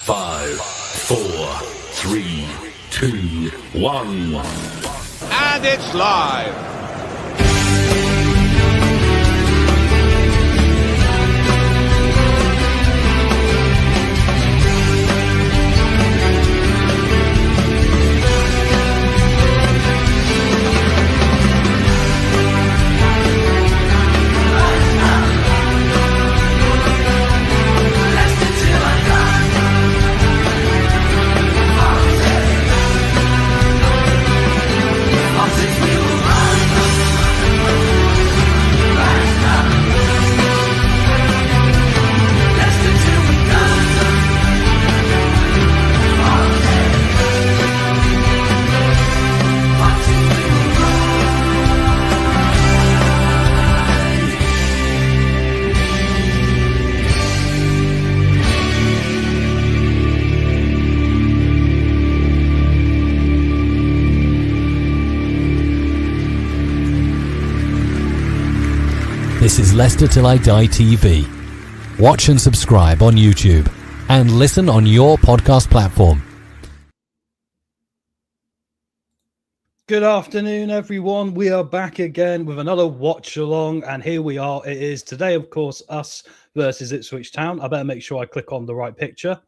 5, 4, 3, 2, 1. And it's live. This is Leicester Till I Die TV. Watch and subscribe on YouTube and listen on your podcast platform. Good afternoon, everyone. We are back again with another watch along, and here we are. It is today, of course, us versus Ipswich Town. I better make sure I click on the right picture.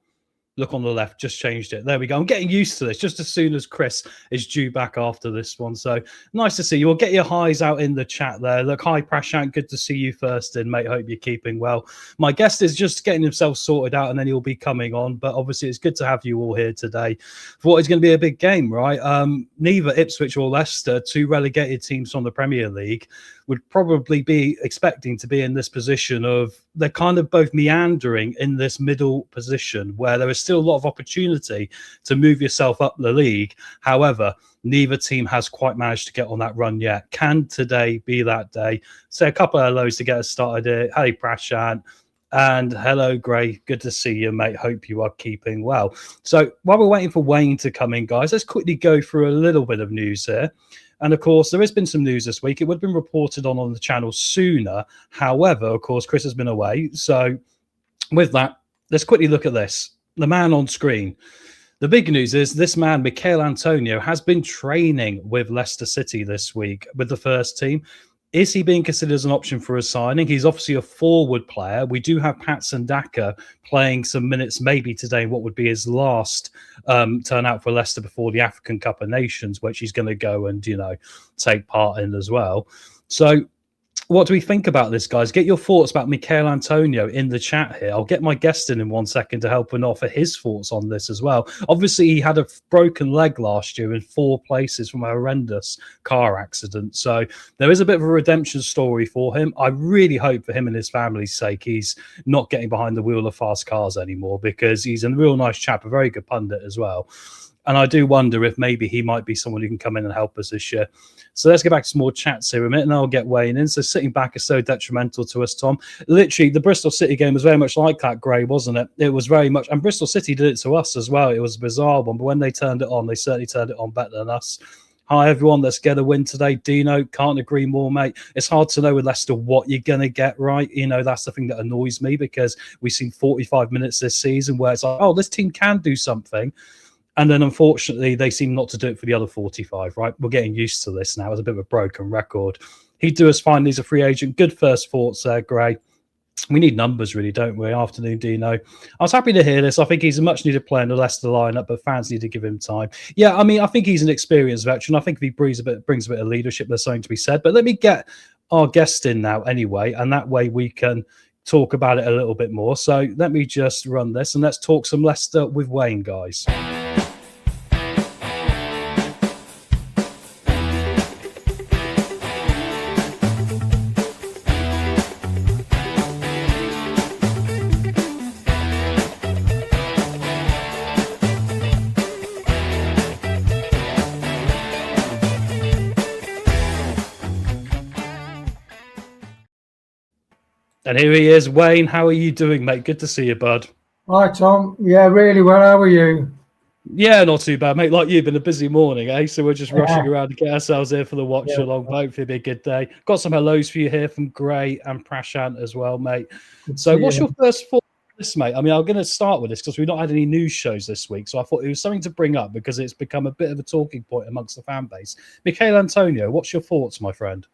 Look on the left, just changed it. There we go. I'm getting used to this just as soon as Chris is due back after this one. So nice to see you. We'll get your highs out in the chat there. Look, hi, Prashant. Good to see you first in, mate. Hope you're keeping well. My guest is just getting himself sorted out and then he'll be coming on. But obviously, it's good to have you all here today for what is going to be a big game, right? Neither Ipswich or Leicester, two relegated teams from the Premier League, would probably be expecting to be in this position of they're kind of both meandering in this middle position where there is still a lot of opportunity to move yourself up the league. However, neither team has quite managed to get on that run yet. Can today be that day? Say a couple of hellos to get us started here. Hey, Prashant. And hello, Gray. Good to see you, mate. Hope you are keeping well. So while we're waiting for Wayne to come in, guys, let's quickly go through a little bit of news here. And of course, there has been some news this week. It would have been reported on the channel sooner. However, of course, Chris has been away. So with that, let's quickly look at this. The man on screen. The big news is this man, Michail Antonio, has been training with Leicester City this week with the first team. Is he being considered as an option for a signing? He's obviously a forward player. We do have Patson Daka playing some minutes maybe today in what would be his last turnout for Leicester before the African Cup of Nations, which he's going to go and, take part in as well. So what do we think about this, guys? Get your thoughts about Michail Antonio in the chat here. I'll get my guest in 1 second to help and offer his thoughts on this as well. Obviously, he had a broken leg last year in 4 places from a horrendous car accident. So there is a bit of a redemption story for him. I really hope for him and his family's sake he's not getting behind the wheel of fast cars anymore, because he's a real nice chap, a very good pundit as well. And I do wonder if maybe he might be someone who can come in and help us this year. So let's get back to some more chats here a minute, and I'll get Wayne in. So sitting back is so detrimental to us, Tom. Literally, the Bristol City game was very much like that, Gray, wasn't it? It was very much, and Bristol City did it to us as well. It was a bizarre one, but when they turned it on, they certainly turned it on better than us. Hi, everyone. Let's get a win today. Dino, can't agree more, mate. It's hard to know with Leicester what you're going to get right. That's the thing that annoys me, because we've seen 45 minutes this season where it's like, oh, this team can do something. And then, unfortunately, they seem not to do it for the other 45, right? We're getting used to this now. It's a bit of a broken record. He'd do us fine. He's a free agent. Good first thoughts there, Gray. We need numbers, really, don't we? Afternoon, Dino. I was happy to hear this. I think he's a much-needed player in the Leicester lineup, but fans need to give him time. Yeah, I think he's an experienced veteran. I think if he brings a bit of leadership, there's something to be said. But let me get our guest in now anyway, and that way we can talk about it a little bit more. So let me just run this, and let's talk some Leicester with Wayne, guys. And here he is, Wayne. How are you doing, mate? Good to see you, bud. Hi, Tom. Yeah, really well. How are you? Yeah, not too bad, mate. Like you, been a busy morning, eh? So we're just rushing around to get ourselves here for the watch along. Hopefully it'll be a good day. Got some hellos for you here from Gray and Prashant as well, mate. So what's your first thought this, mate. I mean, I'm going to start with this because we've not had any news shows this week. So I thought it was something to bring up because it's become a bit of a talking point amongst the fan base. Michail Antonio, what's your thoughts, my friend?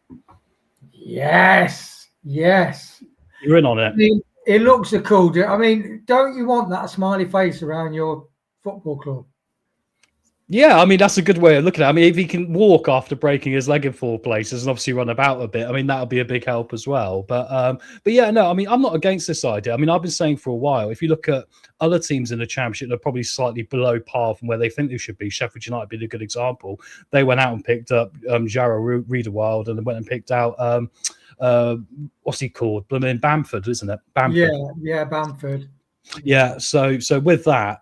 Yes. You're in on it. I mean, it looks a cool. I mean, don't you want that smiley face around your football club? Yeah, I mean, that's a good way of looking at it. I mean, if he can walk after breaking his leg in 4 places and obviously run about a bit, I mean, that'll be a big help as well. But yeah, no, I mean, I'm not against this idea. I mean, I've been saying for a while, if you look at other teams in the Championship, they're probably slightly below par from where they think they should be. Sheffield United being a good example. They went out and picked up Jarrah Riederwald and then went and picked out, what's he called? Bamford, isn't it? Bamford. Yeah, Bamford. Yeah, so with that,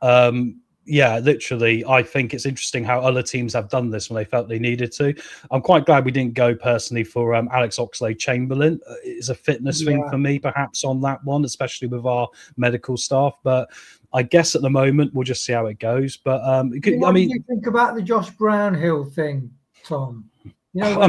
yeah, literally, I think it's interesting how other teams have done this when they felt they needed to. I'm quite glad we didn't go personally for Alex Oxlade-Chamberlain. It's a fitness thing for me, perhaps, on that one, especially with our medical staff. But I guess at the moment, we'll just see how it goes. But what do you think about the Josh Brownhill thing, Tom? You know,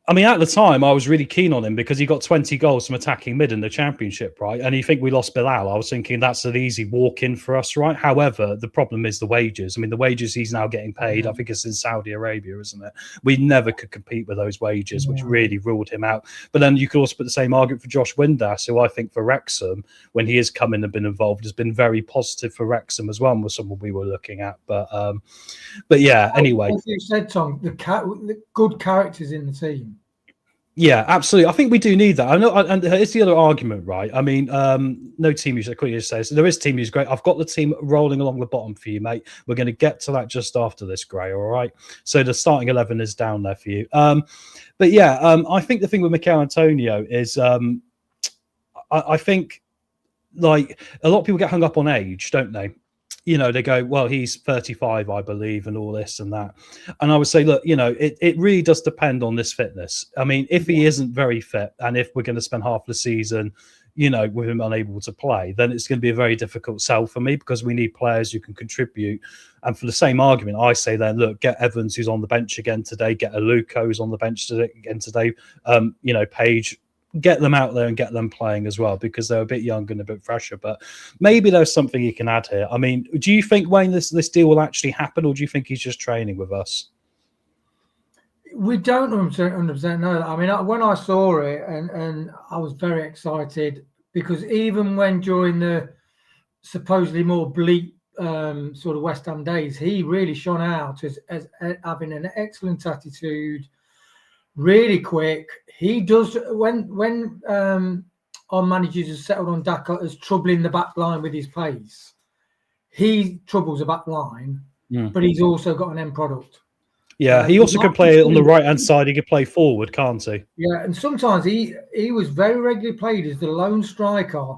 I mean, at the time, I was really keen on him because he got 20 goals from attacking mid in the Championship, right? And you think we lost Bilal. I was thinking that's an easy walk-in for us, right? However, the problem is the wages. I mean, the wages he's now getting paid, I think it's in Saudi Arabia, isn't it? We never could compete with those wages, which really ruled him out. But then you could also put the same argument for Josh Windass, who I think for Wrexham, when he has come in and been involved, has been very positive for Wrexham as well, and was someone we were looking at. But yeah, anyway. As you said, Tom, the good characters in the team. Yeah, absolutely. I think we do need that. I know, and it's the other argument, right? I mean, no team usually quickly says there is team who's great. I've got the team rolling along the bottom for you, mate. We're going to get to that just after this, Gray. All right. So the starting 11 is down there for you. But yeah, I think the thing with Michail Antonio is, I think like a lot of people get hung up on age, don't they? You know, they go, well, he's 35, I believe, and all this and that. And I would say, look, you know, it really does depend on this fitness. I mean, if he isn't very fit and if we're going to spend half the season, you know, with him unable to play, then it's going to be a very difficult sell for me because we need players who can contribute. And for the same argument, I say then, look, get Evans, who's on the bench again today, get Aluko, who's on the bench again today, you know, Page. Get them out there and get them playing as well because they're a bit younger and a bit fresher. But maybe there's something you can add here. I mean, do you think, Wayne, this deal will actually happen, or do you think he's just training with us? We don't 100% know that. I mean, when I saw it, and I was very excited because even when during the supposedly more bleak sort of West Ham days, he really shone out as having an excellent attitude. Really quick. He does when our managers have settled on Daka as troubling the back line with his pace. He troubles the back line, but he's also got an end product. Yeah, he also can play on the right hand side. He can play forward, can't he? Yeah, and sometimes he was very regularly played as the lone striker,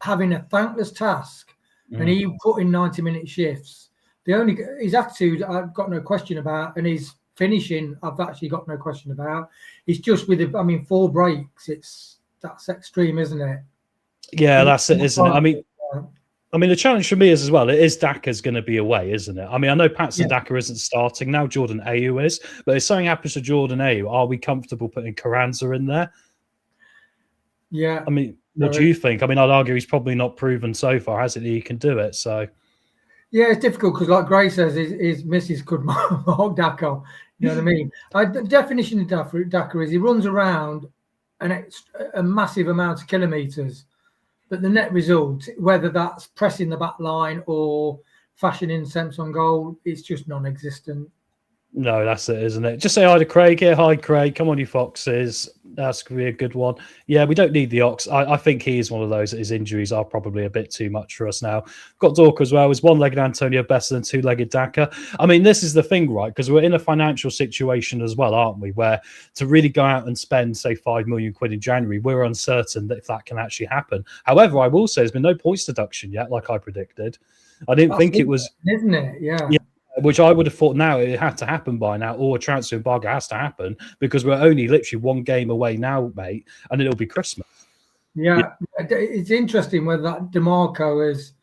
having a thankless task, and he put in 90-minute shifts. His attitude, I've got no question about, and his finishing, I've actually got no question about. It's just with 4 breaks. That's extreme, isn't it? Yeah, that's it, isn't it? I mean, the challenge for me is as well. It is Daka's going to be away, isn't it? I mean, I know Patson Daka isn't starting now. Jordan Ayew is, but if something happens to Jordan Ayew, are we comfortable putting Carranza in there? Yeah. I mean, what do you think? I mean, I'd argue he's probably not proven so far, has it? He can do it. So. Yeah, it's difficult because, like Gray says, his missus could mark Daka. You know what I mean? The definition of Daka is he runs around a massive amount of kilometres, but the net result, whether that's pressing the back line or fashioning attempts on goal, it's just non-existent. No, that's it, isn't it? Just say hi to Craig here. Hi, Craig. Come on, you foxes. That's going to be a good one. Yeah, we don't need the Ox. I think he is one of those that his injuries are probably a bit too much for us now. Got Dorker as well. Is one-legged Antonio better than two-legged Daka? I mean, this is the thing, right? Because we're in a financial situation as well, aren't we? Where to really go out and spend, say, £5 million in January, we're uncertain that if that can actually happen. However, I will say there's been no points deduction yet, like I predicted. I didn't think it was... Isn't it? Yeah. Which I would have thought now it had to happen by now, or a transfer embargo has to happen because we're only literally 1 game away now, mate, and it'll be Christmas. Yeah. It's interesting whether that DeMarco is.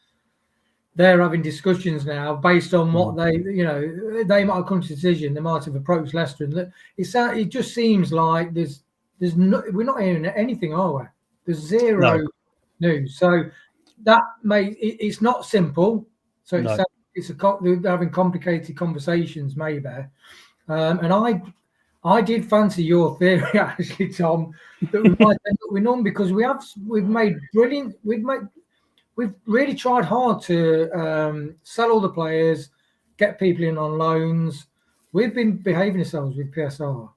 They're having discussions now based on what they might have come to a decision. They might have approached Leicester, and it just seems like we're not hearing anything, are we? There's zero news. So that it's not simple. So No. they're having complicated conversations, maybe. And I did fancy your theory, actually, Tom, that we might end up with none, because we've really tried hard to sell all the players, get people in on loans. We've been behaving ourselves with PSR.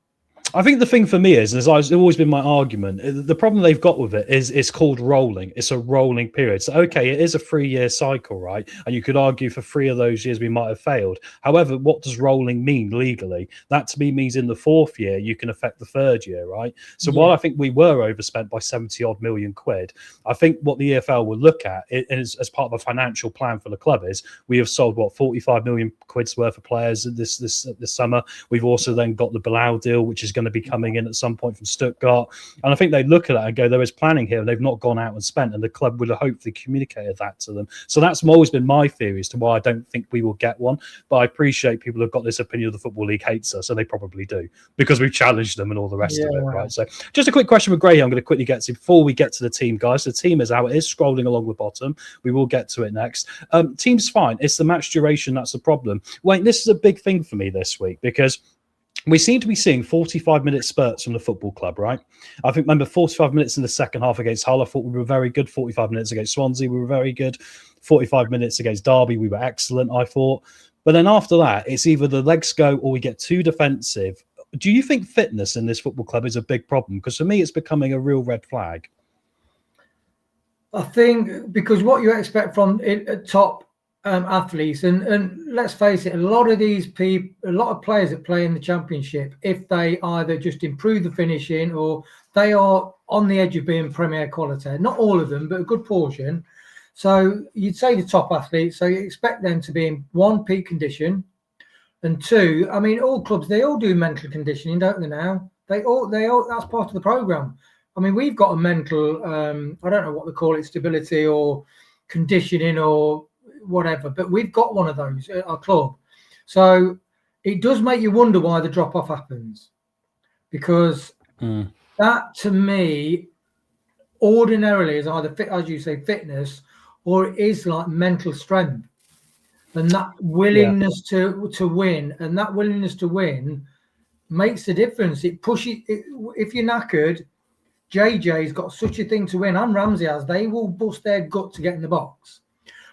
I think the thing for me is, as it's always been my argument, the problem they've got with it is it's called rolling. It's a rolling period. So, okay, it is a 3-year cycle, right? And you could argue for 3 of those years we might have failed. However, what does rolling mean legally? That to me means in the 4th year, you can affect the 3rd year, right? So while I think we were overspent by 70-odd million quid, I think what the EFL will look at is, as part of a financial plan for the club, is we have sold, 45 million quid's worth of players this summer. We've also then got the Bilal deal, which is going to be coming in at some point from Stuttgart, and I think they look at that and go, there is planning here, and they've not gone out and spent, and the club would have hopefully communicated that to them. So that's always been my theory as to why I don't think we will get one. But I appreciate people have got this opinion of the Football League hates us, and they probably do, because we've challenged them and all the rest of it, right? So just a quick question with Gray I'm going to quickly get to before we get to the team, guys. The team is out. It is scrolling along the bottom. We will get to it next. Team's fine. It's the match duration that's the problem. Wayne, this is a big thing for me this week, because we seem to be seeing 45-minute spurts from the football club, right? I think, remember, 45 minutes in the second half against Hull, I thought we were very good. 45 minutes against Swansea, we were very good. 45 minutes against Derby, we were excellent, I thought. But then after that, it's either the legs go or we get too defensive. Do you think fitness in this football club is a big problem? Because for me, it's becoming a real red flag. I think because what you expect from top athletes, and let's face it, a lot of players that play in the Championship, if they either just improve the finishing or they are on the edge of being Premier quality, not all of them, but a good portion. So you'd say the top athletes, so you expect them to be in 1, peak condition, and 2, I mean, all clubs, they all do mental conditioning, don't they now? They all that's part of the program. I mean, we've got a mental, I don't know what they call it, stability or conditioning or whatever, but we've got one of those at our club. So it does make you wonder why the drop off happens, because that to me ordinarily is either fit, as you say, fitness, or it is like mental strength and that willingness to win, and that willingness to win makes a difference. It pushes it, if you're knackered. JJ's got such a thing to win, and Ramsey has. They will bust their gut to get in the box,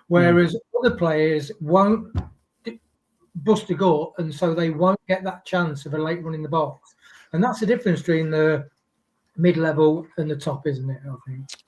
whereas other players won't bust a gut, and so they won't get that chance of a late run in the box. And that's the difference between the mid-level and the top, isn't it?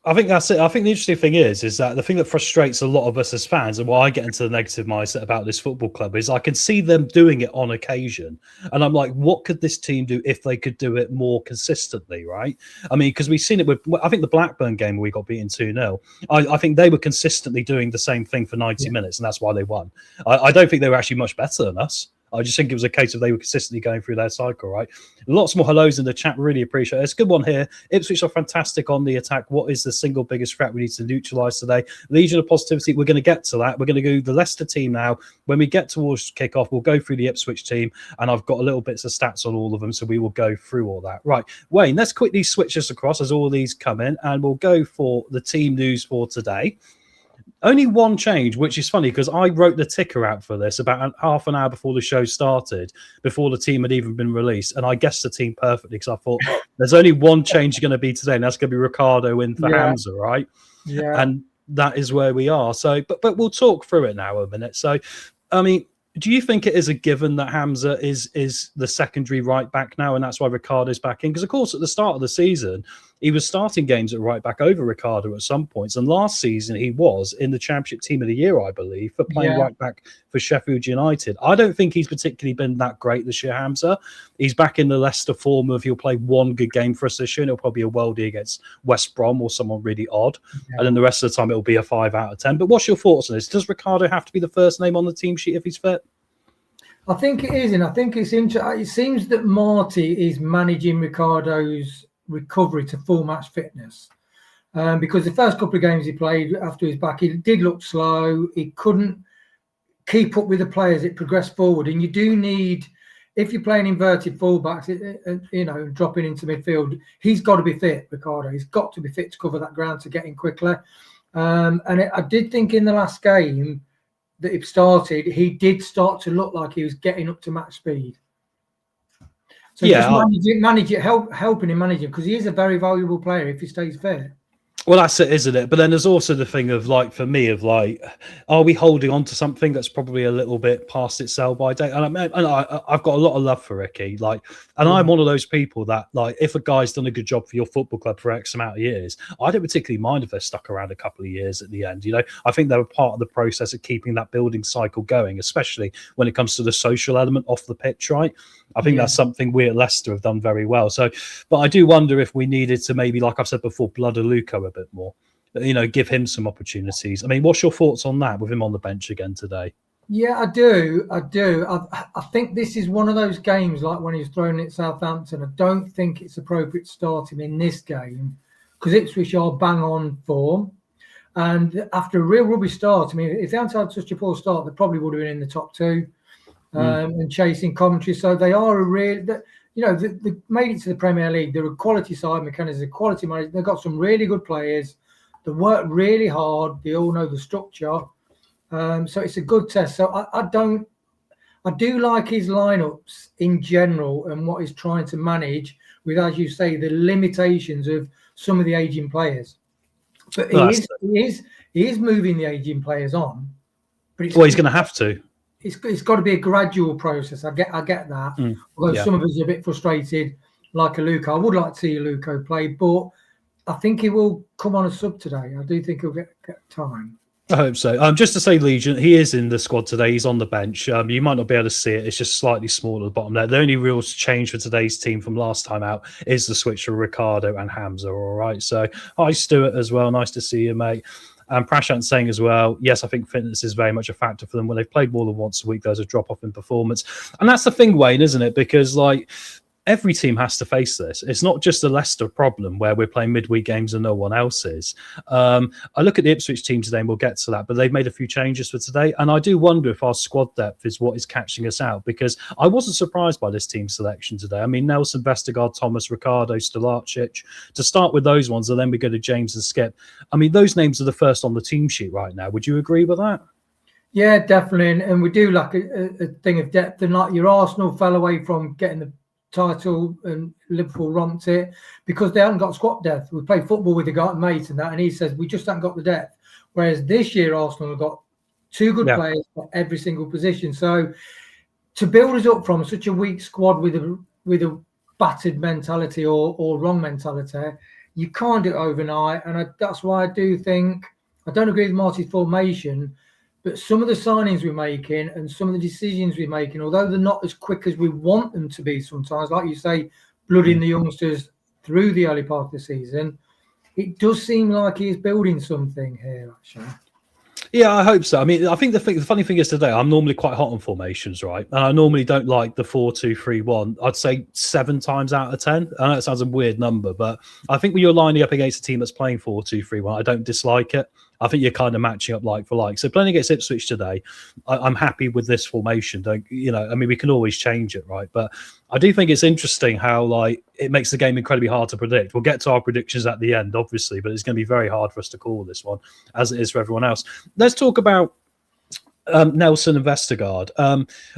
I think that's it. I think the interesting thing is that the thing that frustrates a lot of us as fans, and why I get into the negative mindset about this football club, is I can see them doing it on occasion, and I'm like, what could this team do if they could do it more consistently, right? I mean, because we've seen it with, I think, the Blackburn game where we got beaten 2-0. I think they were consistently doing the same thing for 90 minutes, and that's why they won. I don't think they were actually much better than us. I just think it was a case of they were consistently going through their cycle, right? Lots more hellos in the chat. Really appreciate it. It's a good one here. Ipswich are fantastic on the attack. What is the single biggest threat we need to neutralise today? Legion of positivity. We're going to get to that. We're going to go the Leicester team now. When we get towards kickoff, we'll go through the Ipswich team, and I've got a little bits of stats on all of them, so we will go through all that. Right, Wayne, let's quickly switch us across as all these come in, and we'll go for the team news for today. Only one change, which is funny because I wrote the ticker out for this about half an hour before the show started, before the team had even been released. And I guessed the team perfectly because I thought there's only one change going to be today, and that's going to be Ricardo in for Hamza, right? Yeah. And that is where we are. So, but we'll talk through it now a minute. So, I mean, do you think it is a given that Hamza is the secondary right back now, and that's why Ricardo's back in? Because, of course, at the start of the season, he was starting games at right back over Ricardo at some points. And last season, he was in the Championship Team of the Year, I believe, for playing right back for Sheffield United. I don't think he's particularly been that great this year, Hamza. He's back in the Leicester form of he'll play one good game for us this year, and it'll probably be a worldie against West Brom or someone really odd. Yeah. And then the rest of the time, it'll be a 5 out of 10. But what's your thoughts on this? Does Ricardo have to be the first name on the team sheet if he's fit? I think it is, and I think it's interesting. It seems that Marty is managing Ricardo's recovery to full match fitness, because the first couple of games he played after his back, he did look slow. He couldn't keep up with the players. It progressed forward, and you do need if you're playing inverted fullbacks, dropping into midfield, he's got to be fit, Ricardo. He's got to be fit to cover that ground to get in quickly. I did think in the last game that it started, he did start to look like he was getting up to match speed. So just helping him manage it, because he is a very valuable player if he stays fit. Well, that's it, isn't it? But then there's also the thing of like, for me, of like, are we holding on to something that's probably a little bit past its sell-by date? And I've got a lot of love for Ricky. Like, and I'm one of those people that, like, if a guy's done a good job for your football club for X amount of years, I don't particularly mind if they're stuck around a couple of years at the end. You know, I think they're a part of the process of keeping that building cycle going, especially when it comes to the social element off the pitch, right? I think that's something we at Leicester have done very well. So, but I do wonder if we needed to maybe, like I've said before, blood a Luco a bit more, you know, give him some opportunities. I mean, what's your thoughts on that with him on the bench again today? Yeah, I do. I think this is one of those games like when he was thrown at Southampton. I don't think it's appropriate to start him in this game because Ipswich are bang on form. And after a real rubbish start, I mean, if they hadn't had such a poor start, they probably would have been in the top two. And chasing commentary. So they are a real, they made it to the Premier League. They're a quality side. McKenna's a quality manager. They've got some really good players. They work really hard. They all know the structure. So it's a good test. So I do like his lineups in general and what he's trying to manage with, as you say, the limitations of some of the aging players. But he is moving the aging players on. But he's going to have to. It's got to be a gradual process. I get that. Although some of us are a bit frustrated, like a Luco. I would like to see a Luco play, but I think he will come on a sub today. I do think he'll get time. I hope so. Just to say, Legion, he is in the squad today. He's on the bench. You might not be able to see it. It's just slightly smaller at the bottom there. The only real change for today's team from last time out is the switch for Ricardo and Hamza. All right. So, hi, Stuart, as well. Nice to see you, mate. And Prashant saying as well, yes, I think fitness is very much a factor for them. When they've played more than once a week, there's a drop-off in performance. And that's the thing, Wayne, isn't it? Because, like, every team has to face this. It's not just a Leicester problem where we're playing midweek games and no one else is. I look at the Ipswich team today, and we'll get to that, but they've made a few changes for today. And I do wonder if our squad depth is what is catching us out, because I wasn't surprised by this team selection today. I mean, Nelson, Vestergaard, Thomas, Ricardo, Stolarczyk, to start with those ones, and then we go to James and Skip. I mean, those names are the first on the team sheet right now. Would you agree with that? Yeah, definitely. And we do like a thing of depth. And like your Arsenal fell away from getting the title and Liverpool romped it because they haven't got squad depth. We play football with a guy mate and that, and he says we just haven't got the depth. Whereas this year Arsenal have got two good players for every single position. So to build us up from such a weak squad with a battered mentality or wrong mentality, you can't do it overnight. And that's why I do think I don't agree with Marty's formation. But some of the signings we're making and some of the decisions we're making, although they're not as quick as we want them to be sometimes, like you say, blooding the youngsters through the early part of the season, it does seem like he's building something here, actually. Yeah, I hope so. I mean, I think the funny thing is today, I'm normally quite hot on formations, right? And I normally don't like the 4-2-3-1. I'd say 7 times out of 10. I know it sounds a weird number, but I think when you're lining up against a team that's playing 4-2-3-1, I don't dislike it. I think you're kind of matching up like for like. So playing against Ipswich today, I'm happy with this formation. I mean, we can always change it, right? But I do think it's interesting how like it makes the game incredibly hard to predict. We'll get to our predictions at the end, obviously, but it's going to be very hard for us to call this one, as it is for everyone else. Let's talk about Nelson and Vestergaard.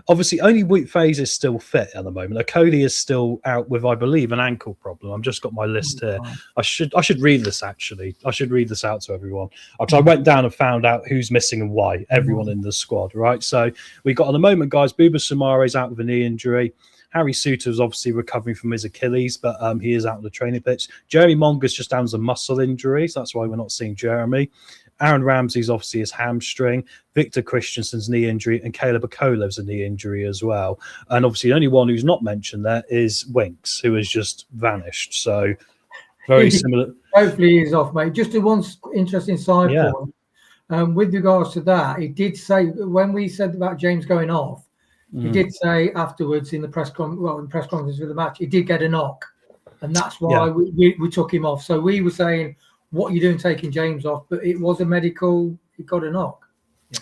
Obviously, only Wout Faes is still fit at the moment. Okoli is still out with, I believe, an ankle problem. I've just got my list here. I should read this actually. I should read this out to everyone because I went down and found out who's missing and why. Everyone in the squad, right? So we got at the moment, guys. Buba Soumaré is out with a knee injury. Harry Souttar is obviously recovering from his Achilles, but he is out on the training pitch. Jeremy Monger's just down as a muscle injury, so that's why we're not seeing Jeremy. Aaron Ramsey's obviously his hamstring, Victor Christensen's knee injury, and Caleb Akolev's a knee injury as well. And obviously the only one who's not mentioned there is Winks, who has just vanished. So very similar. Hopefully he's off, mate. Just one interesting side point. With regards to that, he did say, when we said about James going off, he did say afterwards in the press conference for the match, he did get a knock. And that's why we took him off. So we were saying, what are you doing taking James off? But it was a medical, he got a knock.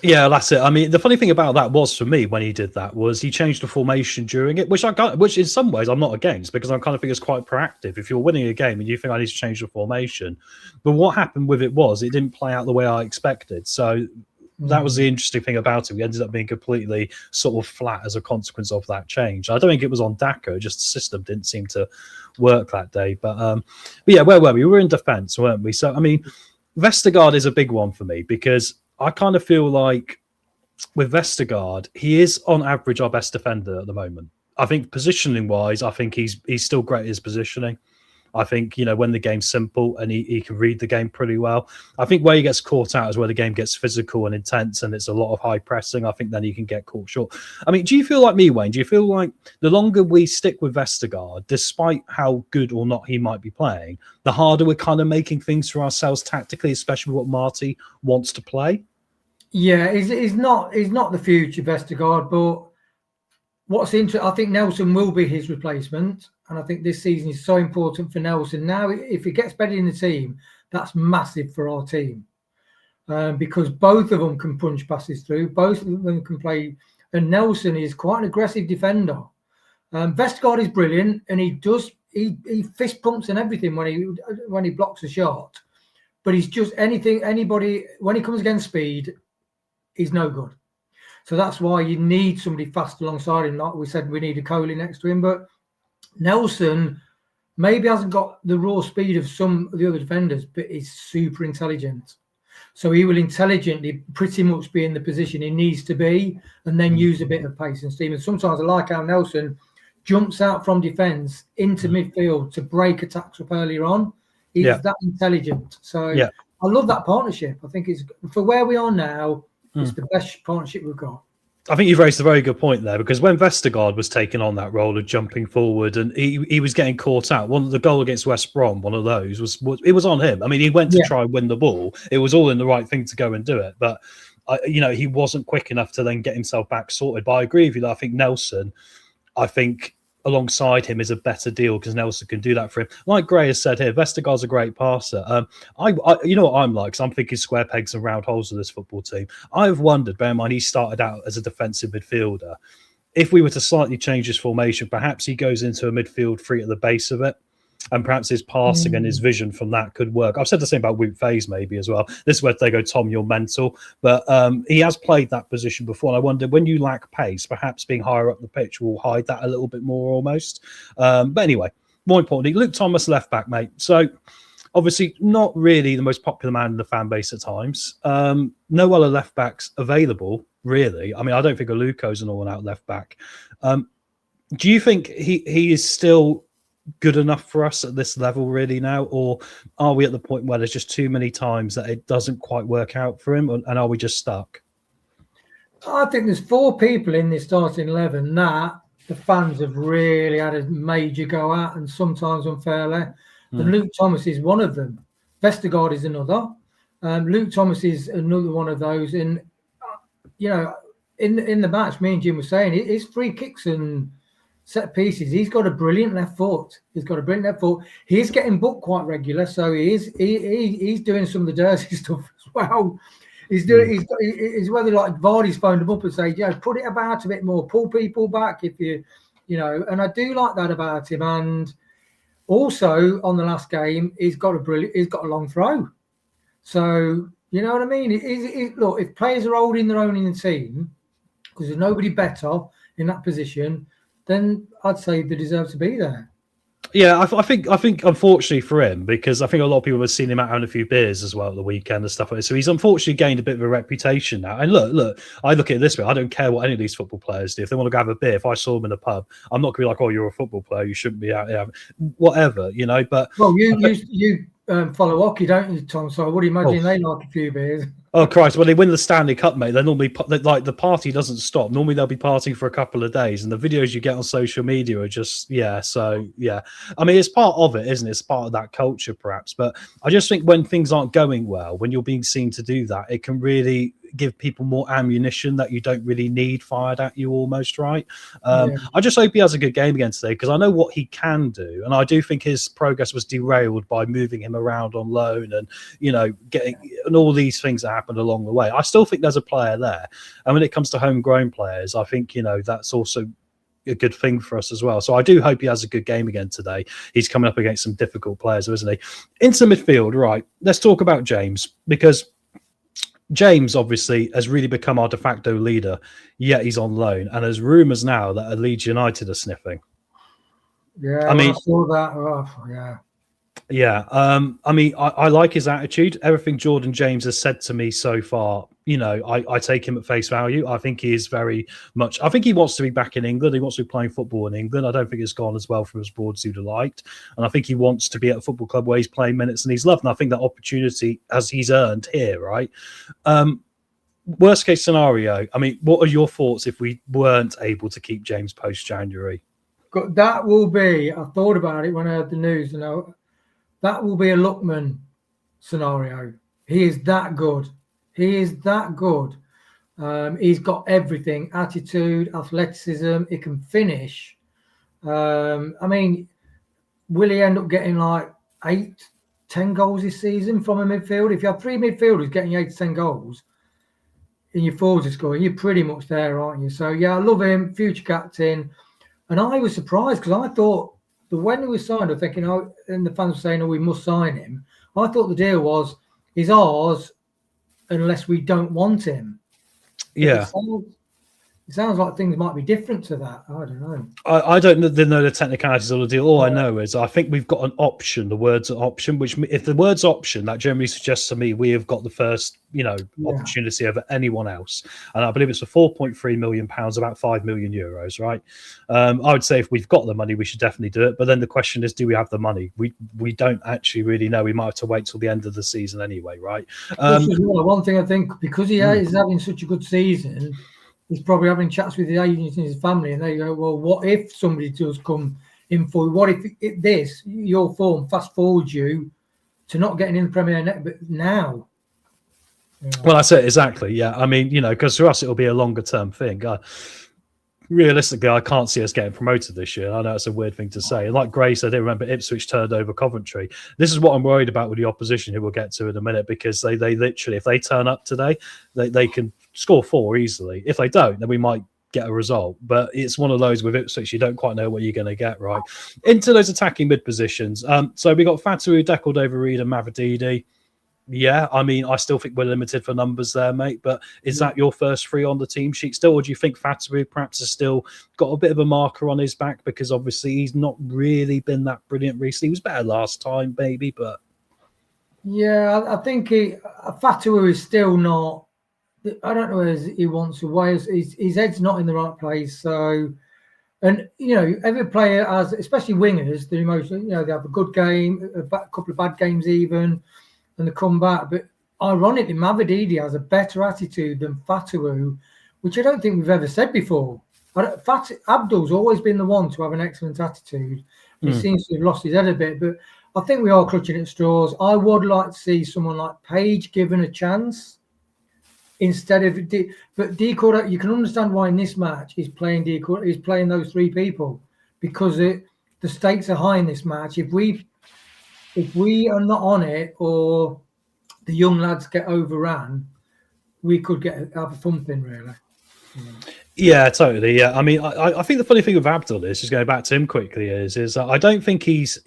Yeah, that's it. I mean, the funny thing about that was for me when he did that was he changed the formation during it, which in some ways I'm not against because I kind of think it's quite proactive. If you're winning a game and you think I need to change the formation, but what happened with it was it didn't play out the way I expected. So that was the interesting thing about it. We ended up being completely sort of flat as a consequence of that change. I don't think it was on Dako, just the system didn't seem to work that day. But yeah, where were we? We were in defence, weren't we? So I mean, Vestergaard is a big one for me because I kind of feel like with Vestergaard, he is on average our best defender at the moment. I think positioning wise, I think he's still great at his positioning. I think, when the game's simple and he can read the game pretty well. I think where he gets caught out is where the game gets physical and intense and it's a lot of high pressing. I think then he can get caught short. I mean, do you feel like me, Wayne? Do you feel like the longer we stick with Vestergaard, despite how good or not he might be playing, the harder we're kind of making things for ourselves tactically, especially what Marty wants to play? Yeah, he's not the future Vestergaard, but what's interesting, I think Nelson will be his replacement. And I think this season is so important for Nelson. Now, if he gets better in the team, that's massive for our team because both of them can punch passes through. Both of them can play. And Nelson is quite an aggressive defender. Vestergaard is brilliant, and he fist pumps and everything when he blocks a shot. But he's just anybody when he comes against speed, he's no good. So that's why you need somebody fast alongside him. Like we said, we need a Coley next to him, but Nelson maybe hasn't got the raw speed of some of the other defenders, but he's super intelligent. So he will intelligently pretty much be in the position he needs to be and then use a bit of pace and steam. And sometimes I like how Nelson jumps out from defence into midfield to break attacks up earlier on. He's that intelligent. So I love that partnership. I think it's for where we are now, it's the best partnership we've got. I think you've raised a very good point there because when Vestergaard was taking on that role of jumping forward and he was getting caught out, the goal against West Brom, one of those it was on him. I mean, he went to try and win the ball. It was all in the right thing to go and do it, but he wasn't quick enough to then get himself back sorted. But I agree with you that I think Nelson, alongside him is a better deal because Nelson can do that for him. Like Gray has said here, Vestergaard's a great passer. I you know what I'm like, because I'm thinking square pegs and round holes of this football team. I've wondered, bear in mind, he started out as a defensive midfielder. If we were to slightly change his formation, perhaps he goes into a midfield three at the base of it. And perhaps his passing and his vision from that could work. I've said the same about Wout Faes maybe as well. This is where they go, Tom, you're mental. But he has played that position before. And I wonder, when you lack pace, perhaps being higher up the pitch will hide that a little bit more almost. But anyway, more importantly, Luke Thomas left back, mate. So obviously not really the most popular man in the fan base at times. No other left backs available, really. I mean, I don't think Aluko's an all-out left back. Do you think he is still good enough for us at this level really now, or are we at the point where there's just too many times that it doesn't quite work out for him, and are we just stuck? I think there's 4 people in this starting 11 that the fans have really had a major go at, and sometimes unfairly. And Luke Thomas is one of them. Vestergaard is another. Luke Thomas is another one of those. And in the match, me and Jim were saying his free kicks and set pieces, he's got a brilliant left foot. He's getting booked quite regular, so he's doing some of the dirty stuff as well. He's whether like Vardy's phoned him up and say, put it about a bit more, pull people back if you and I do like that about him. And also on the last game, he's got a long throw. So you know what I mean? Look, if players are holding their own in the team, because there's nobody better in that position, then I'd say they deserve to be there. Yeah, I think unfortunately for him, because I think a lot of people have seen him out having a few beers as well at the weekend and stuff like that. So he's unfortunately gained a bit of a reputation now. And look, I look at it this way. I don't care what any of these football players do. If they want to go have a beer, if I saw them in a pub, I'm not going to be like, oh, you're a football player, you shouldn't be out here. Whatever, But well, you follow hockey, don't you, Tom? So I would imagine they like a few beers. Oh, Christ. When they win the Stanley Cup, mate, they're normally, like, the party doesn't stop. Normally, they'll be partying for a couple of days, and the videos you get on social media are just, so. I mean, it's part of it, isn't it? It's part of that culture, perhaps. But I just think when things aren't going well, when you're being seen to do that, it can really give people more ammunition that you don't really need fired at you almost, right? Yeah. I just hope he has a good game again today, because I know what he can do, and I do think his progress was derailed by moving him around on loan and, you know, getting and all these things that happened along the way. I still think there's a player there, and when it comes to homegrown players, I think, you know, that's also a good thing for us as well. So I do hope he has a good game again today. He's coming up against some difficult players, isn't he? Into midfield, right? Let's talk about James, because James obviously has really become our de facto leader, yet he's on loan, and there's rumours now that Leeds United are sniffing. Yeah, I mean, I saw that. Oh, yeah. Yeah, I mean, I like his attitude. Everything Jordan James has said to me so far, you know, I take him at face value. I think he is very much. I think he wants to be back in England. He wants to be playing football in England. I don't think it's gone as well from as broad as he'd have liked, and I think he wants to be at a football club where he's playing minutes and he's loved. And I think that opportunity as he's earned here, right? Worst case scenario. I mean, what are your thoughts if we weren't able to keep James post January? That will be. I thought about it when I heard the news, and that will be a Lookman scenario. He is that good. He is that good. He's got everything: attitude, athleticism. He can finish. I mean, will he end up getting like 8-10 goals this season from a midfield? If you have 3 midfielders getting 8-10 goals and your forwards are scoring, you're pretty much there, aren't you? So yeah, I love him, future captain. And I was surprised, because I thought that when he was signed, I'm thinking, and the fans were saying, we must sign him. I thought the deal was, he's ours unless we don't want him. Yeah. It sounds like things might be different to that. I don't know. I don't know the technicalities of the deal. All I know is I think we've got an option. The word's option, which if the word's option, that generally suggests to me we have got the first, you know, opportunity over anyone else. And I believe it's for £4.3 million, about €5 million, right? I would say if we've got the money, we should definitely do it. But then the question is, do we have the money? We don't actually really know. We might have to wait till the end of the season anyway, right? One thing I think, because he is having such a good season, he's probably having chats with his agents and his family, and they go, well, what if somebody does come in for, what if your form fast forwards you to not getting in the Premier League, but now? Yeah. Well, that's it, exactly. Yeah, I mean, you know, because for us, it'll be a longer term thing. Realistically, I can't see us getting promoted this year. I know it's a weird thing to say. And like Gray said, I remember Ipswich turned over Coventry. This is what I'm worried about with the opposition, who we'll get to in a minute, because they literally, if they turn up today, they can score 4 easily. If they don't, then we might get a result. But it's one of those with Ipswich, you don't quite know what you're going to get, right? Into those attacking mid positions. So we got Fatawu, Deckled over Reed and Mavididi. Yeah, I mean, I still think we're limited for numbers there, mate. But is that your first 3 on the team sheet still? Or do you think Fatawu perhaps has still got a bit of a marker on his back? Because obviously he's not really been that brilliant recently. He was better last time, maybe, but... Yeah, I think Fatawu is still not... I don't know where he wants to weigh. His head's not in the right place. So, and you know, every player has, especially wingers, the emotion. You know, they have a good game, a couple of bad games even, and they come back. But ironically, Mavididi has a better attitude than Fatawu, which I don't think we've ever said before. Abdul's always been the one to have an excellent attitude. He seems to have lost his head a bit, but I think we are clutching at straws. I would like to see someone like Page given a chance. Instead of, but Decorda, you can understand why in this match he's playing Decorda. He's playing those 3 people because the stakes are high in this match. If we are not on it, or the young lads get overran, we could have a thumping, really. Yeah, totally. Yeah, I mean, I think the funny thing with Abdul is, just going back to him quickly, is I don't think he's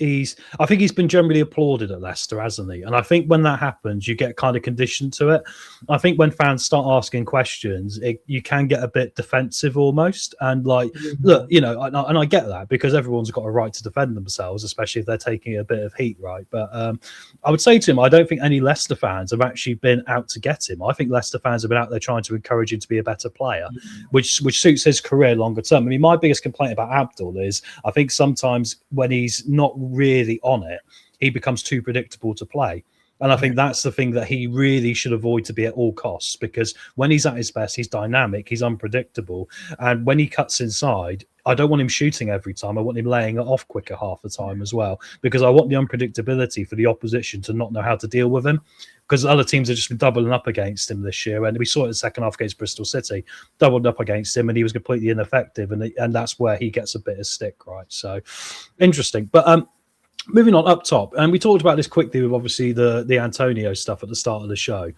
I think he's been generally applauded at Leicester, hasn't he? And I think when that happens, you get kind of conditioned to it. I think when fans start asking questions, you can get a bit defensive almost. And like, look, you know, and I get that, because everyone's got a right to defend themselves, especially if they're taking a bit of heat, right? But I would say to him, I don't think any Leicester fans have actually been out to get him. I think Leicester fans have been out there trying to encourage him to be a better player, which suits his career longer term. I mean, my biggest complaint about Abdul is I think sometimes when he's not really on it, he becomes too predictable to play. And I think that's the thing that he really should avoid to be at all costs, because when he's at his best, he's dynamic, he's unpredictable. And when he cuts inside, I don't want him shooting every time. I want him laying it off quicker half the time as well, because I want the unpredictability for the opposition to not know how to deal with him. Because other teams have just been doubling up against him this year, and we saw it in the second half against Bristol City, doubled up against him, and he was completely ineffective, and that's where he gets a bit of stick, right? So interesting, but moving on up top, and we talked about this quickly with obviously the Antonio stuff at the start of the show.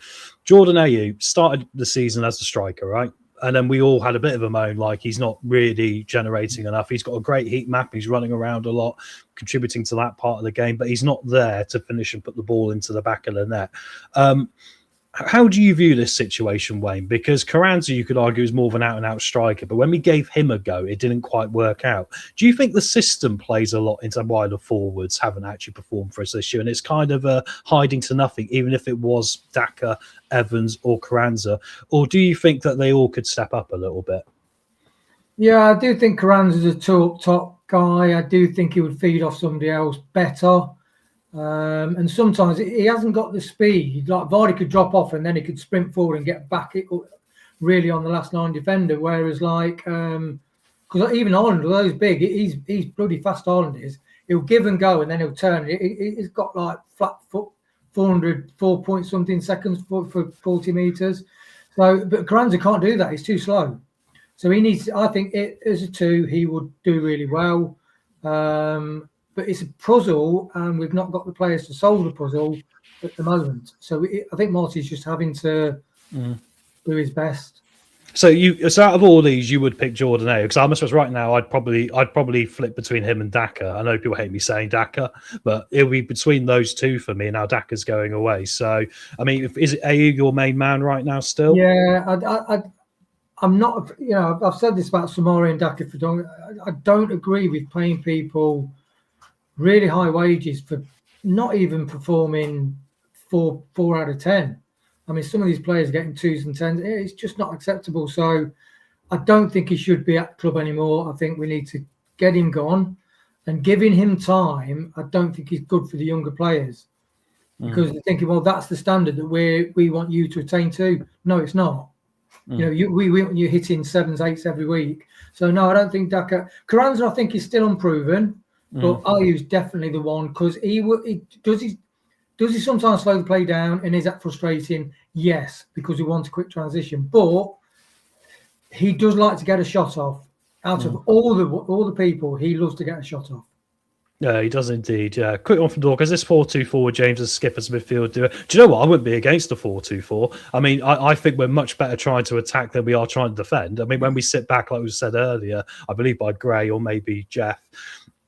Jordan Ayew started the season as a striker, right? And then we all had a bit of a moan, like he's not really generating enough. He's got a great heat map. He's running around a lot, contributing to that part of the game, but he's not there to finish and put the ball into the back of the net. How do you view this situation, Wayne? Because Carranza, you could argue, is more of an out-and-out striker, but when we gave him a go, it didn't quite work out. Do you think the system plays a lot into why the forwards haven't actually performed for us this year? And it's kind of hiding to nothing, even if it was Daka, Evans or Carranza? Or do you think that they all could step up a little bit? Yeah, I do think Carranza's a top guy. I do think he would feed off somebody else better. And sometimes he hasn't got the speed. Like Vardy could drop off and then he could sprint forward and get back really on the last line defender. Whereas like, because even Ireland, although he's big, he's bloody fast. Ireland is. He'll give and go and then he'll turn. He's got like flat foot, 4 point something seconds for 40 meters. So, but Carranza can't do that. He's too slow. So he needs. I think as a 2, he would do really well. But it's a puzzle, and we've not got the players to solve the puzzle at the moment. So I think Marty's just having to do his best. So out of all these, you would pick Jordan Ayew, because I must say right now I'd probably flip between him and Daka. I know people hate me saying Daka, but it'll be between those two for me. And now Daka's going away, so I mean, is it Ayew your main man right now still? Yeah, I'm not. You know, I've said this about Samori and Daka for long. I don't agree with paying people really high wages for not even performing 4 out of 10. I mean, some of these players are getting 2s and 10s. It's just not acceptable. So I don't think he should be at the club anymore. I think we need to get him gone, and giving him time, I don't think is good for the younger players, because they're thinking, well, that's the standard that we want you to attain to. No, it's not. You know, we want you hitting 7s, 8s every week. So no, I don't think Daka. Carranza, I think, is still unproven. But Ayew's definitely the one, because does he sometimes slow the play down, and is that frustrating? Yes, because he wants a quick transition. But he does like to get a shot off. Out of all the people, he loves to get a shot off. Yeah, he does indeed. Yeah, quick one from Dorcas. This 4-2-4 James as skip as midfield do you know what? I wouldn't be against the 4-2-4. I mean, I think we're much better trying to attack than we are trying to defend. I mean, when we sit back, like we said earlier, I believe by Gray or maybe Jeff,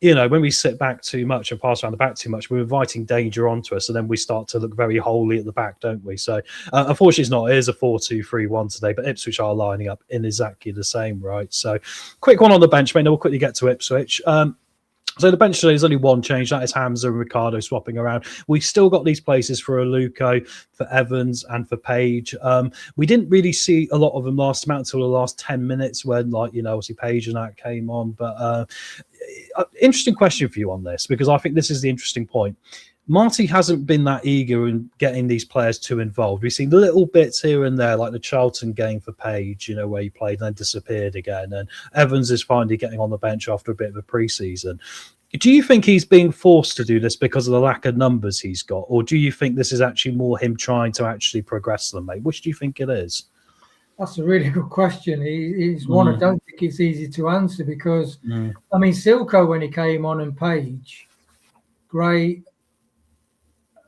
you know, when we sit back too much and pass around the back too much, we're inviting danger onto us, and then we start to look very holy at the back, don't we? So, unfortunately, it's not. It is a 4-2-3-1 today, but Ipswich are lining up in exactly the same, right? So, quick one on the bench, mate. Then we'll quickly get to Ipswich. So the bench today is only one change. That is Hamza and Ricardo swapping around. We've still got these places for Aluko, for Evans, and for Page. We didn't really see a lot of them last time out until the last 10 minutes when, like, you know, obviously Page and that came on. But interesting question for you on this, because I think this is the interesting point. Marty hasn't been that eager in getting these players too involved. We've seen little bits here and there, like the Charlton game for Page, you know, where he played and then disappeared again. And Evans is finally getting on the bench after a bit of a pre-season. Do you think he's being forced to do this because of the lack of numbers he's got? Or do you think this is actually more him trying to actually progress them, mate? Which do you think it is? That's a really good question. He's one I don't think it's easy to answer, because, I mean, Silko, when he came on, and Page, great.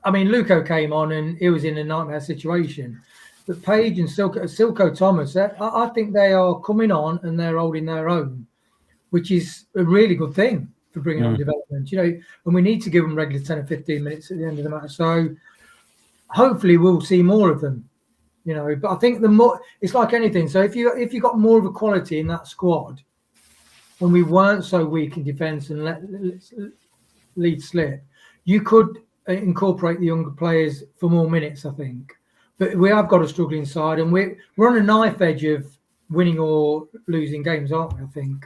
I mean, Luco came on and he was in a nightmare situation. But Page and Silko Thomas, I think they are coming on and they're holding their own, which is a really good thing for bringing on development. You know, and we need to give them regular 10 or 15 minutes at the end of the match. So hopefully we'll see more of them. You know, but I think the more, it's like anything. So if you got more of a quality in that squad, when we weren't so weak in defence and let lead slip, you could incorporate the younger players for more minutes, I think. But we have got a struggling side, and we're on a knife edge of winning or losing games, aren't we? I think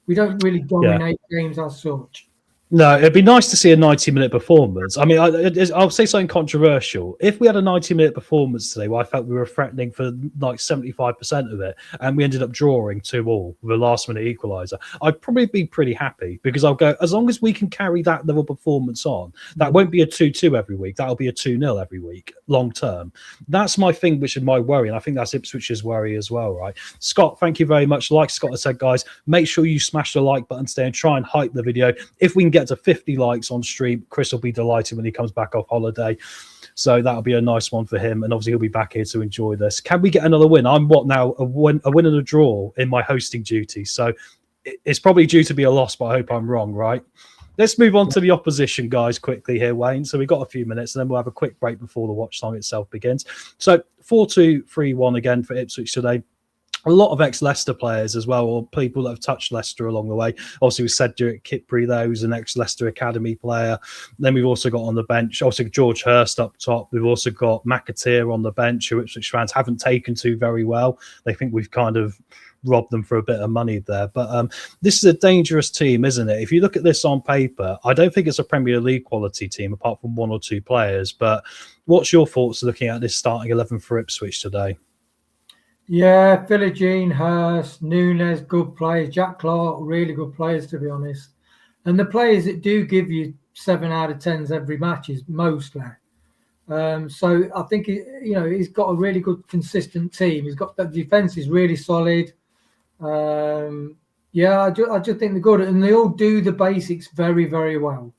we don't really dominate games as such. No, it'd be nice to see a 90-minute performance. I mean, I'll say something controversial. If we had a 90-minute performance today where I felt we were threatening for like 75% of it, and we ended up drawing 2-2 with a last-minute equaliser, I'd probably be pretty happy, because I'll go, as long as we can carry that level of performance on, that won't be a 2-2 every week. That'll be a 2-0 every week, long term. That's my thing, which is my worry, and I think that's Ipswich's worry as well, right? Scott, thank you very much. Like Scott has said, guys, make sure you smash the like button today and try and hype the video. If we can get to 50 likes on stream, Chris will be delighted when he comes back off holiday. So that'll be a nice one for him, and obviously he'll be back here to enjoy this. Can we get another win? I'm a win and a draw in my hosting duty, so it's probably due to be a loss, but I hope I'm wrong, right? Let's move on to the opposition, guys, quickly here, Wayne. So we've got a few minutes, and then we'll have a quick break before the watch song itself begins. So 4-2-3-1 again for Ipswich today. A lot of ex-Leicester players as well, or people that have touched Leicester along the way. Obviously, we said Derek Kipri there, who's an ex-Leicester Academy player. Then we've also got on the bench, also George Hurst up top. We've also got McAteer on the bench, who Ipswich fans haven't taken to very well. They think we've kind of robbed them for a bit of money there. But this is a dangerous team, isn't it? If you look at this on paper, I don't think it's a Premier League quality team, apart from one or two players. But what's your thoughts looking at this starting 11 for Ipswich today? Yeah, Philogene, Hurst, Nunes, good players. Jack Clark, really good players, to be honest. And the players that do give you 7 out of 10s every match is mostly. So I think he's got a really good, consistent team. He's got the defense is really solid. I just think they're good, and they all do the basics very, very well.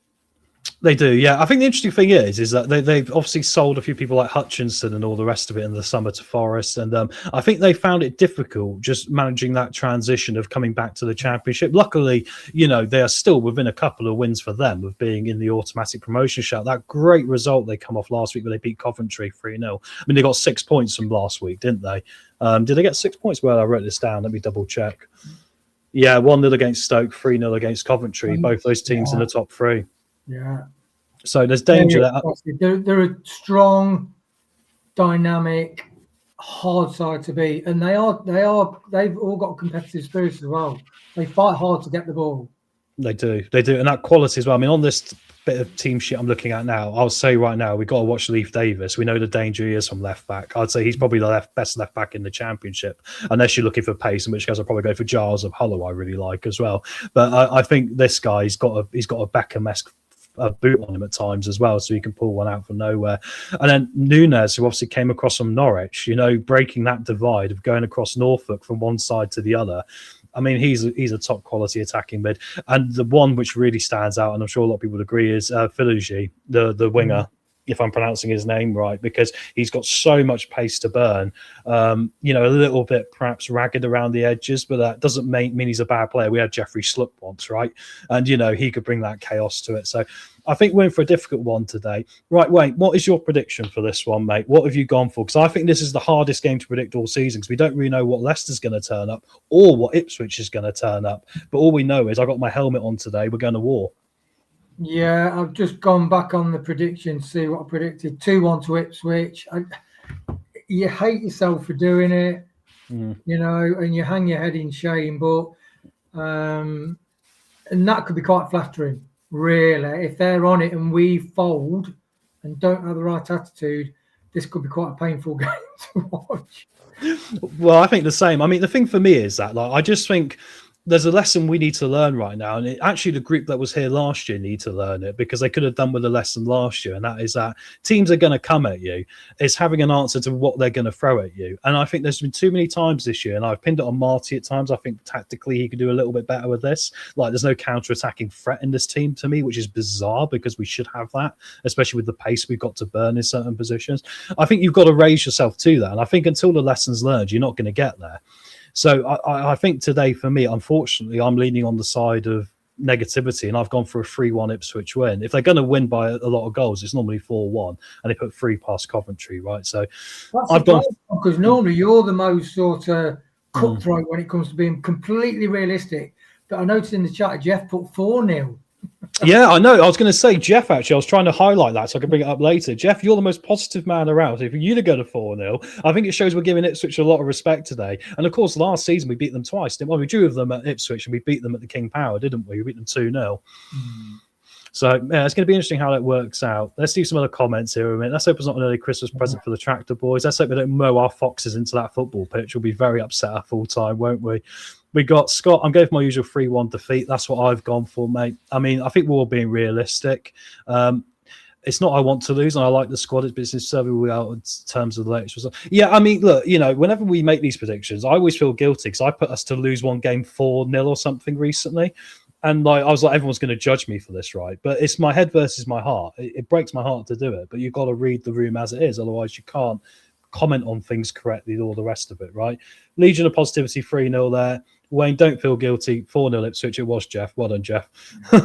They do, yeah. I think the interesting thing is that they've obviously sold a few people like Hutchinson and all the rest of it in the summer to Forest, and I think they found it difficult just managing that transition of coming back to the Championship. Luckily, they are still within a couple of wins for them of being in the automatic promotion shout. That great result they come off last week where they beat Coventry 3-0. I mean, they got 6 points from last week, didn't they? Did they get 6 points? Well, I wrote this down. Let me double check. Yeah, 1-0 against Stoke, 3-0 against Coventry. Both those teams in the top 3. Yeah. So there's danger there. They're a strong, dynamic, hard side to beat, and they've all got competitive spirits as well. They fight hard to get the ball. They do, and that quality as well. I mean, on this bit of team sheet I'm looking at now, I'll say right now we've got to watch Leif Davis. We know the danger he is from left back. I'd say he's probably the best left back in the Championship, unless you're looking for pace, in which case I'll probably go for Giles of Hull, I really like as well. But I think this guy, he's got a Beckham-esque boot on him at times as well, so he can pull one out from nowhere. And then Nunes, who obviously came across from Norwich, breaking that divide of going across Norfolk from one side to the other. I mean, he's a top quality attacking mid. And the one which really stands out, and I'm sure a lot of people would agree, is Philogy, the winger, if I'm pronouncing his name right, because he's got so much pace to burn. A little bit perhaps ragged around the edges, but that doesn't mean he's a bad player. We had Jeffrey Slook once, right? And, he could bring that chaos to it. So I think we're in for a difficult one today. Right, Wayne, what is your prediction for this one, mate? What have you gone for? Because I think this is the hardest game to predict all season, because we don't really know what Leicester's going to turn up or what Ipswich is going to turn up. But all we know is I got my helmet on today. We're going to war. Yeah, I've just gone back on the prediction to see what I predicted. 2-1 to Ipswich. You hate yourself for doing it, and you hang your head in shame. But and that could be quite flattering, really. If they're on it and we fold and don't have the right attitude, this could be quite a painful game to watch. Well, I think the same. I mean, the thing for me is that I just think there's a lesson we need to learn right now, and actually the group that was here last year need to learn it, because they could have done with a lesson last year, and that is that teams are going to come at you. It's having an answer to what they're going to throw at you. And I think there's been too many times this year, and I've pinned it on Marty at times. I think tactically he could do a little bit better with this. Like, there's no counter-attacking threat in this team to me, which is bizarre, because we should have that, especially with the pace we've got to burn in certain positions. I think you've got to raise yourself to that, and I think until the lesson's learned, you're not going to get there. So I think today, for me, unfortunately, I'm leaning on the side of negativity, and I've gone for a 3-1 Ipswich win. If they're going to win by a lot of goals, it's normally 4-1, and they put 3 past Coventry, right? So I've gone, because normally you're the most sort of cutthroat when it comes to being completely realistic. But I noticed in the chat, Jeff put 4-0. Yeah, I know. I was going to say, Jeff, actually, I was trying to highlight that so I can bring it up later. Jeff, you're the most positive man around. So if you to go to 4-0, I think it shows we're giving Ipswich a lot of respect today. And of course, last season we beat them twice. We drew with them at Ipswich and we beat them at the King Power, didn't we? We beat them 2-0. So yeah, it's going to be interesting how that works out. Let's do some other comments here a minute. Let's hope it's not an early Christmas present for the tractor boys. Let's hope we don't mow our foxes into that football pitch. We'll be very upset at full time, won't we? We got Scott. I'm going for my usual 3-1 defeat. That's what I've gone for, mate. I mean, I think we're all being realistic. It's not I want to lose, and I like the squad. It's business serving well in terms of the latest result. Yeah, I mean, look, whenever we make these predictions, I always feel guilty because I put us to lose one game 4-0 or something recently. And I was like, everyone's going to judge me for this, right? But it's my head versus my heart. It breaks my heart to do it, but you've got to read the room as it is. Otherwise, you can't comment on things correctly, all the rest of it, right? Legion of Positivity 3-0 there. Wayne, don't feel guilty. 4-0 Ipswich. It was Jeff. Well done, Jeff.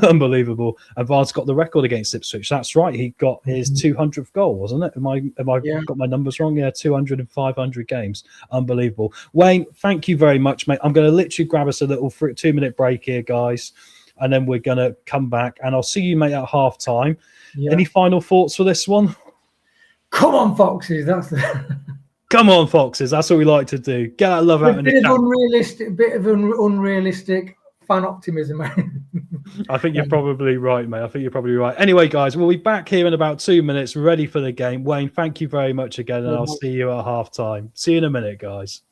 Unbelievable. And Vard's got the record against Ipswich. That's right. He got his 200th goal, wasn't it? Have I got my numbers wrong? Yeah, 200 and 500 games. Unbelievable. Wayne, thank you very much, mate. I'm going to literally grab us a little 2-minute break here, guys, and then we're going to come back. And I'll see you, mate, at half time. Yeah. Any final thoughts for this one? Come on, Foxes. That's the... Come on, Foxes. That's what we like to do. Get that love out in the chat. Bit of unrealistic fan optimism, mate. I think you're probably right, mate. I think you're probably right. Anyway, guys, we'll be back here in about 2 minutes, ready for the game. Wayne, thank you very much again, and I'll see you at half time. See you in a minute, guys.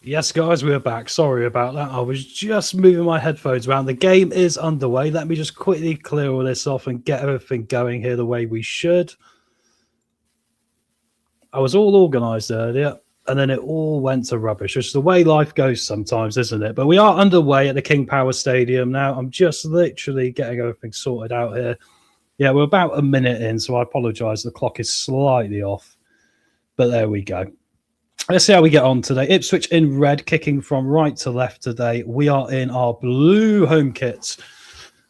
Yes, guys, we're back. Sorry about that. I was just moving my headphones around. The game is underway. Let me just quickly clear all this off and get everything going here the way we should. I was all organised earlier, and then it all went to rubbish, which is the way life goes sometimes, isn't it? But we are underway at the King Power Stadium now. I'm just literally getting everything sorted out here. Yeah, we're about a minute in, so I apologise. The clock is slightly off. But there we go. Let's see how we get on today. Ipswich in red, kicking from right to left today. We are in our blue home kits,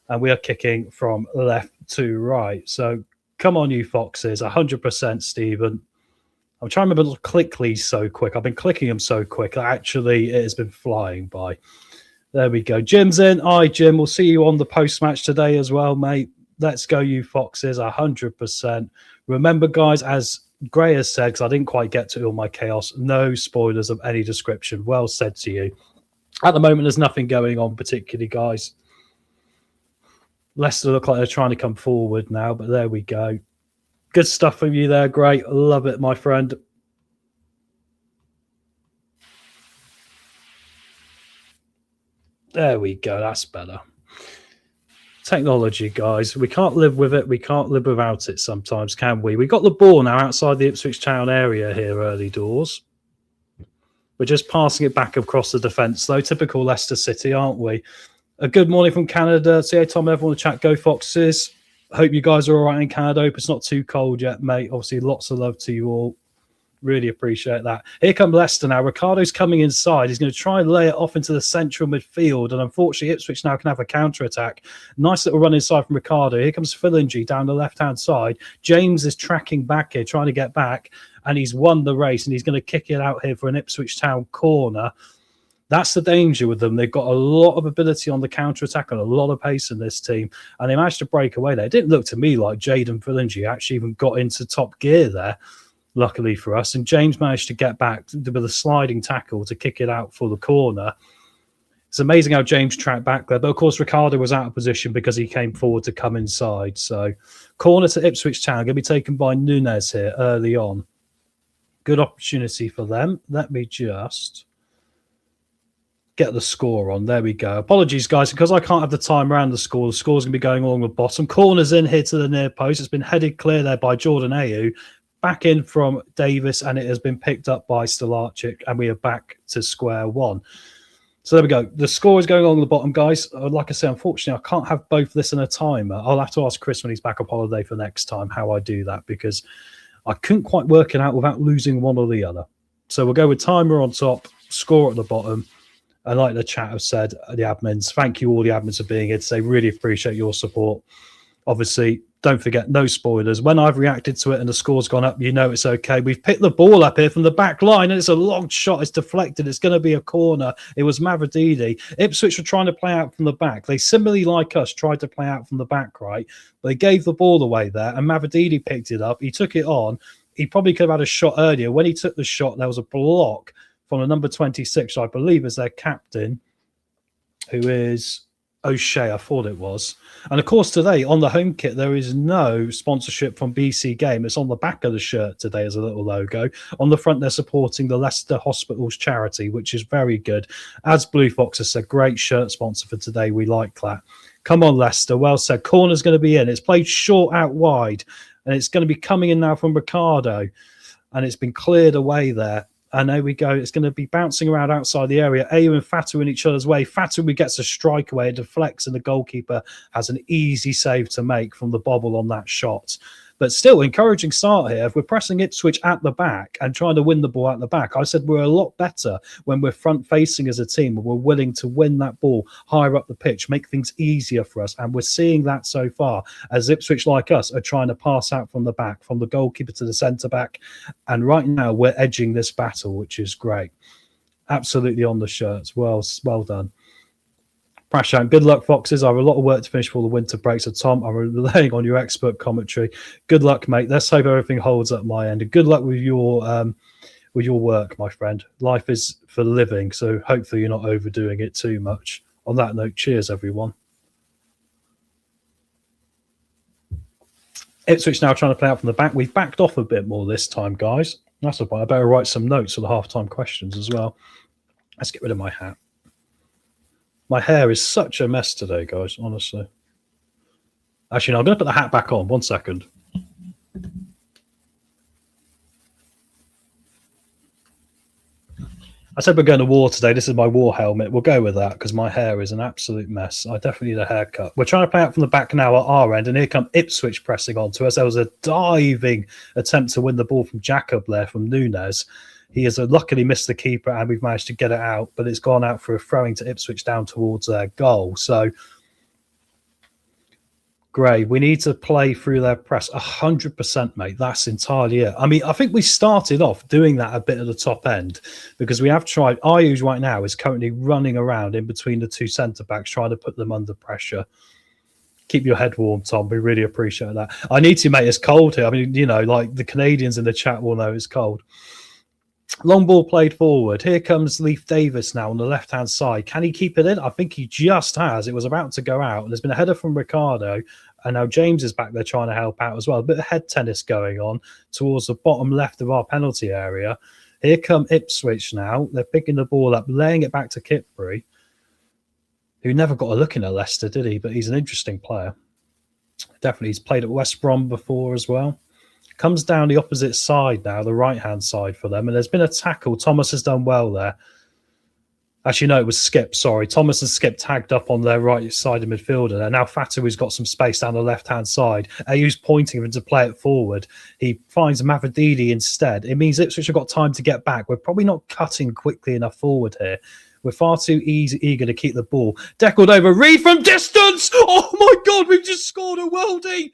and we are kicking from left to right. So come on, you foxes. 100%, Stephen. I'm trying to remember to click these so quick. I've been clicking them so quick. Actually, it has been flying by. There we go. Jim's in. Hi, Jim. We'll see you on the post-match today as well, mate. Let's go, you foxes. 100%. Remember, guys, as Gray has said, because I didn't quite get to all my chaos, no spoilers of any description. Well said to you. At the moment, there's nothing going on particularly, guys. Leicester look like they're trying to come forward now, but there we go. Good stuff from you there, Gray. Love it, my friend. There we go. That's better. Technology, guys. We can't live with it. We can't live without it sometimes, can we? We got the ball now outside the Ipswich town area here early doors. We're just passing it back across the defence, though. Typical Leicester City, aren't we? A good morning from Canada. See, hey, Tom, everyone in the chat, go Foxes. Hope you guys are all right in Canada. Hope it's not too cold yet, mate. Obviously, lots of love to you all. Really appreciate that. Here comes Leicester now. Ricardo's coming inside. He's going to try and lay it off into the central midfield. And unfortunately, Ipswich now can have a counter-attack. Nice little run inside from Ricardo. Here comes Philingy down the left-hand side. James is tracking back here, trying to get back. And he's won the race. And he's going to kick it out here for an Ipswich Town corner. That's the danger with them. They've got a lot of ability on the counter-attack and a lot of pace in this team. And they managed to break away there. It didn't look to me like Jayden Philingy actually even got into top gear there. Luckily for us. And James managed to get back with a sliding tackle to kick it out for the corner. It's amazing how James tracked back there. But, of course, Ricardo was out of position because he came forward to come inside. So, corner to Ipswich Town. Going to be taken by Nunez here early on. Good opportunity for them. Let me just get the score on. There we go. Apologies, guys, because I can't have the time around the score. The score's going to be going along the bottom. Corner's in here to the near post. It's been headed clear there by Jordan Ayew. Back in from Davis, and it has been picked up by Stolarczyk, and we are back to square one. So there we go. The score is going along the bottom, guys. Like I say, unfortunately, I can't have both this and a timer. I'll have to ask Chris when he's back up holiday for next time how I do that, because I couldn't quite work it out without losing one or the other. So we'll go with timer on top, score at the bottom. And like the chat have said, the admins, thank you all the admins for being here today. Really appreciate your support. Obviously, don't forget, no spoilers. When I've reacted to it and the score's gone up, you know it's okay. We've picked the ball up here from the back line, and it's a long shot. It's deflected. It's going to be a corner. It was Mavrididi. Ipswich were trying to play out from the back. They, similarly like us, tried to play out from the back, right? They gave the ball away there, and Mavrididi picked it up. He took it on. He probably could have had a shot earlier. When he took the shot, there was a block from the number 26, I believe is their captain, who is O'Shea, I thought it was. And of course, today on the home kit, there is no sponsorship from BC Game. It's on the back of the shirt today as a little logo. On the front, they're supporting the Leicester Hospitals charity, which is very good. As Blue Fox has said, great shirt sponsor for today. We like that. Come on, Leicester. Well said. Corner's going to be in. It's played short out wide, and it's going to be coming in now from Ricardo. And it's been cleared away there. And there we go. It's going to be bouncing around outside the area. Ayew and Fatu in each other's way. Fatu gets a strike away, it deflects, and the goalkeeper has an easy save to make from the bobble on that shot. But still, encouraging start here. If we're pressing Ipswich at the back and trying to win the ball at the back, I said we're a lot better when we're front-facing as a team and we're willing to win that ball higher up the pitch, make things easier for us. And we're seeing that so far as Ipswich, like us, are trying to pass out from the back, from the goalkeeper to the centre-back. And right now, we're edging this battle, which is great. Absolutely on the shirts. Well done. Prashant, good luck, Foxes. I have a lot of work to finish before the winter break. So, Tom, I'm relying on your expert commentary. Good luck, mate. Let's hope everything holds up my end. And good luck with your work, my friend. Life is for living, so hopefully you're not overdoing it too much. On that note, cheers, everyone. Ipswich now trying to play out from the back. We've backed off a bit more this time, guys. That's the point. I better write some notes for the halftime questions as well. Let's get rid of my hat. My hair is such a mess today, guys, honestly. Actually, no, I'm going to put the hat back on. 1 second. I said we're going to war today. This is my war helmet. We'll go with that because my hair is an absolute mess. I definitely need a haircut. We're trying to play out from the back now at our end, and here come Ipswich pressing on to us. There was a diving attempt to win the ball from Jacob there from Nunes. He has luckily missed the keeper, and we've managed to get it out, but it's gone out for a throwing to Ipswich down towards their goal. So, Gray, we need to play through their press 100%, mate. That's entirely it. I mean, I think we started off doing that a bit at the top end because we have tried. Ayush right now is currently running around in between the two centre-backs trying to put them under pressure. Keep your head warm, Tom. We really appreciate that. I need to, mate. It's cold here. I mean, you know, like the Canadians in the chat will know it's cold. Long ball played forward. Here comes Leif Davis now on the left-hand side. Can he keep it in? I think he just has. It was about to go out. There's been a header from Ricardo, and now James is back there trying to help out as well. A bit of head tennis going on towards the bottom left of our penalty area. Here come Ipswich now. They're picking the ball up, laying it back to Kipbury, who never got a look in at Leicester, did he? But he's an interesting player. Definitely. He's played at West Brom before as well. Comes down the opposite side now, the right-hand side for them. And there's been a tackle. Thomas has done well there. Actually, no, it was Skip. Sorry. Thomas and Skip tagged up on their right side of midfielder there. Now Fatu's got some space down the left-hand side. Ayu's pointing him to play it forward. He finds Mavrididi instead. It means Ipswich have got time to get back. We're probably not cutting quickly enough forward here. We're far too eager to keep the ball. Deckled over, Reed from distance! Oh my God, we've just scored a worldie!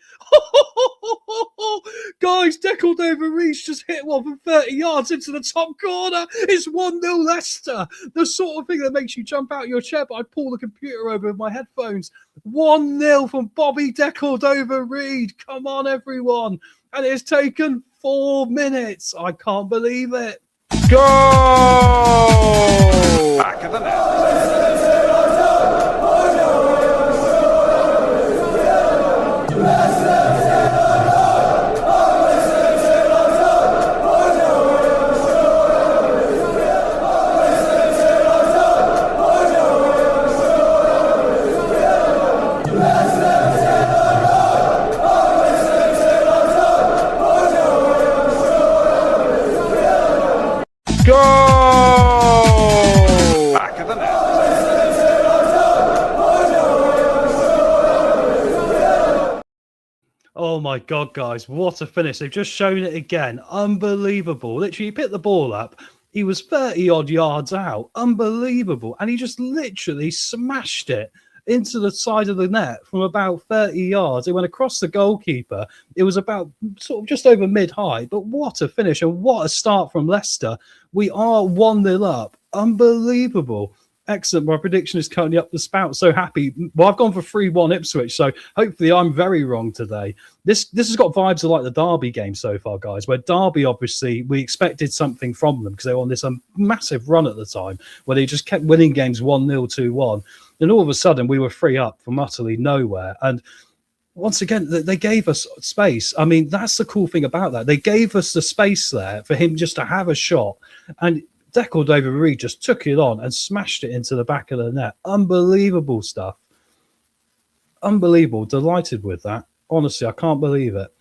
Guys, Deckled over, Reed's just hit one from 30 yards into the top corner. It's 1-0 Leicester. The sort of thing that makes you jump out of your chair, but I pull the computer over with my headphones. 1-0 from Bobby Deckled over Reed. Come on, everyone. And it's taken 4 minutes. I can't believe it. Go! Back of the net. Go! Back of the net. Oh my God, guys, what a finish. They've just shown it again. Unbelievable. Literally, he picked the ball up. He was 30 odd yards out. Unbelievable. And he just literally smashed it into the side of the net from about 30 yards. It went across the goalkeeper. It was about sort of just over mid-height. But what a finish and what a start from Leicester. We are 1-0 up. Unbelievable. Excellent. My prediction is currently up the spout. So happy. Well, I've gone for 3-1 Ipswich. So hopefully I'm very wrong today. This has got vibes of like the Derby game so far, guys, where Derby, obviously, we expected something from them because they were on this massive run at the time where they just kept winning games 1-0, 2-1. And all of a sudden, we were 3 up from utterly nowhere. And once again, they gave us space. I mean, that's the cool thing about that. They gave us the space there for him just to have a shot. And Deckled over Reed just took it on and smashed it into the back of the net. Unbelievable stuff. Unbelievable. Delighted with that. Honestly, I can't believe it.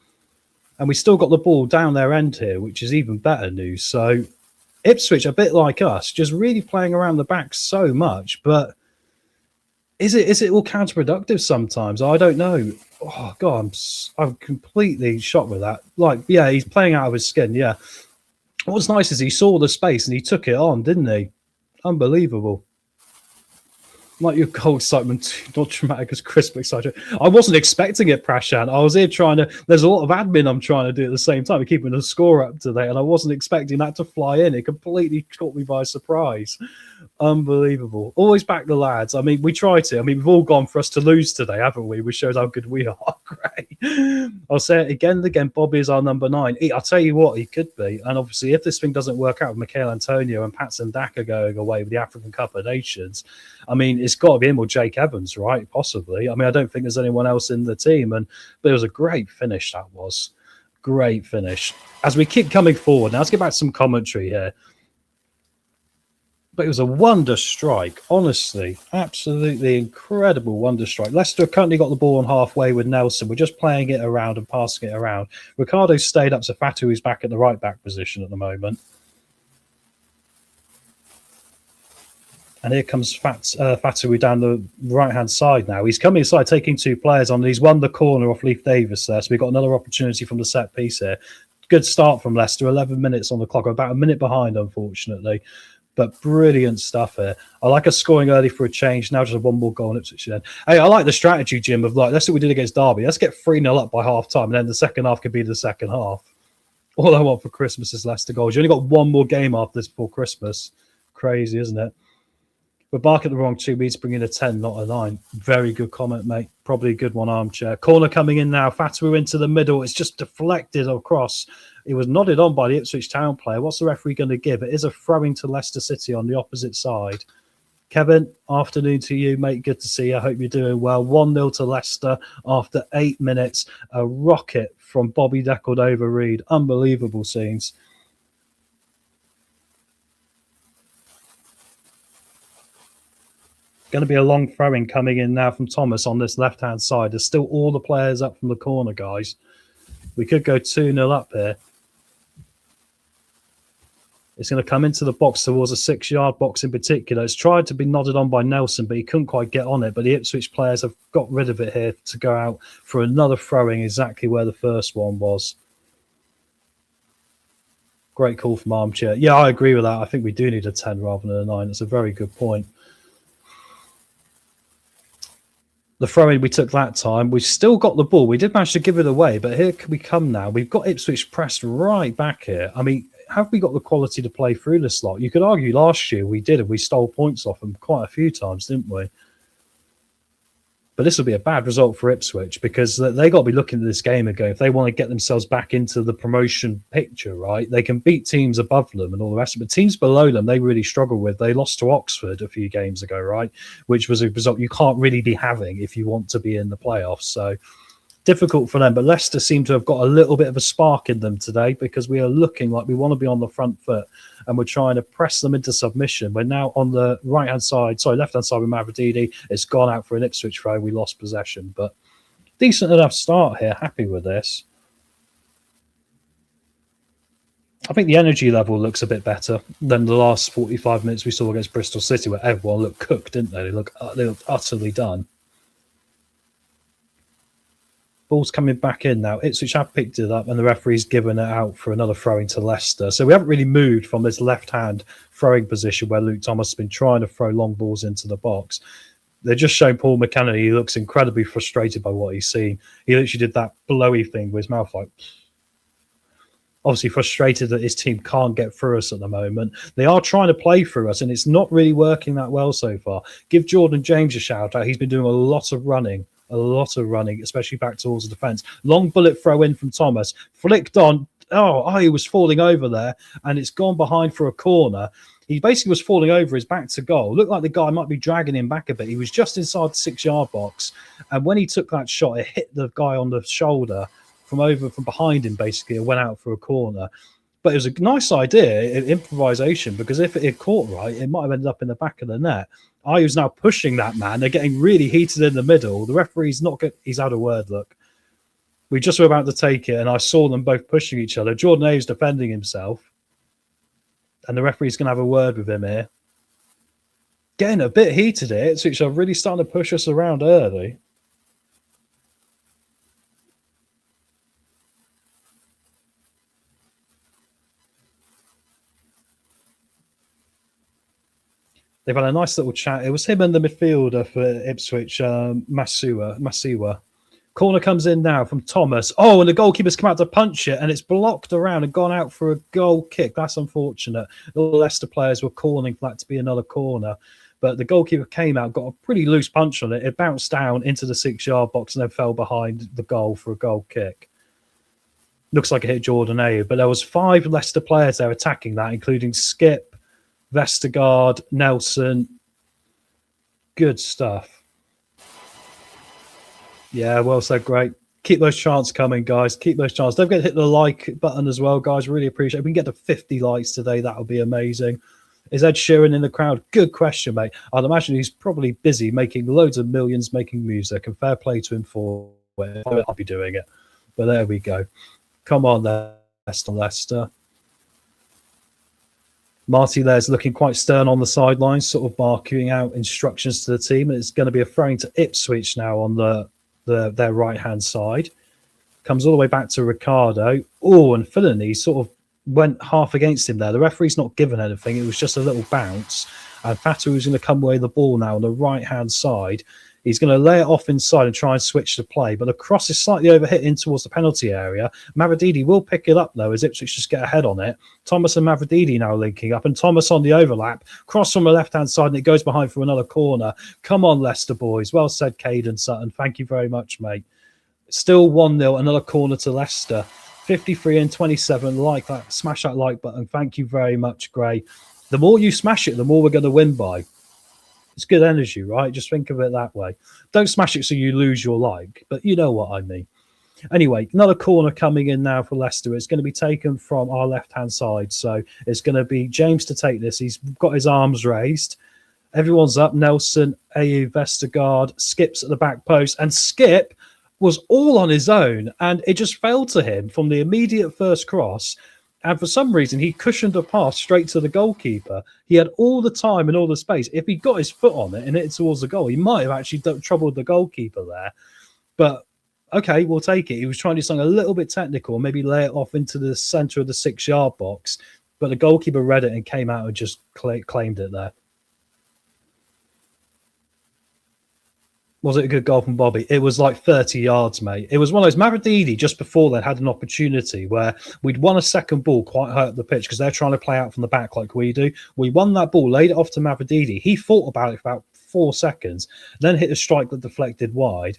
And we still got the ball down their end here, which is even better news. So Ipswich, a bit like us, just really playing around the back so much. But is it all counterproductive sometimes? I don't know. Oh, God, I'm completely shocked with that. Like, yeah, he's playing out of his skin, yeah. What's nice is he saw the space and he took it on, didn't he? Unbelievable. Like your cold excitement, not dramatic as crisp excitement. I wasn't expecting it, Prashant. I was here trying to... There's a lot of admin I'm trying to do at the same time, keeping the score up to date, and I wasn't expecting that to fly in. It completely caught me by surprise. Unbelievable. Always back the lads. I mean, we try to. I mean, we've all gone for us to lose today, haven't we? Which shows how good we are. Great. I'll say it again and again. Bobby is our number 9. I'll tell you what, he could be. And obviously, if this thing doesn't work out with Mikel Antonio and Patson Daka going away with the African Cup of Nations, I mean, it's got to be him or Jake Evans, right? Possibly. I mean, I don't think there's anyone else in the team. But it was a great finish, that was. Great finish. As we keep coming forward, now let's get back to some commentary here. But it was a wonder strike, honestly. Absolutely incredible wonder strike. Leicester have currently got the ball on halfway with Nelson. We're just playing it around and passing it around. Ricardo stayed up, so Fatu is back at the right back position at the moment. And here comes Fatu down the right-hand side now. He's coming inside, taking 2 players on. He's won the corner off Leif Davis there, so we've got another opportunity from the set piece here. Good start from Leicester, 11 minutes on the clock. We're about a minute behind, unfortunately. But brilliant stuff here. I like us scoring early for a change. Now just a 1 more goal in Ipswich then. Hey, I like the strategy, Jim, of like, that's what we did against Derby. Let's get 3-0 up by half-time, and then the second half could be the second half. All I want for Christmas is Leicester goals. You only got 1 more game after this before Christmas. Crazy, isn't it? We're barking at the wrong 2. We need to bring in a 10, not a 9. Very good comment, mate. Probably a good one, Armchair. Corner coming in now. Fatu into the middle. It's just deflected across. It was nodded on by the Ipswich Town player. What's the referee going to give? It is a throwing to Leicester City on the opposite side. Kevin, afternoon to you, mate. Good to see you. I hope you're doing well. 1-0 to Leicester after 8 minutes. A rocket from Bobby Decordova-Reid. Unbelievable scenes. Going to be a long throwing coming in now from Thomas on this left-hand side. There's still all the players up from the corner, guys. We could go 2-0 up here. It's going to come into the box towards a 6-yard box in particular. It's tried to be nodded on by Nelson, but he couldn't quite get on it. But the Ipswich players have got rid of it here to go out for another throwing exactly where the first one was. Great call from Armchair. Yeah, I agree with that. I think we do need a 10 rather than a 9. It's a very good point. The throw-in we took that time, we've still got the ball. We did manage to give it away, but here we come now. We've got Ipswich pressed right back here. I mean, have we got the quality to play through this lot? You could argue last year we did, and we stole points off them quite a few times, didn't we? But this will be a bad result for Ipswich because they got to be looking at this game and going, if they want to get themselves back into the promotion picture, right? They can beat teams above them and all the rest of it. But teams below them, they really struggle with. They lost to Oxford a few games ago, right? Which was a result you can't really be having if you want to be in the playoffs. So difficult for them. But Leicester seem to have got a little bit of a spark in them today because we are looking like we want to be on the front foot and we're trying to press them into submission. We're now on the left-hand side with Mavrodidi. It's gone out for an Ipswich throw. We lost possession, but decent enough start here. Happy with this. I think the energy level looks a bit better than the last 45 minutes we saw against Bristol City where everyone looked cooked, didn't they? They looked utterly done. Ball's coming back in now. Ipswich have picked it up and the referee's given it out for another throwing to Leicester. So we haven't really moved from this left-hand throwing position where Luke Thomas has been trying to throw long balls into the box. They're just showing Paul McKenna. He looks incredibly frustrated by what he's seen. He literally did that blowy thing with his mouth like... Obviously frustrated that his team can't get through us at the moment. They are trying to play through us and it's not really working that well so far. Give Jordan James a shout out. He's been doing a lot of running, especially back towards the defence. Long bullet throw in from Thomas. Flicked on. He was falling over there and it's gone behind for a corner. He basically was falling over his back to goal. Looked like the guy might be dragging him back a bit. He was just inside the 6-yard box. And when he took that shot, it hit the guy on the shoulder from behind him, basically. It went out for a corner. But it was a nice idea, improvisation, because if it had caught right, it might have ended up in the back of the net. Ayu's now pushing that man. They're getting really heated in the middle. The referee's not good. He's out of word, look. We just were about to take it, and I saw them both pushing each other. Jordan Ayu's defending himself. And the referee's going to have a word with him here. Getting a bit heated here, which are really starting to push us around early. They've had a nice little chat. It was him and the midfielder for Ipswich, Masiwa. Corner comes in now from Thomas. And the goalkeeper's come out to punch it, and it's blocked around and gone out for a goal kick. That's unfortunate. The Leicester players were calling for that to be another corner. But the goalkeeper came out, got a pretty loose punch on it. It bounced down into the 6-yard box and then fell behind the goal for a goal kick. Looks like it hit Jordan Ayew. But there was 5 Leicester players there attacking that, including Skip, Vestergaard, Nelson. Good stuff. Yeah, well said, great. Keep those chants coming, guys. Keep those chants. Don't forget to hit the like button as well, guys. Really appreciate it. If we can get to 50 likes today, that would be amazing. Is Ed Sheeran in the crowd? Good question, mate. I'd imagine he's probably busy making loads of millions, making music, and fair play to him for it. I'll be doing it. But there we go. Come on, Leicester. Marty there's looking quite stern on the sidelines, sort of barking out instructions to the team. And it's going to be a throwing to Ipswich now on their right-hand side. Comes all the way back to Ricardo. Oh, and Filani sort of went half against him there. The referee's not given anything. It was just a little bounce. And Fatu is going to come away the ball now on the right-hand side. He's going to lay it off inside and try and switch the play. But the cross is slightly overhit in towards the penalty area. Mavrodidi will pick it up, though, as Ipswich just get ahead on it. Thomas and Mavrodidi now linking up. And Thomas on the overlap. Cross from the left-hand side, and it goes behind for another corner. Come on, Leicester boys. Well said, Caden Sutton. Thank you very much, mate. Still 1-0. Another corner to Leicester. 53 and 27. Like that. Smash that like button. Thank you very much, Gray. The more you smash it, the more we're going to win by. It's good energy, right? Just think of it that way. Don't smash it so you lose your like, but you know what I mean. Anyway, another corner coming in now for Leicester. It's going to be taken from our left-hand side. So it's going to be James to take this. He's got his arms raised. Everyone's up. Nelson, AU, Vestergaard, Skip's at the back post. And Skip was all on his own, and it just fell to him from the immediate first cross. And for some reason, he cushioned a pass straight to the goalkeeper. He had all the time and all the space. If he got his foot on it and hit it towards the goal, he might have actually troubled the goalkeeper there. But, okay, we'll take it. He was trying to do something a little bit technical, maybe lay it off into the centre of the 6-yard box. But the goalkeeper read it and came out and just claimed it there. Was it a good goal from Bobby? It was like 30 yards, mate. It was one of those. Mavrodidi just before then had an opportunity where we'd won a second ball quite high up the pitch because they're trying to play out from the back like we do. We won that ball, laid it off to Mavrodidi. He thought about it for about 4 seconds, then hit a strike that deflected wide.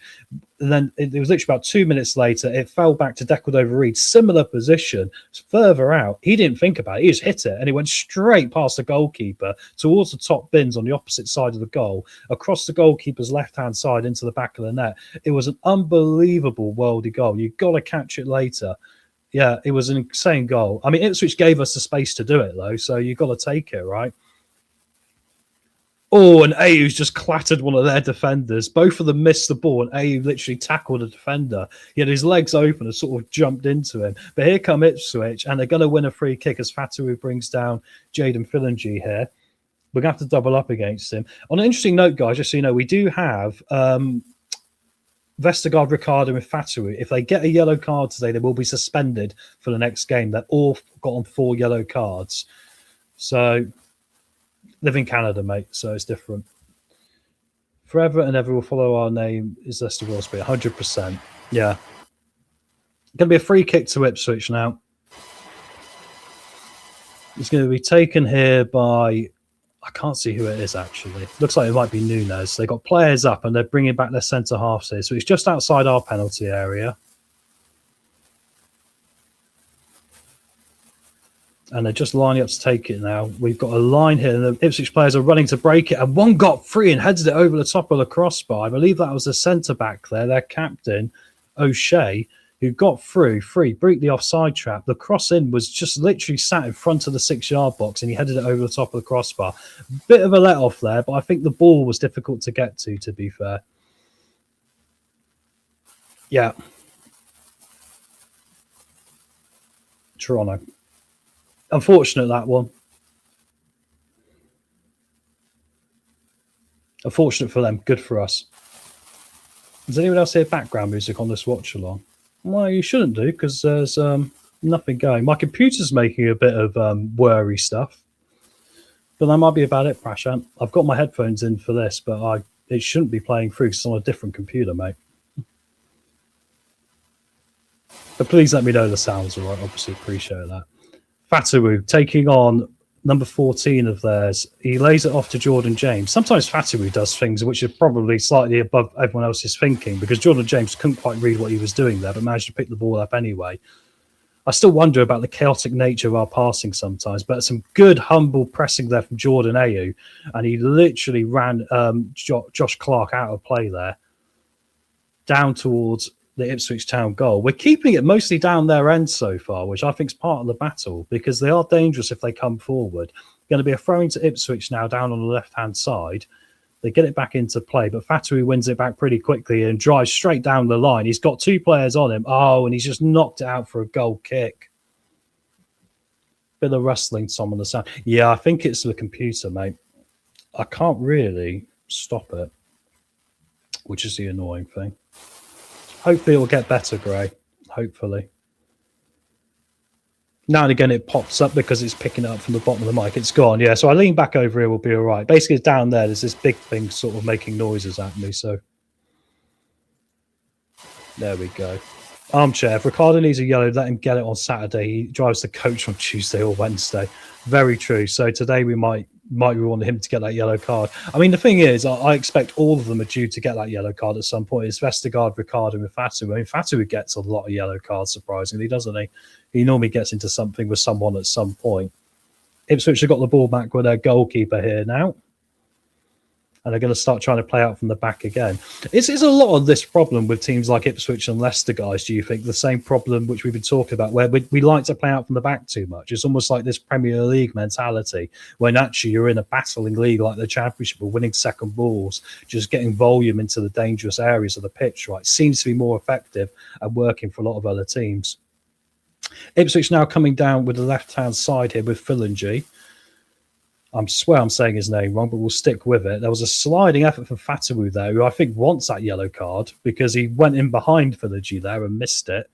And then it was literally about 2 minutes later, it fell back to Decordova-Reid, similar position, further out. He didn't think about it. He just hit it, and it went straight past the goalkeeper towards the top bins on the opposite side of the goal, across the goalkeeper's left-hand side into the back of the net. It was an unbelievable worldy goal. You've got to catch it later. Yeah, it was an insane goal. I mean, Ipswich gave us the space to do it, though, so you've got to take it, right? Oh, and Ayew just clattered one of their defenders. Both of them missed the ball, and Ayew literally tackled a defender. He had his legs open and sort of jumped into him. But here come Ipswich, and they're going to win a free kick as Fatu brings down Jaden Philangi here. We're going to have to double up against him. On an interesting note, guys, just so you know, we do have Vestergaard, Ricardo, and Fatu. If they get a yellow card today, they will be suspended for the next game. They're all got on 4 yellow cards. So... live in Canada, mate, so it's different. Forever and ever will follow our name is Leicester Wolseley, 100%. Yeah. Going to be a free kick to Ipswich now. It's going to be taken here by... I can't see who it is, actually. Looks like it might be Nunes. They've got players up, and they're bringing back their centre-halves here. So it's just outside our penalty area. And they're just lining up to take it now. We've got a line here, and the Ipswich players are running to break it. And one got free and heads it over the top of the crossbar. I believe that was the centre-back there, their captain, O'Shea, who got free, beat the offside trap. The cross-in was just literally sat in front of the 6-yard box, and he headed it over the top of the crossbar. Bit of a let-off there, but I think the ball was difficult to get to be fair. Yeah. Toronto. Unfortunate, that one. Unfortunate for them. Good for us. Does anyone else hear background music on this watch-along? Well, you shouldn't do, because there's nothing going. My computer's making a bit of worry stuff. But that might be about it, Prashant. I've got my headphones in for this, but it shouldn't be playing through because it's on a different computer, mate. But please let me know the sound's all right. Obviously, appreciate that. Fatu taking on number 14 of theirs. He lays it off to Jordan James. Sometimes Fatu does things which are probably slightly above everyone else's thinking, because Jordan James couldn't quite read what he was doing there, but managed to pick the ball up anyway. I still wonder about the chaotic nature of our passing sometimes, but some good, humble pressing there from Jordan Ayew, and he literally ran Josh Clark out of play there. Down towards the Ipswich Town goal. We're keeping it mostly down their end so far, which I think is part of the battle because they are dangerous if they come forward. Going to be a throw to Ipswich now down on the left-hand side. They get it back into play, but Fatoui wins it back pretty quickly and drives straight down the line. He's got 2 players on him. Oh, and he's just knocked it out for a goal kick. Bit of rustling, Tom, on the sound. Yeah, I think it's the computer, mate. I can't really stop it, which is the annoying thing. Hopefully it will get better, Gray. Hopefully. Now and again it pops up because it's picking it up from the bottom of the mic. It's gone, yeah. So I lean back over here, we'll be all right. Basically, it's down there. There's this big thing sort of making noises at me. So there we go. Armchair. If Ricardo needs a yellow, let him get it on Saturday. He drives the coach on Tuesday or Wednesday. Very true. So today we might want him to get that yellow card. I mean, the thing is, I expect all of them are due to get that yellow card at some point. It's Vestergaard, Ricardo, and Fatu. I mean, Fatu gets a lot of yellow cards, surprisingly, doesn't he? He normally gets into something with someone at some point. Ipswich have got the ball back with their goalkeeper here now. And they're going to start trying to play out from the back again. It's a lot of this problem with teams like Ipswich and Leicester, guys, do you think? The same problem which we've been talking about, where we like to play out from the back too much. It's almost like this Premier League mentality, when actually you're in a battling league like the Championship, or winning second balls, just getting volume into the dangerous areas of the pitch, right? Seems to be more effective and working for a lot of other teams. Ipswich now coming down with the left-hand side here with Philangy. I swear I'm saying his name wrong, but we'll stick with it. There was a sliding effort for Fatawu there, who I think wants that yellow card because he went in behind Philangy there and missed it.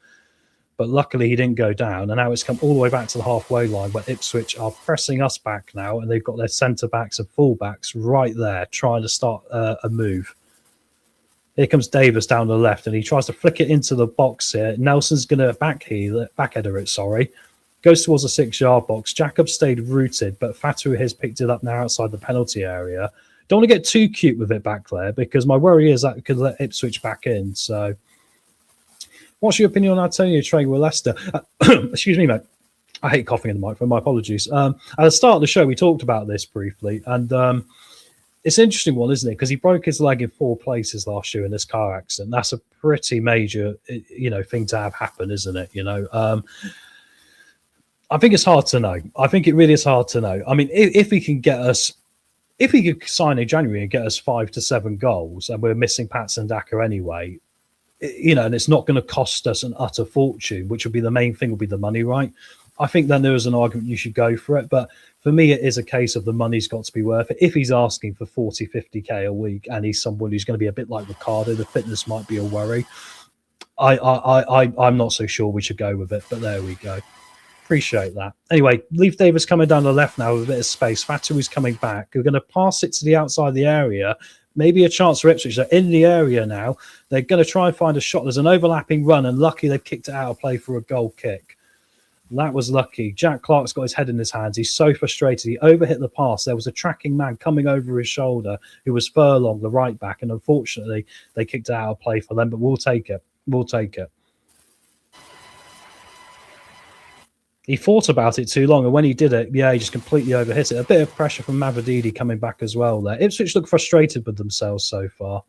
But luckily he didn't go down. And now it's come all the way back to the halfway line where Ipswich are pressing us back now. And they've got their centre-backs and full-backs right there trying to start a move. Here comes Davis down the left and he tries to flick it into the box here. Nelson's going to backheader it, sorry. Goes towards the 6-yard box. Jacob stayed rooted, but Fatu has picked it up now outside the penalty area. Don't want to get too cute with it back there because my worry is that it could let Ipswich back in. So, what's your opinion on Antonio training with Leicester? Excuse me, mate. I hate coughing in the microphone. My apologies. At the start of the show, we talked about this briefly, and it's an interesting one, isn't it? Because he broke his leg in 4 places last year in this car accident. That's a pretty major, thing to have happen, isn't it? I think it's hard to know. I think it really is hard to know. I mean, if he could sign in January and get us 5 to 7 goals, and we're missing Patson Daka anyway, and it's not going to cost us an utter fortune, which would be the main thing, would be the money, right? I think then there is an argument you should go for it. But for me, it is a case of the money's got to be worth it. If he's asking for 40, 50K a week and he's someone who's going to be a bit like Ricardo, the fitness might be a worry. I'm not so sure we should go with it, but there we go. Appreciate that. Anyway, Leaf Davis coming down the left now with a bit of space. Fatui's coming back. We're going to pass it to the outside of the area. Maybe a chance for Ipswich. They're in the area now. They're going to try and find a shot. There's an overlapping run, and lucky they've kicked it out of play for a goal kick. That was lucky. Jack Clark's got his head in his hands. He's so frustrated. He overhit the pass. There was a tracking man coming over his shoulder who was Furlong, the right back, and unfortunately they kicked it out of play for them, but we'll take it. We'll take it. He thought about it too long, and when he did it, he just completely overhit it. A bit of pressure from Mavrodidi coming back as well there. Ipswich look frustrated with themselves so far.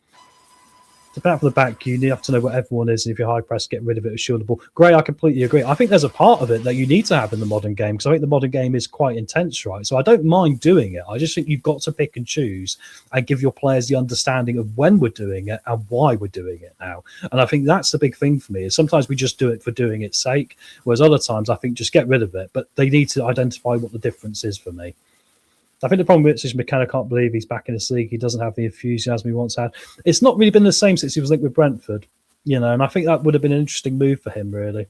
To bat for the back, you have to know what everyone is, and if you're high press, get rid of it, assure the ball. Gray, I completely agree. I think there's a part of it that you need to have in the modern game, because I think the modern game is quite intense, right? So I don't mind doing it. I just think you've got to pick and choose and give your players the understanding of when we're doing it and why we're doing it now. And I think that's the big thing for me, is sometimes we just do it for doing its sake, whereas other times I think just get rid of it. But they need to identify what the difference is for me. I think the problem with Ipswich, McKenna can't believe he's back in this league. He doesn't have the enthusiasm he once had. It's not really been the same since he was linked with Brentford, and I think that would have been an interesting move for him, really.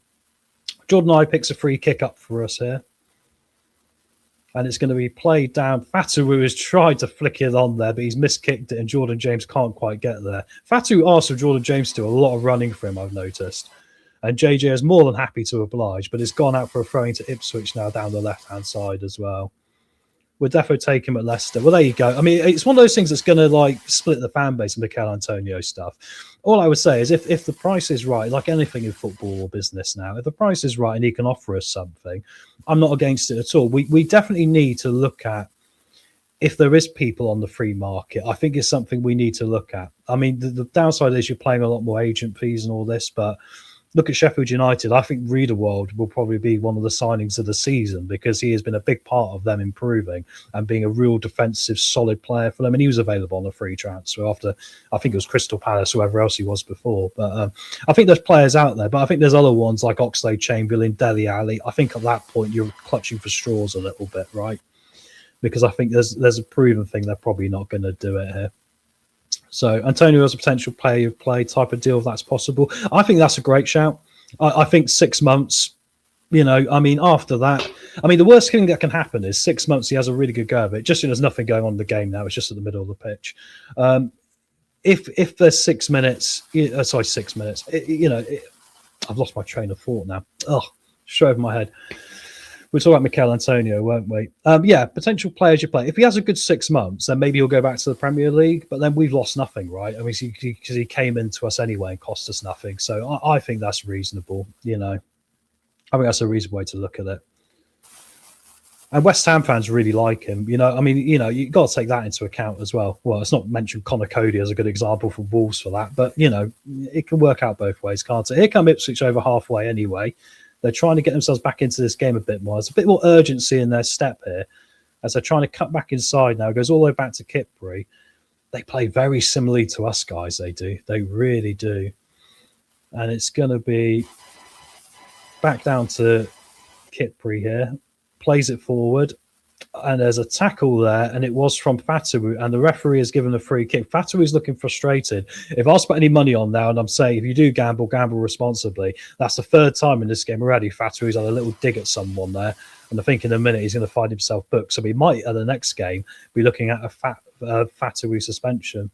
Jordan I picks a free kick up for us here. And it's going to be played down. Fatu has tried to flick it on there, but he's miskicked it, and Jordan James can't quite get there. Fatu asked for Jordan James to do a lot of running for him, I've noticed. And JJ is more than happy to oblige, but it's gone out for a throw-in to Ipswich now down the left-hand side as well. We'll definitely take him at Leicester. Well, there you go. I mean, it's one of those things that's going to split the fan base of Mikel Antonio stuff. All I would say is if the price is right, like anything in football or business now, if the price is right and he can offer us something, I'm not against it at all. We definitely need to look at if there is people on the free market, I think it's something we need to look at. I mean, the downside is you're paying a lot more agent fees and all this, but look at Sheffield United. I think Riederwald will probably be one of the signings of the season because he has been a big part of them improving and being a real defensive, solid player for them. And he was available on a free transfer after, I think it was Crystal Palace, whoever else he was before. But I think there's players out there, but I think there's other ones like Oxlade-Chamberlain, Dele Alli. I think at that point you're clutching for straws a little bit, right? Because I think there's a proven thing they're probably not going to do it here. So Antonio as a potential player of play type of deal, if that's possible. I think that's a great shout. I think 6 months, I mean, after that, I mean, the worst thing that can happen is 6 months he has a really good go of it. Just there's nothing going on in the game now. It's just at the middle of the pitch. If there's 6 minutes, 6 minutes, I've lost my train of thought now. Oh, straight over my head. We'll talk about Mikel Antonio, won't we? Potential players you play. If he has a good 6 months, then maybe he'll go back to the Premier League. But then we've lost nothing, right? I mean, because he came into us anyway and cost us nothing. So I think that's reasonable. I think that's a reasonable way to look at it. And West Ham fans really like him. I mean, you've got to take that into account as well. Well, it's not mentioned Conor Cody as a good example for Wolves for that. But, it can work out both ways, can't it? Here come Ipswich over halfway anyway. They're trying to get themselves back into this game a bit more. There's a bit more urgency in their step here as they're trying to cut back inside now. It goes all the way back to Kipri. They play very similarly to us guys, they do. They really do. And it's going to be back down to Kipri here. Plays it forward. And there's a tackle there, and it was from Fatawu, and the referee has given a free kick. Fatawu's looking frustrated. If I spent any money on now, and I'm saying if you do gamble responsibly, that's the third time in this game already. Fatawu's had a little dig at someone there, and I think in a minute he's going to find himself booked. So we might, at the next game, be looking at a Fatawu suspension.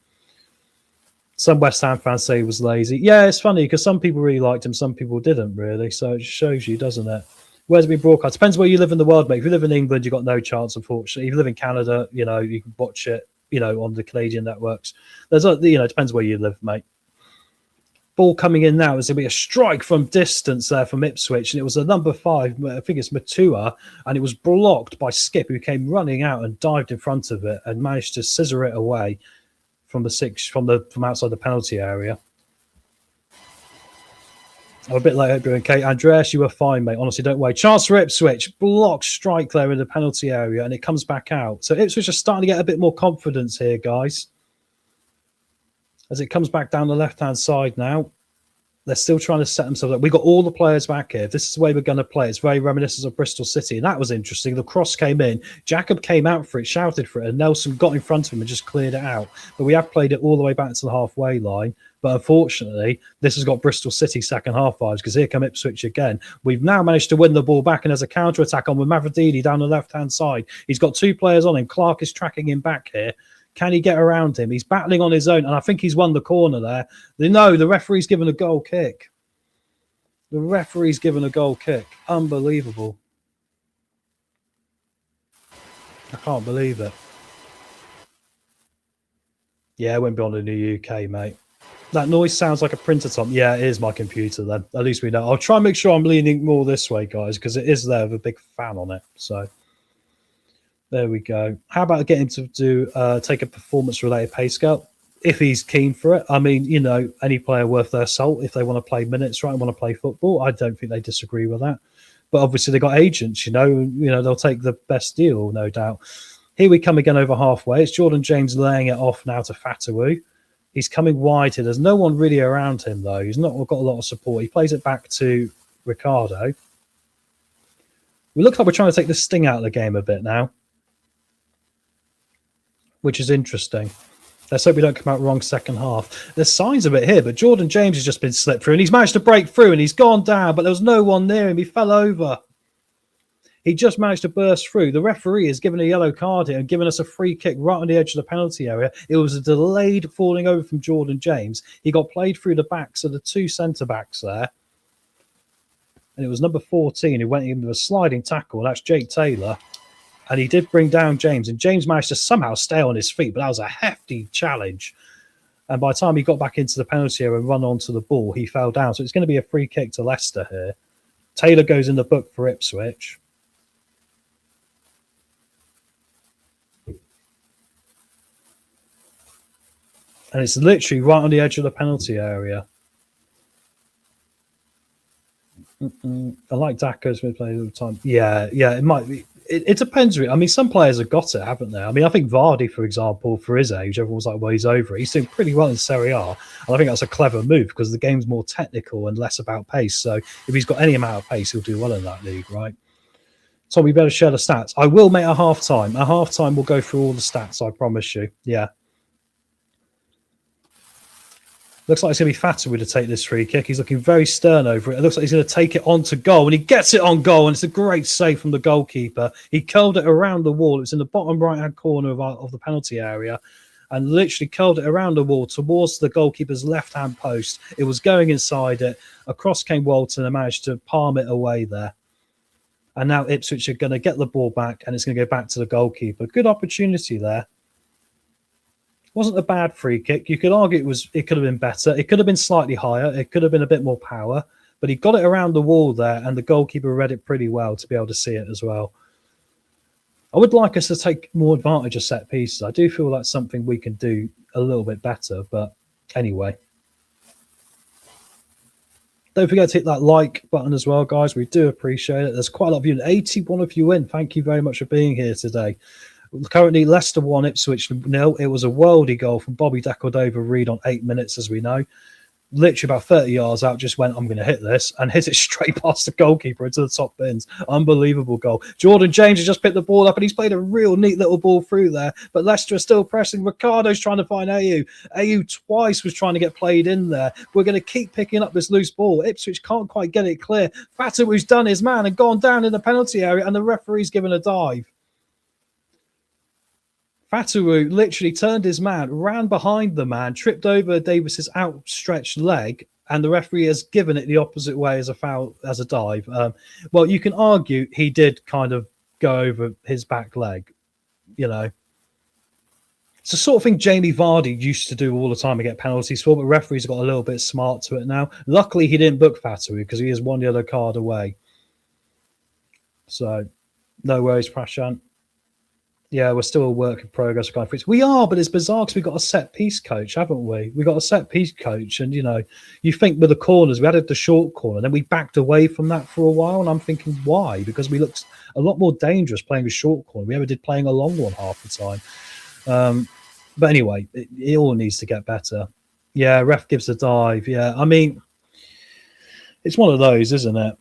Some West Ham fans say he was lazy. Yeah, it's funny because some people really liked him, some people didn't really. So it shows you, doesn't it? Where's it been broadcast? Depends where you live in the world, mate. If you live in England, you've got no chance, unfortunately. If you live in Canada, you can watch it, on the Canadian networks. There's, it depends where you live, mate. Ball coming in now. There's going to be a strike from distance there from Ipswich, and it was a number 5, I think it's Matua, and it was blocked by Skip, who came running out and dived in front of it and managed to scissor it away from outside the penalty area. I'm a bit late doing Kate. Andreas, you were fine, mate. Honestly, don't worry. Chance for Ipswich. Block strike there in the penalty area, and it comes back out. So Ipswich are starting to get a bit more confidence here, guys. As it comes back down the left-hand side now. They're still trying to set themselves up. We've got all the players back here. If this is the way we're going to play, it's very reminiscent of Bristol City. And that was interesting. The cross came in. Jacob came out for it, shouted for it, and Nelson got in front of him and just cleared it out. But we have played it all the way back to the halfway line. But unfortunately, this has got Bristol City second half vibes because here come Ipswich again. We've now managed to win the ball back, and there's a counter-attack on with Mavrodini down the left-hand side. He's got 2 players on him. Clark is tracking him back here. Can he get around him? He's battling on his own, and I think he's won the corner there. No, the referee's given a goal kick. The referee's given a goal kick. Unbelievable. I can't believe it. Yeah, it went beyond in the UK, mate. That noise sounds like a printer, Tom. Yeah, it is my computer then. At least we know. I'll try and make sure I'm leaning more this way, guys, because it is there with a big fan on it. So there we go. How about getting to take a performance-related pay scale? If he's keen for it. I mean, any player worth their salt, if they want to play minutes, right, and want to play football, I don't think they disagree with that. But obviously they've got agents, they'll take the best deal, no doubt. Here we come again over halfway. It's Jordan James laying it off now to Fatawu. He's coming wide here. There's no one really around him, though. He's not got a lot of support. He plays it back to Ricardo. We look like we're trying to take the sting out of the game a bit now, which is interesting. Let's hope we don't come out wrong second half. There's signs of it here, but Jordan James has just been slipped through, and he's managed to break through, and he's gone down, but there was no one near him. He fell over. He just managed to burst through. The referee has given a yellow card here and given us a free kick right on the edge of the penalty area. It was a delayed falling over from Jordan James. He got played through the backs of the 2 centre-backs there. And it was number 14 who went in with a sliding tackle. That's Jake Taylor. And he did bring down James. And James managed to somehow stay on his feet. But that was a hefty challenge. And by the time he got back into the penalty area and run onto the ball, he fell down. So it's going to be a free kick to Leicester here. Taylor goes in the book for Ipswich. And it's literally right on the edge of the penalty area. I like Daka's been playing all the time. Yeah, it might be. It depends. I mean, some players have got it, haven't they? I mean, I think Vardy, for example, for his age, everyone's like, well, he's over it. He's doing pretty well in Serie A. And I think that's a clever move because the game's more technical and less about pace. So if he's got any amount of pace, he'll do well in that league, right? So we better share the stats. I will make a half-time. At half-time, we'll go through all the stats, I promise you. Yeah. Looks like it's going to be Fatawu to take this free kick. He's looking very stern over it. It looks like he's going to take it on to goal, and he gets it on goal, and it's a great save from the goalkeeper. He curled it around the wall. It was in the bottom right-hand corner of the penalty area, and literally curled it around the wall towards the goalkeeper's left-hand post. It was going inside it. Across came Walton and managed to palm it away there. And now Ipswich are going to get the ball back, and it's going to go back to the goalkeeper. Good opportunity there. Wasn't a bad free kick. You could argue it could have been better. It could have been slightly higher. It could have been a bit more power, but he got it around the wall there, and the goalkeeper read it pretty well to be able to see it as well. I would like us to take more advantage of set pieces. I do feel that's something we can do a little bit better, but anyway. Don't forget to hit that like button as well, guys. We do appreciate it. There's quite a lot of you, 81 of you in. Thank you very much for being here today. Currently, Leicester 1, Ipswich 0. It was a worldie goal from Bobby de Cordova-Reid on 8 minutes, as we know. Literally about 30 yards out, just went, I'm going to hit this, and hit it straight past the goalkeeper into the top bins. Unbelievable goal. Jordan James has just picked the ball up, and he's played a real neat little ball through there, but Leicester are still pressing. Ricardo's trying to find Ayew. Ayew twice was trying to get played in there. We're going to keep picking up this loose ball. Ipswich can't quite get it clear. Fatawu's done his man and gone down in the penalty area, and the referee's given a dive. Fatawu literally turned his man, ran behind the man, tripped over Davis's outstretched leg, and the referee has given it the opposite way as a foul, as a dive. Well, you can argue he did kind of go over his back leg, you know. It's the sort of thing Jamie Vardy used to do all the time to get penalties for, but referees got a little bit smart to it now. Luckily, he didn't book Fatawu because he is one yellow card away. So, no worries, Prashant. Yeah, we're still a work in progress. We are, but it's bizarre because we've got a set piece coach, haven't we? We've got a set piece coach, and, you know, you think with the corners, we added the short corner, then we backed away from that for a while, and I'm thinking, why? Because we looked a lot more dangerous playing a short corner. We ever did playing a long one half the time. But anyway, it all needs to get better. Yeah, ref gives a dive. Yeah, I mean, it's one of those, isn't it?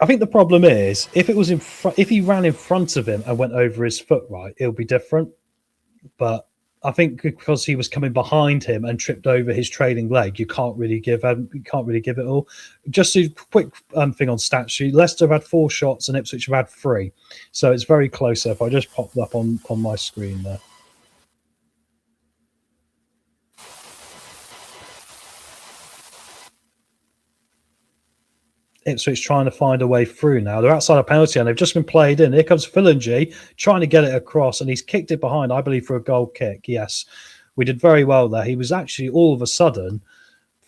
I think the problem is if it was in front, if he ran in front of him and went over his foot, right, it'll be different. But I think because he was coming behind him and tripped over his trailing leg, you can't really give it all. Just a quick thing on stat sheet: Leicester have had 4 shots and Ipswich have had 3, so it's very close. So if I just popped up on my screen there. Ipswich trying to find a way through now. They're outside a penalty and they've just been played in. Here comes Philangi trying to get it across, and he's kicked it behind, I believe, for a goal kick. Yes, we did very well there. He was actually all of a sudden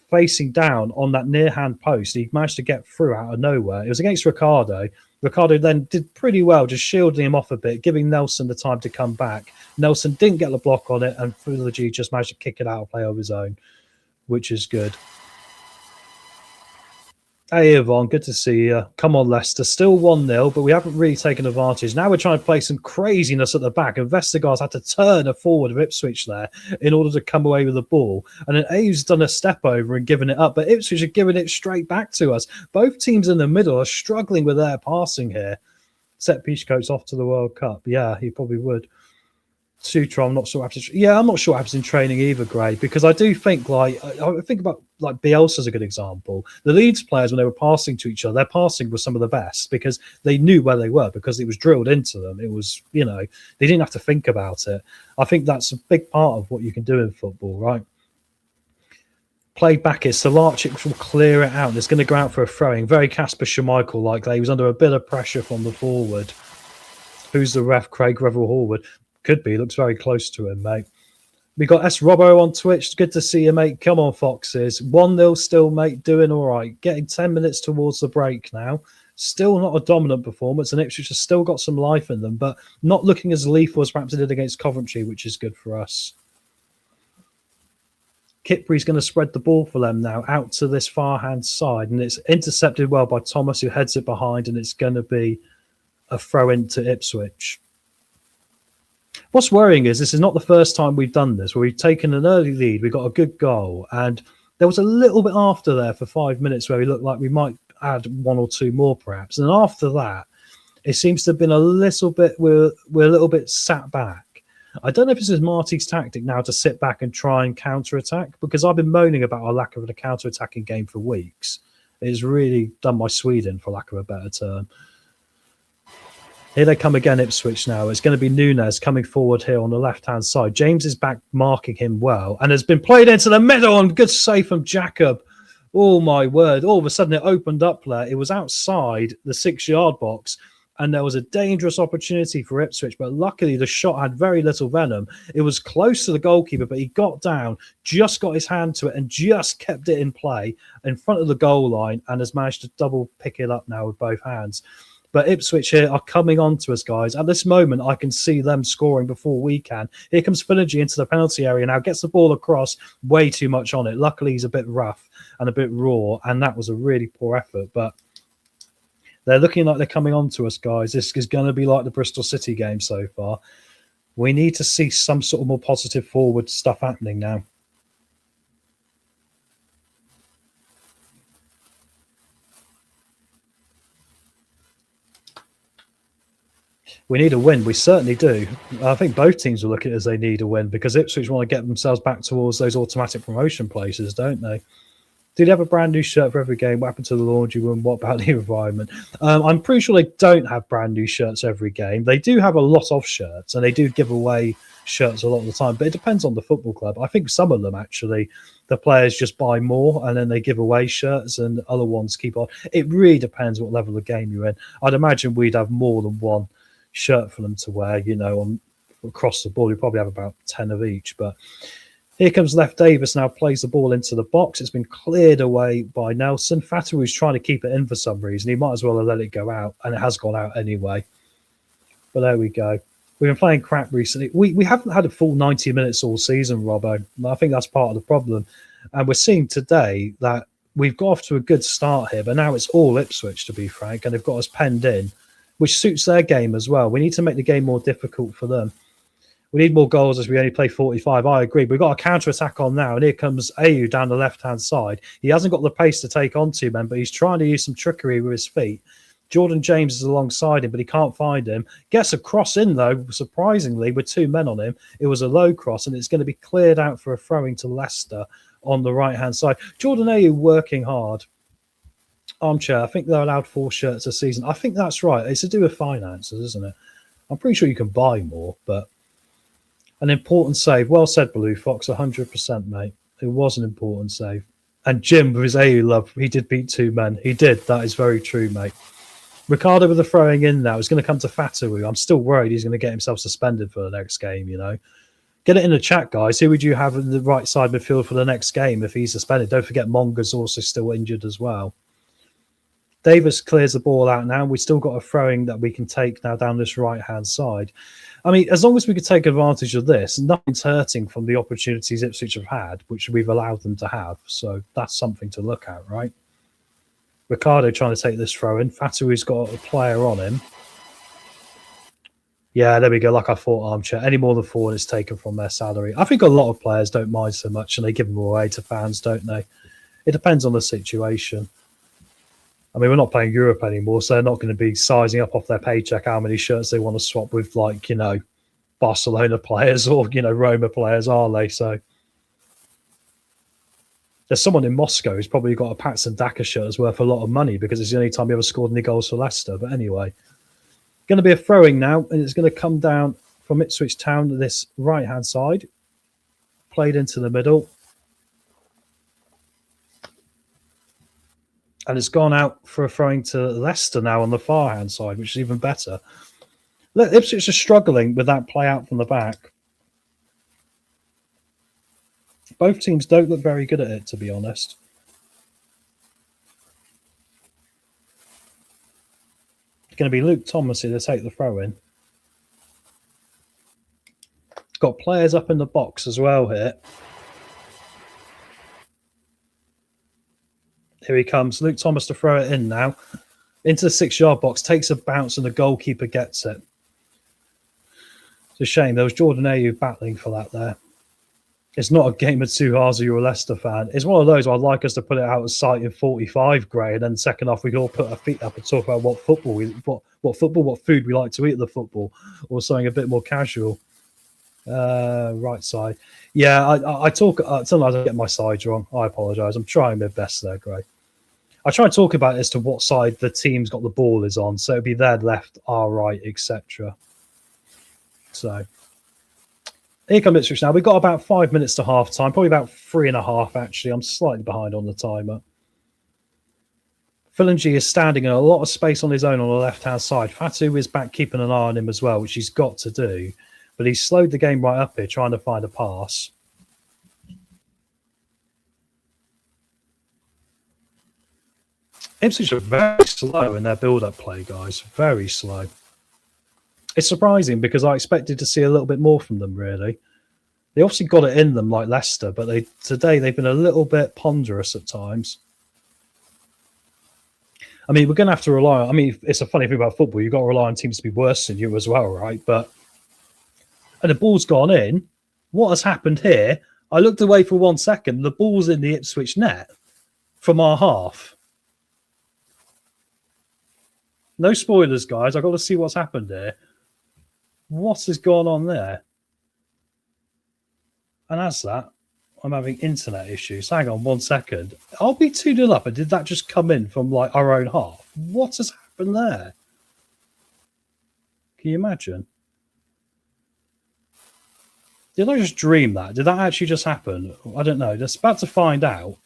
facing down on that near-hand post. He managed to get through out of nowhere. It was against Ricardo. Ricardo then did pretty well, just shielding him off a bit, giving Nelson the time to come back. Nelson didn't get the block on it, and Philangi just managed to kick it out of play of his own, which is good. Hey, Yvonne, good to see you. Come on, Leicester. Still 1-0, but we haven't really taken advantage. Now we're trying to play some craziness at the back, and Vestergaard's had to turn a forward of Ipswich there in order to come away with the ball. And then Ayew's done a step over and given it up, but Ipswich are giving it straight back to us. Both teams in the middle are struggling with their passing here. Set piece coach off to the World Cup. Yeah, he probably would. Sutra, I'm not sure what happens. Yeah, I'm not sure what happens in training either, Gray, because I do think, like, I think about, like, Bielsa's a good example. The Leeds players, when they were passing to each other, their passing was some of the best because they knew where they were, because it was drilled into them. It was, you know, they didn't have to think about it. I think that's a big part of what you can do in football, right? Play back is Salarchik will clear it out. It's going to go out for a throwing. Very Kasper Schmeichel like that. He was under a bit of pressure from the forward. Who's the ref? Craig Revel-Horwood. Could be. Looks very close to him, mate. We got S. Robbo on Twitch. Good to see you, mate. Come on, Foxes. 1-0 still, mate. Doing all right. Getting 10 minutes towards the break now. Still not a dominant performance, and Ipswich has still got some life in them, but not looking as lethal as perhaps it did against Coventry, which is good for us. Kipri's going to spread the ball for them now out to this far-hand side, and it's intercepted well by Thomas, who heads it behind, and it's going to be a throw-in to Ipswich. What's worrying is this is not the first time we've done this, where we've taken an early lead, we got a good goal, and there was a little bit after there for 5 minutes where we looked like we might add one or two more perhaps, and after that, it seems to have been a little bit, we're a little bit sat back. I don't know if this is Marty's tactic now to sit back and try and counter-attack, because I've been moaning about our lack of a counter-attacking game for weeks. It's really done my Sweden, for lack of a better term. Here they come again, Ipswich now. It's going to be Nunes coming forward here on the left-hand side. James is back marking him well, and has been played into the middle, and good save from Jacob. Oh, my word. All of a sudden, it opened up there. It was outside the 6-yard box, and there was a dangerous opportunity for Ipswich, but luckily the shot had very little venom. It was close to the goalkeeper, but he got down, just got his hand to it, and just kept it in play in front of the goal line, and has managed to double pick it up now with both hands. But Ipswich here are coming on to us, guys. At this moment, I can see them scoring before we can. Here comes Finnergy into the penalty area now, gets the ball across, way too much on it. Luckily, he's a bit rough and a bit raw, and that was a really poor effort, but they're looking like they're coming on to us, guys. This is going to be like the Bristol City game so far. We need to see some sort of more positive forward stuff happening now. We need a win. We certainly do. I think both teams will look at it as they need a win, because Ipswich want to get themselves back towards those automatic promotion places, don't they? Do they have a brand new shirt for every game? What happened to the laundry room? What about the environment? I'm pretty sure they don't have brand new shirts every game. They do have a lot of shirts, and they do give away shirts a lot of the time, but it depends on the football club. I think some of them, actually, the players just buy more and then they give away shirts, and other ones keep on. It really depends what level of game you're in. I'd imagine we'd have more than one shirt for them to wear, you know, across the board. We probably have about 10 of each, but here comes Left Davis now, plays the ball into the box. It's been cleared away by Nelson. Fataru's trying to keep it in for some reason. He might as well have let it go out, and it has gone out anyway. But there we go. We've been playing crap recently. We haven't had a full 90 minutes all season, Robbo. I think that's part of the problem. And we're seeing today that we've got off to a good start here, but now it's all Ipswich, to be frank, and they've got us penned in, which suits their game as well. We need to make the game more difficult for them. We need more goals as we only play 45. I agree. We've got a counter-attack on now, and here comes Ayew down the left-hand side. He hasn't got the pace to take on two men, but he's trying to use some trickery with his feet. Jordan James is alongside him, but he can't find him. Gets a cross in, though, surprisingly, with two men on him. It was a low cross, and it's going to be cleared out for a throwing to Leicester on the right-hand side. Jordan Ayew working hard. Armchair, I think they're allowed 4 shirts a season. I think that's right. It's to do with finances, isn't it? I'm pretty sure you can buy more, but an important save. Well said, Blue Fox, 100%, mate. It was an important save. And Jim, with his AU love, he did beat 2 men. He did. That is very true, mate. Ricardo with the throwing in now is going to come to Fatawu. I'm still worried he's going to get himself suspended for the next game, you know. Get it in the chat, guys. Who would you have in the right side midfield for the next game if he's suspended? Don't forget Monga's also still injured as well. Davis clears the ball out now. We've still got a throwing that we can take now down this right-hand side. I mean, as long as we could take advantage of this, nothing's hurting from the opportunities Ipswich have had, which we've allowed them to have. So that's something to look at, right? Ricardo trying to take this throw in. Fatawi's got a player on him. Yeah, there we go. Like I thought, Armchair. Any more than 4 is taken from their salary. I think a lot of players don't mind so much, and they give them away to fans, don't they? It depends on the situation. I mean, we're not playing Europe anymore, so they're not going to be sizing up off their paycheck how many shirts they want to swap with, like, you know, Barcelona players or, you know, Roma players, are they? So there's someone in Moscow who's probably got a Patson Daka shirt that's worth a lot of money because it's the only time he ever scored any goals for Leicester. But anyway, going to be a throwing now, and it's going to come down from Ipswich Town to this right-hand side. Played into the middle. And it's gone out for a throwing to Leicester now on the far-hand side, which is even better. Look, Ipswich are struggling with that play out from the back. Both teams don't look very good at it, to be honest. It's going to be Luke Thomas here to take the throw in. Got players up in the box as well here. Here he comes. Luke Thomas to throw it in now. Into the 6-yard box. Takes a bounce and the goalkeeper gets it. It's a shame. There was Jordan Ayew battling for that there. It's not a game of two halves if you're a Leicester fan. It's one of those I'd like us to put it out of sight in 45 grade, and then second off we can all put our feet up and talk about what food we like to eat at the football, or something a bit more casual. Right side. Yeah, I talk sometimes I get my sides wrong. I apologise. I'm trying my best there, Gray. I try and talk about as to what side the team's got the ball is on, so it'd be their left, our right, etc. So here comes Ipswich now. We've got about 5 minutes to half time, probably about 3.5 actually. I'm slightly behind on the timer. Philangi is standing in a lot of space on his own on the left-hand side. Fatu is back keeping an eye on him as well, which he's got to do. But he's slowed the game right up here, trying to find a pass. Ipswich are very slow in their build-up play, guys. Very slow. It's surprising because I expected to see a little bit more from them, really. They obviously got it in them like Leicester, but today they've been a little bit ponderous at times. I mean, we're going to have to rely on... I mean, it's a funny thing about football. You've got to rely on teams to be worse than you as well, right? But... And the ball's gone in. What has happened here? I looked away for 1 second. The ball's in the Ipswich net from our half. No spoilers, guys. I've got to see what's happened here. What has gone on there? And as that, I'm having internet issues. Hang on 1 second. I'll be 2-0 up. And did that just come in from like our own half? What has happened there? Can you imagine? Did I just dream that? Did that actually just happen? I don't know. Just about to find out.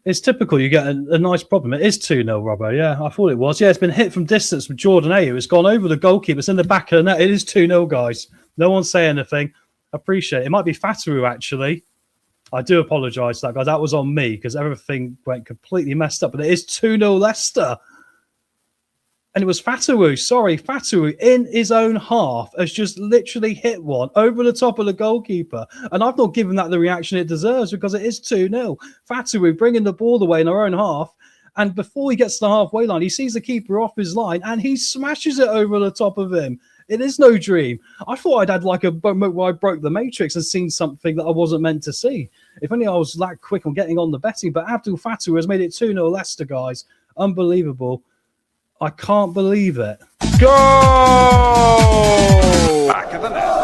It's typical. You get a nice problem. It is 2-0, Robbo. Yeah, I thought it was. Yeah, it's been hit from distance from Jordan Ayew. It's gone over the goalkeeper. It's in the back of the net. It is 2-0, guys. No one say anything. Appreciate it. It might be Fataru, actually. I do apologise to that, guys. That was on me because everything went completely messed up. But it is 2-0 Leicester. And it was Fatawu. Sorry, Fatawu in his own half has just literally hit one over the top of the goalkeeper. And I've not given that the reaction it deserves because it is 2-0. Fatawu bringing the ball away in our own half. And before he gets to the halfway line, he sees the keeper off his line and he smashes it over the top of him. It is no dream. I thought I'd had like a moment where I broke the matrix and seen something that I wasn't meant to see. If only I was that quick on getting on the betting. But Abdul Fatawu has made it 2-0 Leicester, guys. Unbelievable. I can't believe it. Go! Back of the net.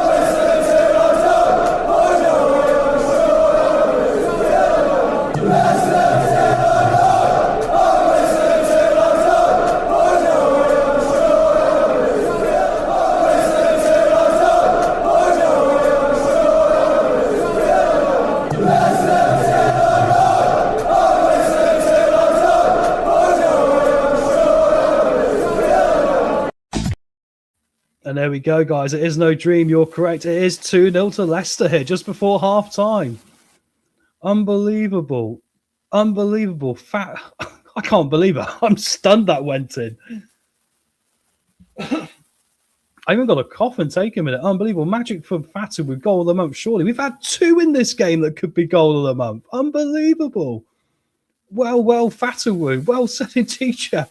And there we go, guys. It is no dream. You're correct. It is 2-0 to Leicester here just before half time. Unbelievable. Unbelievable. I can't believe it. I'm stunned that went in. I even got a cough and take a minute. Unbelievable. Magic from Fatu with goal of the month, surely. We've had 2 in this game that could be goal of the month. Unbelievable. Well, Fatu. Well said, teacher.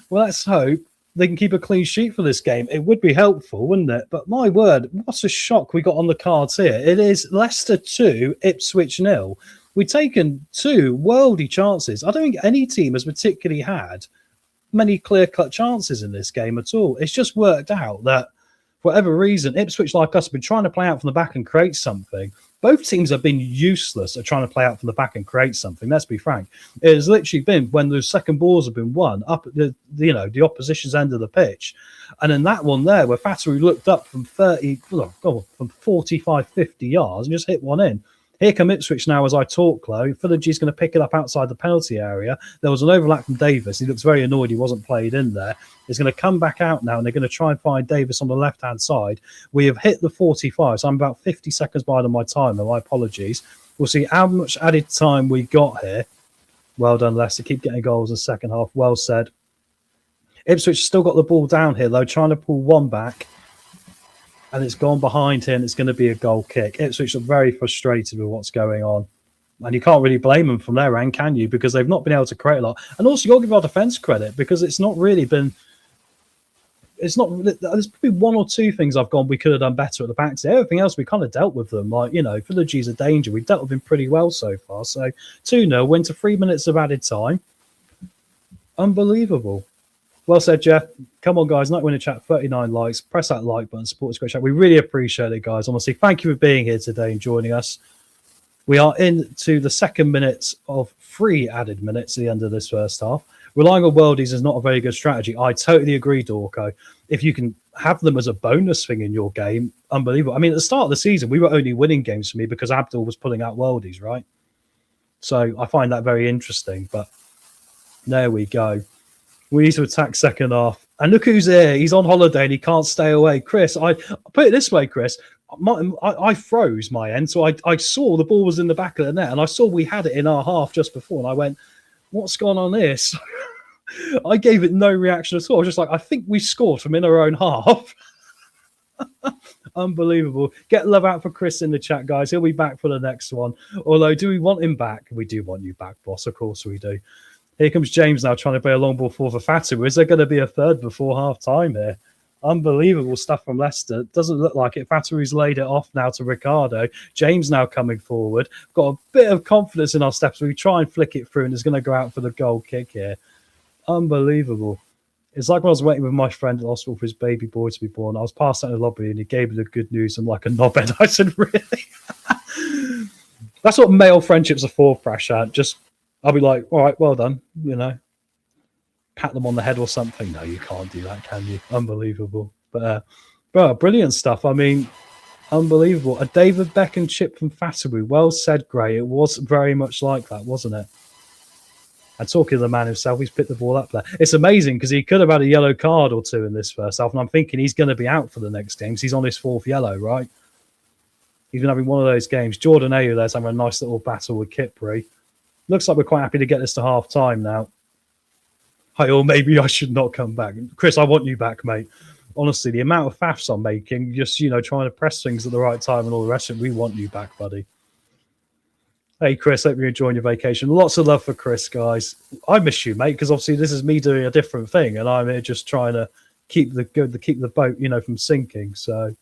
Well, let's hope they can keep a clean sheet for this game. It would be helpful, wouldn't it? But my word, what a shock we got on the cards here. It is Leicester 2, Ipswich 0. We've taken 2 worldy chances. I don't think any team has particularly had many clear-cut chances in this game at all. It's just worked out that, for whatever reason, Ipswich, like us, have been trying to play out from the back and create something. Both teams have been useless at trying to play out from the back and create something. Let's be frank. It has literally been when the second balls have been won up at the opposition's end of the pitch. And in that one there, where Fataru looked up from 45, 50 yards and just hit one in. Here come Ipswich now as I talk, Chloe. Philangi's going to pick it up outside the penalty area. There was an overlap from Davis. He looks very annoyed he wasn't played in there. He's going to come back out now, and they're going to try and find Davis on the left-hand side. We have hit the 45, so I'm about 50 seconds behind on my timer. My apologies. We'll see how much added time we got here. Well done, Leicester. Keep getting goals in the second half. Well said. Ipswich still got the ball down here, though, trying to pull one back. and it's gone behind here, and it's going to be a goal kick. Ipswich are very frustrated with what's going on. And you can't really blame them from their end, can you? Because they've not been able to create a lot. And also, you've got to give our defence credit, because it's not really been... There's probably one or two things I've gone we could have done better at the back. So everything else, we kind of dealt with them. Like, Villagy's a danger. We've dealt with him pretty well so far. So 2-0, went to 3 minutes of added time. Unbelievable. Well said, Jeff. Come on, guys. Night winner chat, 39 likes. Press that like button. Support this great chat. We really appreciate it, guys. Honestly, thank you for being here today and joining us. We are into the second minutes of 3 added minutes at the end of this first half. Relying on worldies is not a very good strategy. I totally agree, Dorco. If you can have them as a bonus thing in your game, unbelievable. I mean, at the start of the season, we were only winning games for me because Abdul was pulling out worldies, right? So I find that very interesting. But there we go. We need to attack second half. And look who's here. He's on holiday and he can't stay away. Chris, I put it this way, Chris. I froze my end, so I saw the ball was in the back of the net, and I saw we had it in our half just before, and I went, what's gone on here? So I gave it no reaction at all. I was just like, I think we scored from in our own half. Unbelievable. Get love out for Chris in the chat, guys. He'll be back for the next one. Although, do we want him back? We do want you back, boss. Of course we do. Here comes James now trying to play a long ball for Fatu. Is there going to be a third before half time here? Unbelievable stuff from Leicester. Doesn't look like it. Fatui's laid it off now to Ricardo. James now coming forward. Got a bit of confidence in our steps. We try and flick it through, and it's going to go out for the goal kick here. Unbelievable. It's like when I was waiting with my friend at the hospital for his baby boy to be born. I was passed out in the lobby, and he gave me the good news. I'm like a knobhead. I said, really? That's what male friendships are for, Prashant. I'll be like, all right, well done, pat them on the head or something. No, you can't do that, can you? Unbelievable. But brilliant stuff. I mean, unbelievable. A David Beckham chip from Fatui. Well said, Gray. It was very much like that, wasn't it? And talking to the man himself, he's picked the ball up there. It's amazing because he could have had a yellow card or two in this first half, and I'm thinking he's going to be out for the next game because he's on his 4th yellow, right? He's been having one of those games. Jordan Ayew there's having a nice little battle with Kipri. Looks like we're quite happy to get this to half time now. Hi, or maybe I should not come back. Chris, I want you back, mate. Honestly, the amount of faffs I'm making, just, trying to press things at the right time and all the rest of it, we want you back, buddy. Hey, Chris, hope you're enjoying your vacation. Lots of love for Chris, guys. I miss you, mate, because obviously this is me doing a different thing, and I'm here just trying to keep the boat, from sinking. So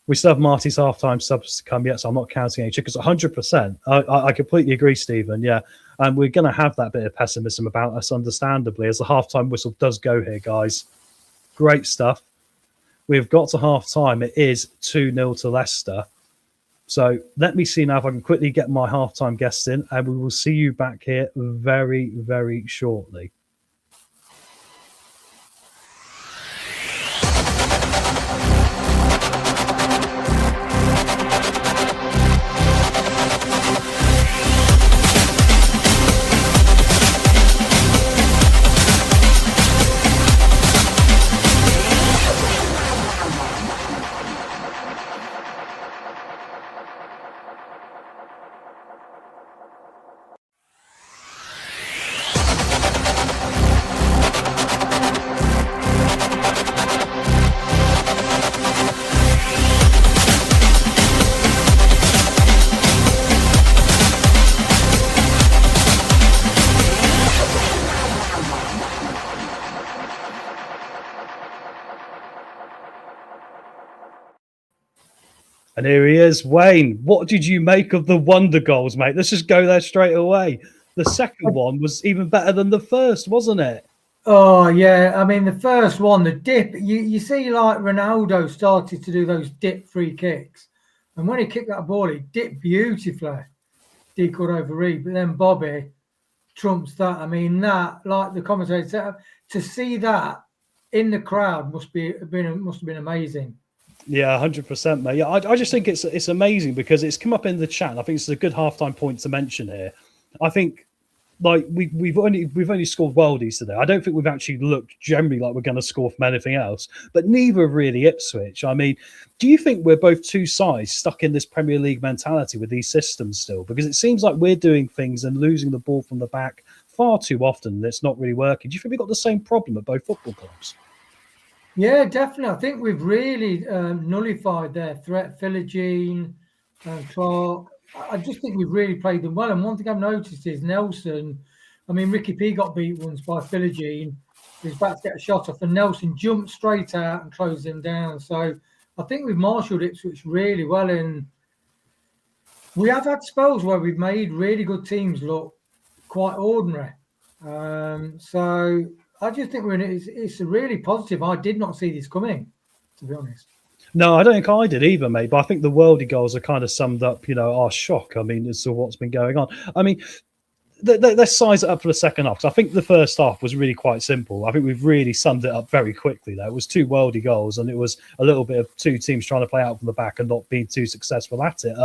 we still have Marty's halftime subs to come yet, so I'm not counting any chickens. 100%. I completely agree, Stephen. Yeah. And we're going to have that bit of pessimism about us, understandably, as the halftime whistle does go here, guys. Great stuff. We've got to half-time. It is 2-0 to Leicester. So let me see now if I can quickly get my half-time guests in, and we will see you back here very, very shortly. And here he is, Wayne. What did you make of the wonder goals, mate? Let's just go there straight away. The second one was even better than the first, wasn't it? Oh, yeah. I mean, the first one, the dip, you see like Ronaldo started to do those dip free kicks. And when he kicked that ball, he dipped beautifully. Decored over Reed. But then Bobby trumps that. I mean, that, like the commentator said, to see that in the crowd must have been amazing. Yeah, 100%, mate. Yeah, I just think it's amazing because it's come up in the chat. And I think it's a good halftime point to mention here. I think like we've only scored worldies today. I don't think we've actually looked generally like we're going to score from anything else. But neither really Ipswich. I mean, do you think we're both two sides stuck in this Premier League mentality with these systems still? Because it seems like we're doing things and losing the ball from the back far too often. And it's not really working. Do you think we've got the same problem at both football clubs? Yeah, definitely. I think we've really nullified their threat. Philogene, Clark. I just think we've really played them well. And one thing I've noticed is Nelson. I mean, Ricky P got beat once by Philogene. He was about to get a shot off, and Nelson jumped straight out and closed him down. So I think we've marshalled Ipswich really well. And we have had spells where we've made really good teams look quite ordinary. So I just think it's a really positive. I did not see this coming, to be honest. No, I don't think I did either, mate. But I think the worldie goals are kind of summed up, our shock. I mean, as to what's been going on. I mean, let's size it up for the second half. Because I think the first half was really quite simple. I think we've really summed it up very quickly. There, it was 2 worldie goals, and it was a little bit of 2 teams trying to play out from the back and not being too successful at it.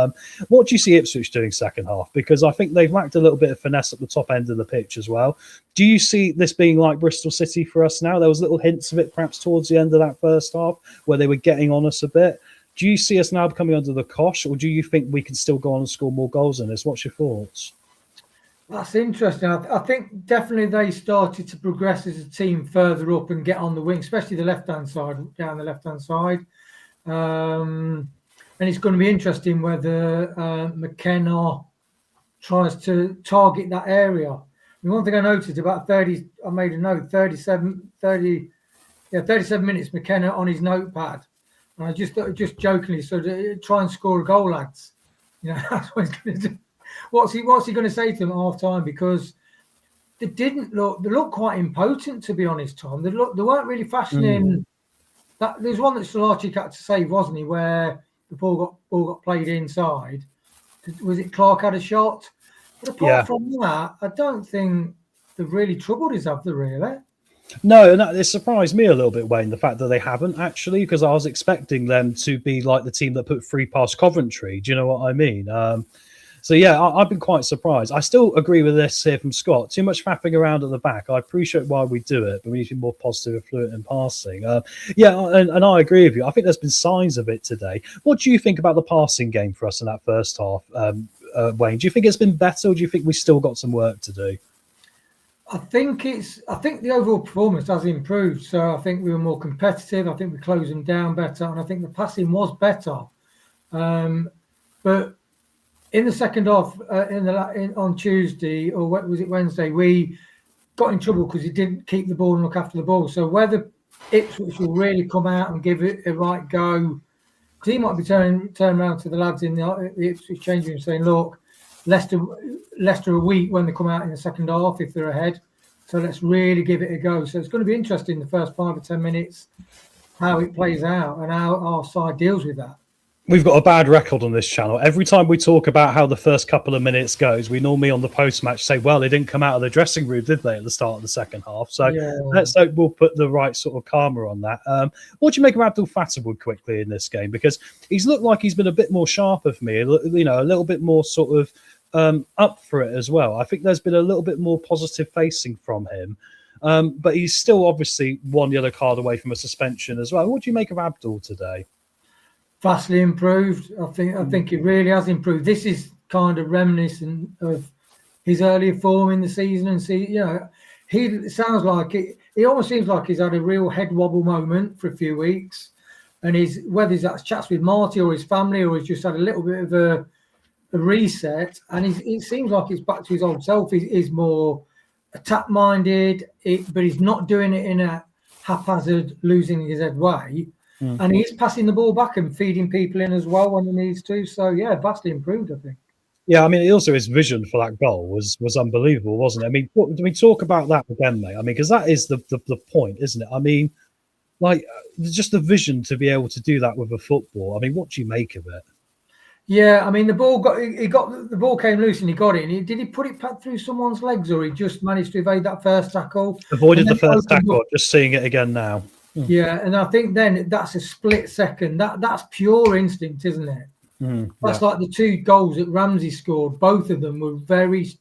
What do you see Ipswich doing second half? Because I think they've lacked a little bit of finesse at the top end of the pitch as well. Do you see this being like Bristol City for us now? There was little hints of it perhaps towards the end of that first half where they were getting on us a bit. Do you see us now becoming under the cosh, or do you think we can still go on and score more goals in this? What's your thoughts? That's interesting. I think definitely they started to progress as a team further up and get on the wing, especially the left-hand side, down the left-hand side. And it's going to be interesting whether McKenna tries to target that area. And one thing I noticed about 30, I made a note, 37 minutes McKenna on his notepad. And I just thought, just jokingly, so try and score a goal, lads. That's what he's going to do. What's he going to say to them at half time? Because they looked quite impotent, to be honest, Tom. They weren't really fashioning. That there's one that Solarchik had to save, wasn't he? Where the ball got played inside. Was it Clark had a shot? But apart from that, I don't think they've really troubled us, have they? Really? No, and it surprised me a little bit, Wayne, the fact that they haven't actually, because I was expecting them to be like the team that put 3 past Coventry. Do you know what I mean? So, yeah, I've been quite surprised. I still agree with this here from Scott. Too much faffing around at the back. I appreciate why we do it, but we need to be more positive and fluent in passing. And I agree with you. I think there's been signs of it today. What do you think about the passing game for us in that first half, Wayne? Do you think it's been better, or do you think we still got some work to do? I think the overall performance has improved. So I think we were more competitive. I think we closed them down better, and I think the passing was better. But in the second half, on Tuesday, or what was it, Wednesday, we got in trouble because he didn't keep the ball and look after the ball. So whether Ipswich will really come out and give it a right go, because he might be turning around to the lads in the Ipswich changing room saying, look, Leicester are weak when they come out in the second half if they're ahead. So let's really give it a go. So it's going to be interesting the first 5 or 10 minutes how it plays out and how our side deals with that. We've got a bad record on this channel. Every time we talk about how the first couple of minutes goes, we normally on the post-match say, well, they didn't come out of the dressing room, did they, at the start of the second half? So let's hope we'll put the right sort of karma on that. What do you make of Abdul Fatahwood quickly in this game? Because he's looked like he's been a bit more sharper for me, a little bit more sort of up for it as well. I think there's been a little bit more positive facing from him. But he's still obviously 1 yellow card away from a suspension as well. What do you make of Abdul today? Vastly improved. I think he really has improved. This is kind of reminiscent of his earlier form in the season, and he sounds like it. He almost seems like he's had a real head wobble moment for a few weeks, and whether he's had chats with Marty or his family, or he's just had a little bit of a reset, and it seems like he's back to his old self. He's more attack minded, but he's not doing it in a haphazard, losing his head way. And he's passing the ball back and feeding people in as well when he needs to. So, yeah, vastly improved, I think. Yeah, I mean, also his vision for that goal was unbelievable, wasn't it? I mean, we talk about that again, mate. I mean, because that is the point, isn't it? I mean, like, just the vision to be able to do that with a football. I mean, what do you make of it? Yeah, I mean, the ball came loose and he got it. Did he put it back through someone's legs, or he just managed to evade that first tackle? Avoided the first tackle. Just seeing it again now. Yeah, and I think then that's a split second. That's pure instinct, isn't it? That's like the 2 goals that Ramsey scored. Both of them were very,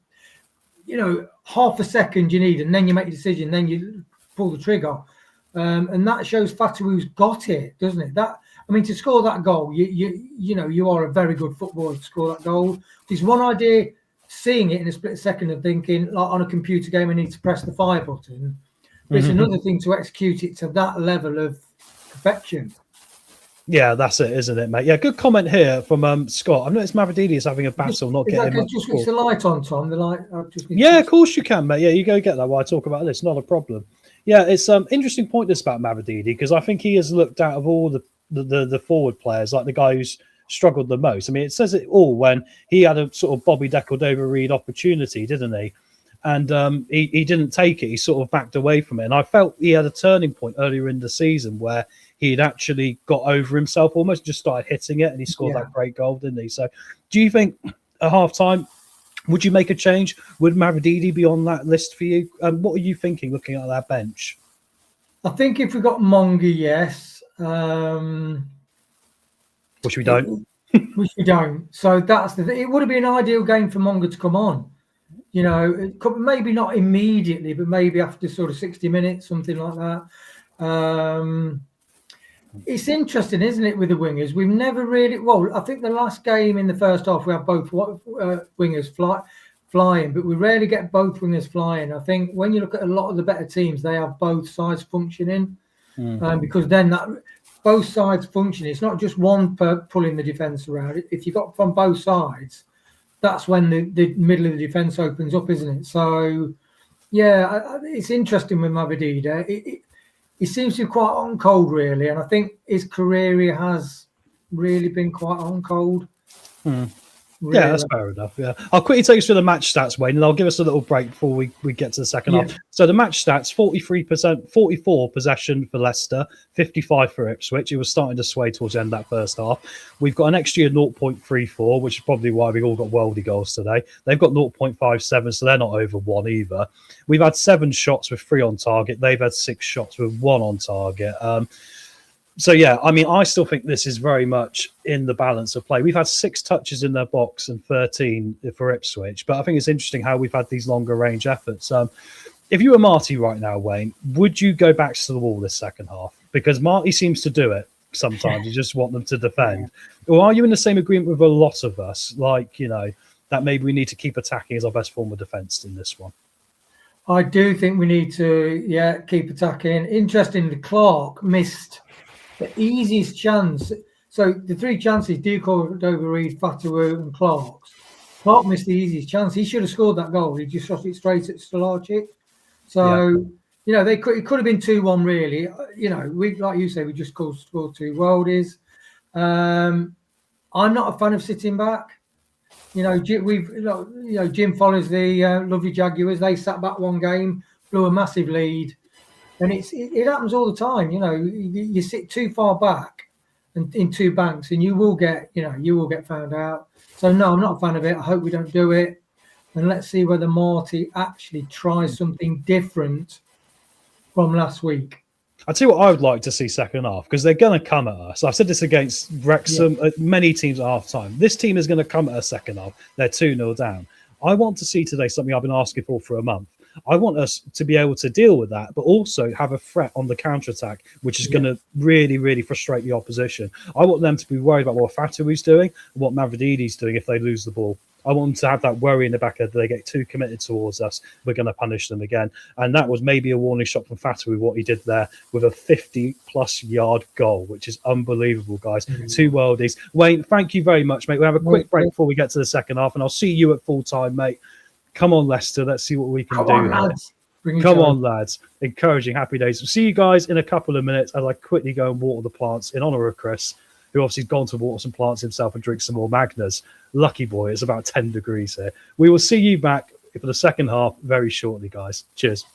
half a second you need, and then you make a decision, then you pull the trigger. And that shows Fatahwoo's got it, doesn't it? To score that goal, you are a very good footballer to score that goal. There's one idea seeing it in a split second and thinking, like on a computer game, I need to press the fire button. But it's another thing to execute it to that level of perfection. Yeah, that's it, isn't it, mate? Yeah, good comment here from Scott. I've noticed Mavridini is having a battle, not Is getting that much. just switch the light on, Tom? The light. Yeah, of course you can, mate. Yeah, you go get that while I talk about this. Not a problem. Yeah, it's interesting point this about Mavridini, because I think he has looked out of all the forward players like the guy who's struggled the most. I mean, it says it all when he had a sort of Bobby Decordova-Reid opportunity, didn't he? And he didn't take it. He sort of backed away from it. And I felt he had a turning point earlier in the season where he'd actually got over himself, almost just started hitting it, and he scored that great goal, didn't he? So do you think at half-time, would you make a change? Would Mavridini be on that list for you? What are you thinking looking at that bench? I think if we got Monga, yes. Which we don't. Which we don't. So that's the thing. It would have been an ideal game for Monga to come on. You know, maybe not immediately, but maybe after sort of 60 minutes, something like that. It's interesting, isn't it, with the wingers? We've never really... Well, I think the last game in the first half, we had both wingers flying, but we rarely get both wingers flying. I think when you look at a lot of the better teams, they have both sides functioning. Because then both sides function. It's not just one pulling the defence around. If you got from both sides, that's when the middle of the defence opens up, isn't it? So, yeah, it's interesting with Mavridini. He seems to be quite on cold, really, and I think his career has really been quite on cold. Really. Yeah, that's fair enough. Yeah, I'll quickly take us through the match stats, Wayne, and I'll give us a little break before we get to the second half. So the match stats: 43%, 44 possession for Leicester, 55 for Ipswich. It was starting to sway towards the end of that first half. We've got an XG of 0.34, which is probably why we've all got worldy goals today. They've got 0.57, so they're not over 1 either. We've had 7 shots with 3 on target. They've had 6 shots with 1 on target. So, yeah, I mean, I still think this is very much in the balance of play. We've had 6 touches in their box and 13 for Ipswich, but I think it's interesting how we've had these longer range efforts. If you were Marty right now, Wayne, would you go back to the wall this second half? Because Marty seems to do it sometimes. You just want them to defend. Or are you in the same agreement with a lot of us, like, you know, that maybe we need to keep attacking as our best form of defence in this one? I do think we need to, keep attacking. Interestingly, Clark missed the easiest chance. So the 3 chances, Decordova-Reid, Fatawu and Clark missed the easiest chance. He should have scored that goal. He just shot it straight at Stolarczyk. So, you know, it could have been 2-1 really. You know, we, like you say, we just scored 2 worldies. I'm not a fan of sitting back. You know, Jim follows the lovely Jaguars. They sat back 1 game, blew a massive lead. And it happens all the time, you know. You sit too far back and in 2 banks, and you will get found out. So no, I'm not a fan of it. I hope we don't do it, and let's see whether Marty actually tries something different from last week. I'll tell you what I would like to see second half, because they're going to come at us. I've said this against Wrexham, many teams at half time. This team is going to come at us second half. They're 2-0 down. I want to see today something I've been asking for a month. I want us to be able to deal with that, but also have a threat on the counter-attack, which is going to really, really frustrate the opposition. I want them to be worried about what Fatou's doing and what Mavridini's doing if they lose the ball. I want them to have that worry in the back of that they get too committed towards us. We're going to punish them again. And that was maybe a warning shot from Fatou, what he did there with a 50-plus yard goal, which is unbelievable, guys. 2 worldies. Wayne, thank you very much, mate. We'll have a quick break before we get to the second half, and I'll see you at full time, mate. Come on, Leicester. Let's see what we can do. Come on, lads. Encouraging, happy days. We'll see you guys in a couple of minutes as I quickly go and water the plants in honour of Chris, who obviously has gone to water some plants himself and drink some more Magners. Lucky boy, it's about 10 degrees here. We will see you back for the second half very shortly, guys. Cheers.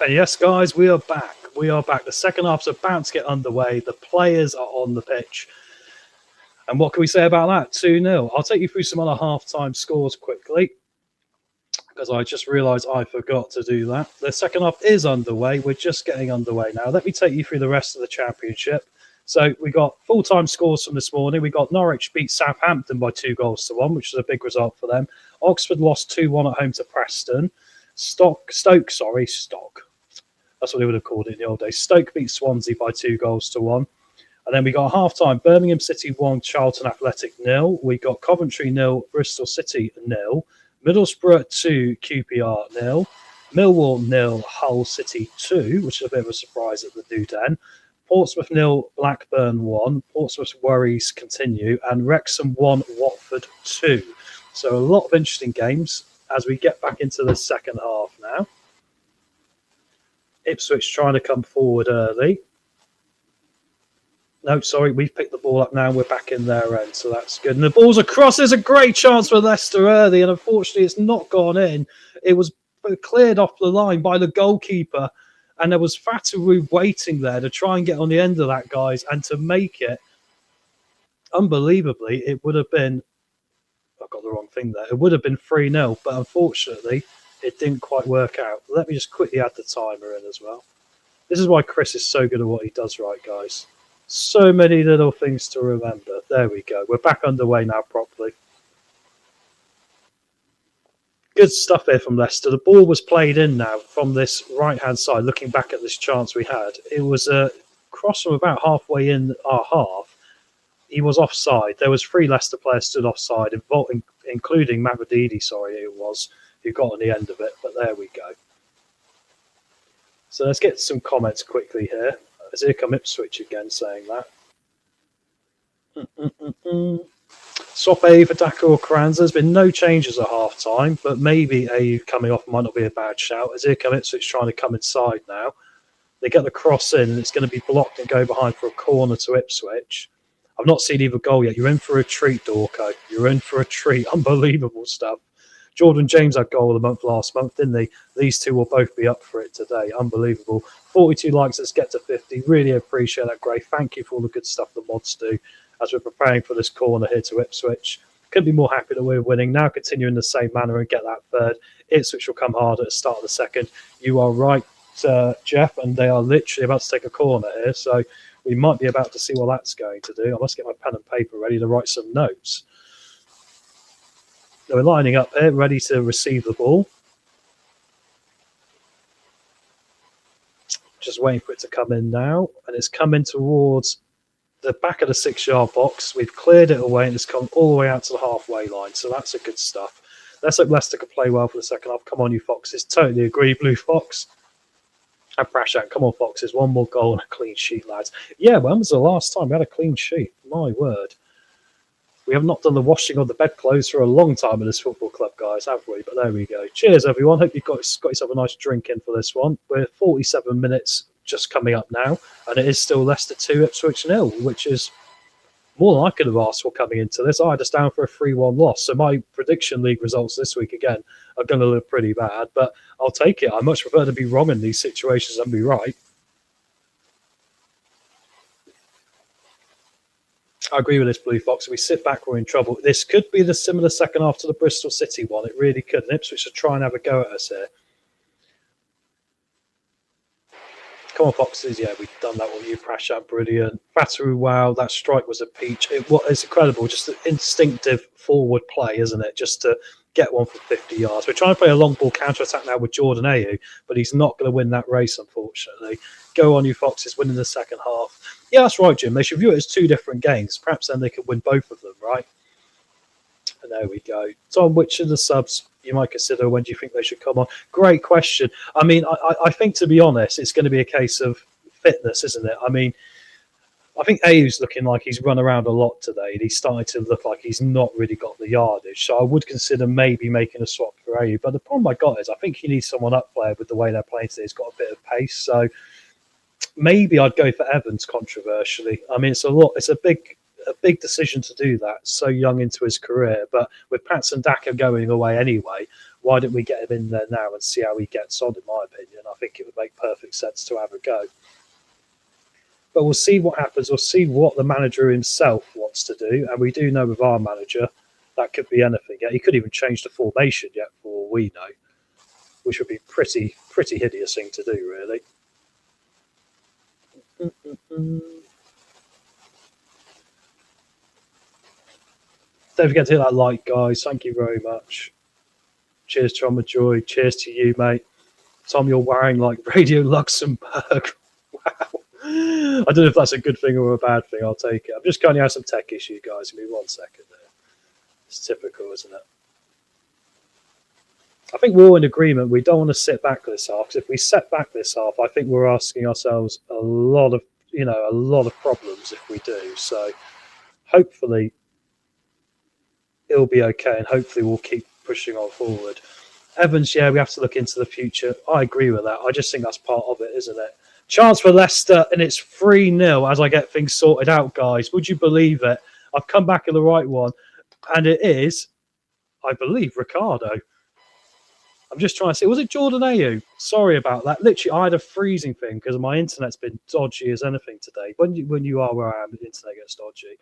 And yes, guys, we are back. We are back. The second half's about to get underway. The players are on the pitch. And what can we say about that? 2-0. I'll take you through some other half-time scores quickly, because I just realised I forgot to do that. The second half is underway. We're just getting underway now. Let me take you through the rest of the championship. So we got full-time scores from this morning. We got Norwich beat Southampton by 2-1, which was a big result for them. Oxford lost 2-1 at home to Preston. Stoke. That's what they would have called it in the old days. Stoke beat Swansea by 2-1. And then we got half-time. Birmingham City 1, Charlton Athletic 0. We got Coventry 0, Bristol City 0. Middlesbrough 2, QPR 0. Millwall 0, Hull City 2, which is a bit of a surprise at the new den. Portsmouth 0, Blackburn 1. Portsmouth's worries continue. And Wrexham 1, Watford 2. So a lot of interesting games as we get back into the second half now. Ipswich trying to come forward early. No, sorry, we've picked the ball up now. We're back in their end, so that's good. And the ball's across. There's a great chance for Leicester early, and unfortunately it's not gone in. It was cleared off the line by the goalkeeper, and there was Fataru waiting there to try and get on the end of that, guys, and to make it. Unbelievably, it would have been... I got the wrong thing there. It would have been 3-0, but unfortunately it didn't quite work out. Let me just quickly add the timer in as well. This is why Chris is so good at what he does, right, guys? So many little things to remember. There we go. We're back underway now properly. Good stuff here from Leicester. The ball was played in now from this right-hand side. Looking back at this chance we had, it was a cross from about halfway in our half. He was offside. There was 3 Leicester players stood offside, including Matt Radidi, who got on the end of it. But there we go. So let's get some comments quickly here. As here come Ipswich again saying that. Swap A for Daka or Kranza. There's been no changes at half-time, but maybe A coming off might not be a bad shout. As here come Ipswich trying to come inside now. They get the cross in, and it's going to be blocked and go behind for a corner to Ipswich. I've not seen either goal yet. You're in for a treat, Dorco. You're in for a treat. Unbelievable stuff. Jordan James had goal of the month last month, didn't he? These two will both be up for it today. Unbelievable. 42 likes. Let's get to 50. Really appreciate that, Gray. Thank you for all the good stuff the mods do as we're preparing for this corner here to Ipswich. Couldn't be more happy that we're winning. Now continue in the same manner and get that third. Ipswich will come hard at the start of the second. You are right, Jeff, and they are literally about to take a corner here. So we might be about to see what that's going to do. I must get my pen and paper ready to write some notes. We're lining up here, ready to receive the ball. Just waiting for it to come in now. And it's coming towards the back of the 6-yard box. We've cleared it away and it's come all the way out to the halfway line. So that's a good stuff. Let's hope Leicester can play well for the second half. Come on, you Foxes. Totally agree, Blue Fox. And Prashant, come on, Foxes. One more goal and a clean sheet, lads. Yeah, when was the last time we had a clean sheet? My word. We have not done the washing of the bedclothes for a long time in this football club, guys, have we? But there we go. Cheers, everyone. Hope you've got yourself a nice drink in for this one. We're 47 minutes just coming up now, and it is still Leicester 2, Ipswich 0, which is more than I could have asked for coming into this. I had us down for a 3-1 loss, so my prediction league results this week, again, are going to look pretty bad, but I'll take it. I much prefer to be wrong in these situations than be right. I agree with this, Blue Fox. If we sit back, we're in trouble. This could be the similar second half to the Bristol City one. It really could. And Ipswich should try and have a go at us here. Come on, Foxes. Yeah, we've done that with you, Prashant. Brilliant. Fataru, wow, that strike was a peach. It's incredible. Just an instinctive forward play, isn't it? Just to get one for 50 yards. We're trying to play a long ball counter-attack now with Jordan Ayew, but he's not going to win that race, unfortunately. Go on, you Foxes, winning the second half. Yeah, that's right, Jim. They should view it as 2 different games. Perhaps then they could win both of them, right? And there we go. Tom, which of the subs you might consider, when do you think they should come on? Great question. I mean, I think, to be honest, it's going to be a case of fitness, isn't it? I mean, I think Ayew's looking like he's run around a lot today, and he's starting to look like he's not really got the yardage. So I would consider maybe making a swap for Ayew. But the problem I got is I think you need someone up there with the way they're playing today. He's got a bit of pace. So maybe I'd go for Evans, controversially. I mean, it's a big decision to do that so young into his career. But with Patson Daka going away anyway, why don't we get him in there now and see how he gets on, in my opinion? I think it would make perfect sense to have a go. But we'll see what happens. We'll see what the manager himself wants to do. And we do know with our manager, that could be anything. Yeah, he could even change the formation yet, for all we know, which would be pretty hideous thing to do, really. Don't forget to hit that like, guys. Thank you very much. Cheers, Tom and Joy. Cheers to you, mate. Tom, you're wearing like Radio Luxembourg. Wow. I don't know if that's a good thing or a bad thing. I'll take it. I'm just going to have some tech issue, guys. Give me 1 second there. It's typical, isn't it? I think we're all in agreement. We don't want to sit back this half, because if we set back this half, I think we're asking ourselves a lot of problems if we do. So hopefully it'll be okay, and hopefully we'll keep pushing on forward. Evans, yeah, we have to look into the future. I agree with that. I just think that's part of it, isn't it? Chance for Leicester, and it's 3-0 as I get things sorted out, guys. Would you believe it? I've come back in the right one, and it is, I believe, Ricardo. I'm just trying to see. Was it Jordan Ayew? Sorry about that. Literally, I had a freezing thing because my internet's been dodgy as anything today. When you are where I am, the internet gets dodgy.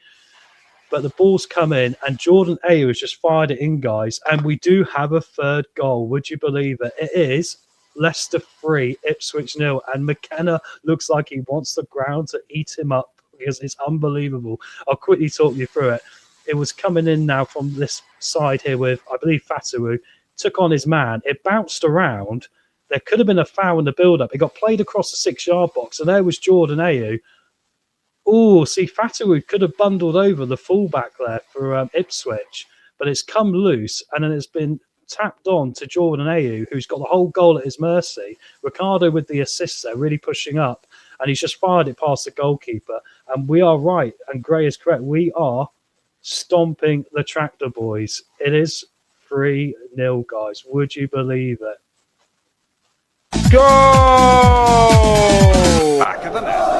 But the ball's come in, and Jordan Ayew has just fired it in, guys. And we do have a third goal. Would you believe it? It is Leicester 3, Ipswich 0. And McKenna looks like he wants the ground to eat him up, because it's unbelievable. I'll quickly talk you through it. It was coming in now from this side here with, I believe, Fatawu. Took on his man. It bounced around. There could have been a foul in the build-up. It got played across the 6-yard box, and there was Jordan Ayew. Oh, see, Fatawu could have bundled over the fullback there for Ipswich, but it's come loose, and then it's been tapped on to Jordan Ayew, who's got the whole goal at his mercy. Ricardo with the assist there, really pushing up, and he's just fired it past the goalkeeper. And we are right, and Gray is correct. We are stomping the Tractor Boys. It is 3-0, guys. Would you believe it? Go! Back of the net.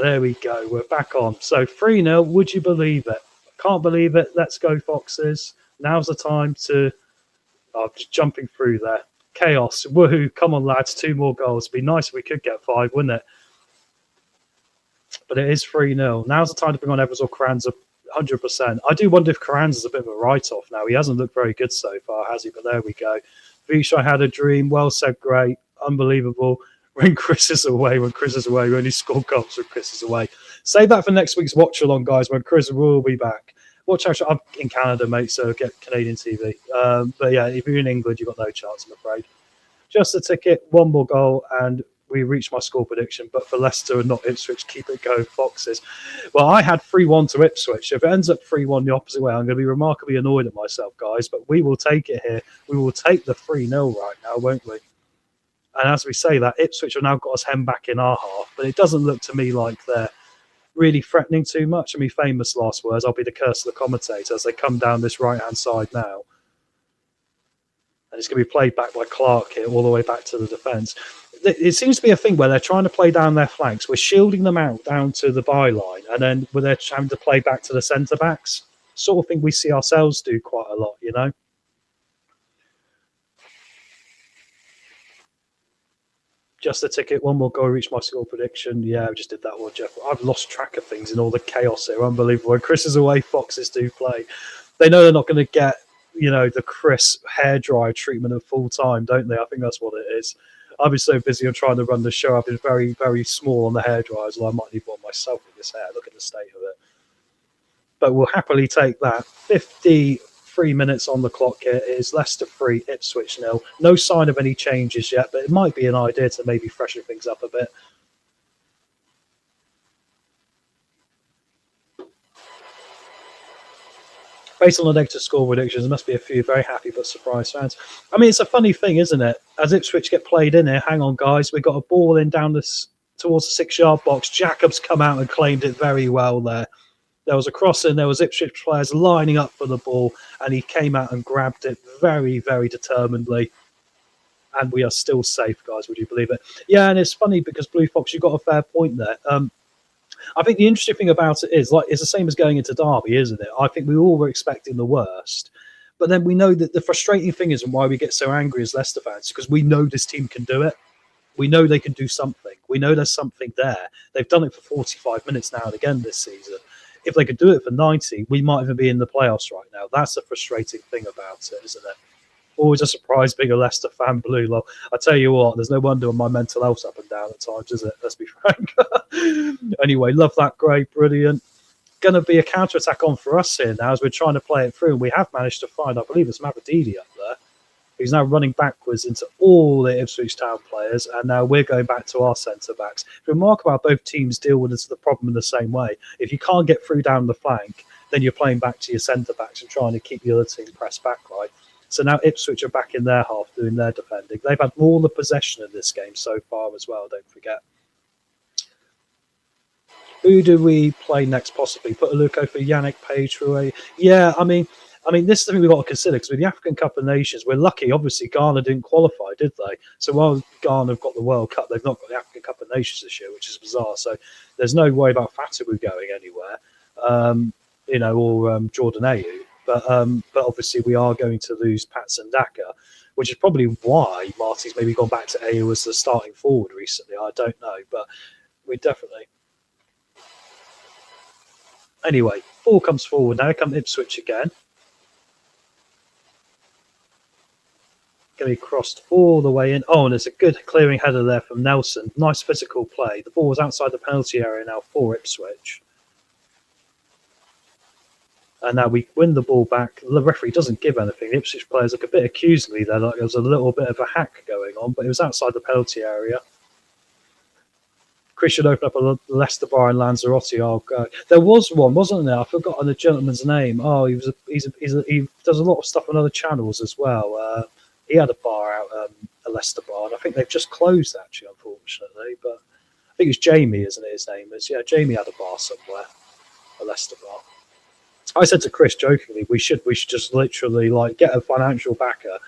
There we go. We're back on. So 3-0. Would you believe it? Can't believe it. Let's go, Foxes. Now's the time to... just jumping through there. Chaos. Woohoo. Come on, lads. 2 more goals. It'd be nice if we could get 5, wouldn't it? But it is 3-0. Now's the time to bring on Evans or Carranza 100%. I do wonder if Carranza's a bit of a write-off now. He hasn't looked very good so far, has he? But there we go. Vish, I had a dream. Well said, great. Unbelievable. When Chris is away, we only score goals when Chris is away. Save that for next week's watch-along, guys, when Chris will be back. I'm in Canada, mate, so get Canadian TV. But yeah, if you're in England, you've got no chance, I'm afraid. Just a ticket, 1 more goal, and we reached my score prediction. But for Leicester and not Ipswich, keep it going, Foxes. Well, I had 3-1 to Ipswich. If it ends up 3-1 the opposite way, I'm going to be remarkably annoyed at myself, guys. But we will take it here. We will take the 3-0 right now, won't we? And as we say that, Ipswich have now got us hemmed back in our half, but it doesn't look to me like they're really threatening too much. I mean, famous last words, I'll be the curse of the commentator as they come down this right-hand side now. And it's going to be played back by Clark here, all the way back to the defence. It seems to be a thing where they're trying to play down their flanks. We're shielding them out down to the byline, and then they're having to play back to the centre-backs. Sort of thing we see ourselves do quite a lot, you know? Just a ticket, 1 more goal, reach my score prediction. Yeah, I just did that one, Jeff. I've lost track of things in all the chaos here. Unbelievable. When Chris is away, Foxes do play. They know they're not going to get, the Chris hairdryer treatment at full time, don't they? I think that's what it is. I've been so busy on trying to run the show. I've been very, very small on the hairdryers. Well, I might need one myself with this hair. Look at the state of it. But we'll happily take that. 53 minutes on the clock here. It is Leicester 3, Ipswich 0. No sign of any changes yet, but it might be an idea to maybe freshen things up a bit. Based on the negative score predictions, there must be a few very happy but surprised fans. I mean, it's a funny thing, isn't it? As Ipswich get played in here, hang on, guys, we've got a ball in down this towards the 6-yard box. Jacobs come out and claimed it very well there. There was a crossing, there was Ipswich players lining up for the ball, and he came out and grabbed it very, very determinedly. And we are still safe, guys. Would you believe it? Yeah, and it's funny because Blue Fox, you've got a fair point there. I think the interesting thing about it is, like, it's the same as going into Derby, isn't it? I think we all were expecting the worst. But then we know that the frustrating thing is, and why we get so angry as Leicester fans, because we know this team can do it. We know they can do something. We know there's something there. They've done it for 45 minutes now and again this season. If they could do it for 90, we might even be in the playoffs right now. That's the frustrating thing about it, isn't it? Always a surprise being a Leicester fan, Blue. Lol. I tell you what, there's no wonder my mental health's up and down at times, is it? Let's be frank. Anyway, love that. Great, brilliant. Going to be a counter-attack on for us here now as we're trying to play it through. We have managed to find, I believe it's Matchday up there, who's now running backwards into all the Ipswich Town players, and now we're going back to our centre-backs. It's remarkable how both teams deal with the problem in the same way. If you can't get through down the flank, then you're playing back to your centre-backs and trying to keep the other team pressed back, right? So now Ipswich are back in their half doing their defending. They've had more of the possession in this game so far as well, don't forget. Who do we play next possibly? Put a look over for Yannick Page for a... Yeah, I mean, this is the thing we've got to consider, because with the African Cup of Nations, we're lucky. Obviously, Ghana didn't qualify, did they? So while Ghana have got the World Cup, they've not got the African Cup of Nations this year, which is bizarre. So there's no way about Fatawu going anywhere, or Jordan Ayew. But obviously, we are going to lose Patson Daka, which is probably why Marty's maybe gone back to Ayew as the starting forward recently. I don't know, but we definitely... Anyway, ball comes forward now. Come Ipswich again. Going to be crossed all the way in. Oh, and there's a good clearing header there from Nelson. Nice physical play. The ball was outside the penalty area now for Ipswich. And now we win the ball back. The referee doesn't give anything. The Ipswich players look a bit accusingly there, like there was a little bit of a hack going on, but it was outside the penalty area. Chris should open up a Leicester bar in Lanzarote. Oh, God. There was one, wasn't there? I've forgotten the gentleman's name. Oh, he does a lot of stuff on other channels as well. He had a bar out, a Leicester bar, and I think they've just closed, actually, unfortunately. But I think it's Jamie, isn't it? His name is. Yeah, Jamie had a bar somewhere, a Leicester bar. I said to Chris jokingly, we should just literally get a financial backer,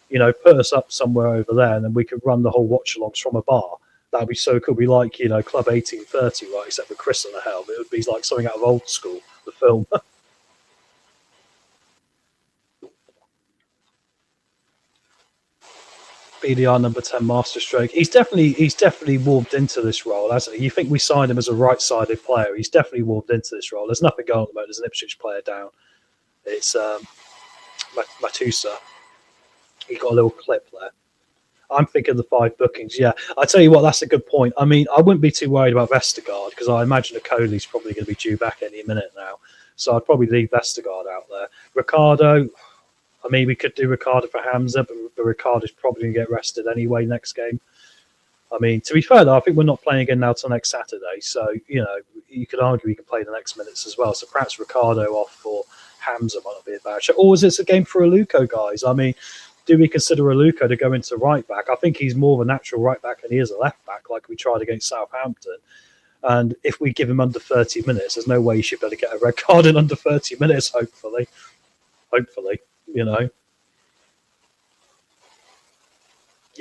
put us up somewhere over there, and then we could run the whole watch-alongs from a bar. That'd be so cool. Be like, Club 1830, right? Except for Chris and the helm. It would be like something out of Old School, the film. BDR number 10, Masterstroke. He's definitely warmed into this role, hasn't he? You think we signed him as a right-sided player? He's definitely warmed into this role. There's nothing going on at the moment. There's an Ipswich player down. It's Matusa. He got a little clip there. I'm thinking the 5 bookings. Yeah, I tell you what, that's a good point. I mean, I wouldn't be too worried about Vestergaard because I imagine that Coley's probably going to be due back any minute now. So I'd probably leave Vestergaard out there. Ricardo. I mean, we could do Ricardo for Hamza, but Ricardo's probably going to get rested anyway next game. I mean, to be fair, though, I think we're not playing again now till next Saturday. So, you could argue we can play the next minutes as well. So perhaps Ricardo off for Hamza might not be a bad shot. Or is this a game for Aluko, guys? I mean, do we consider Aluko to go into right back? I think he's more of a natural right back than he is a left back, like we tried against Southampton. And if we give him under 30 minutes, there's no way he should be able to get a red card in under 30 minutes, hopefully. Yeah,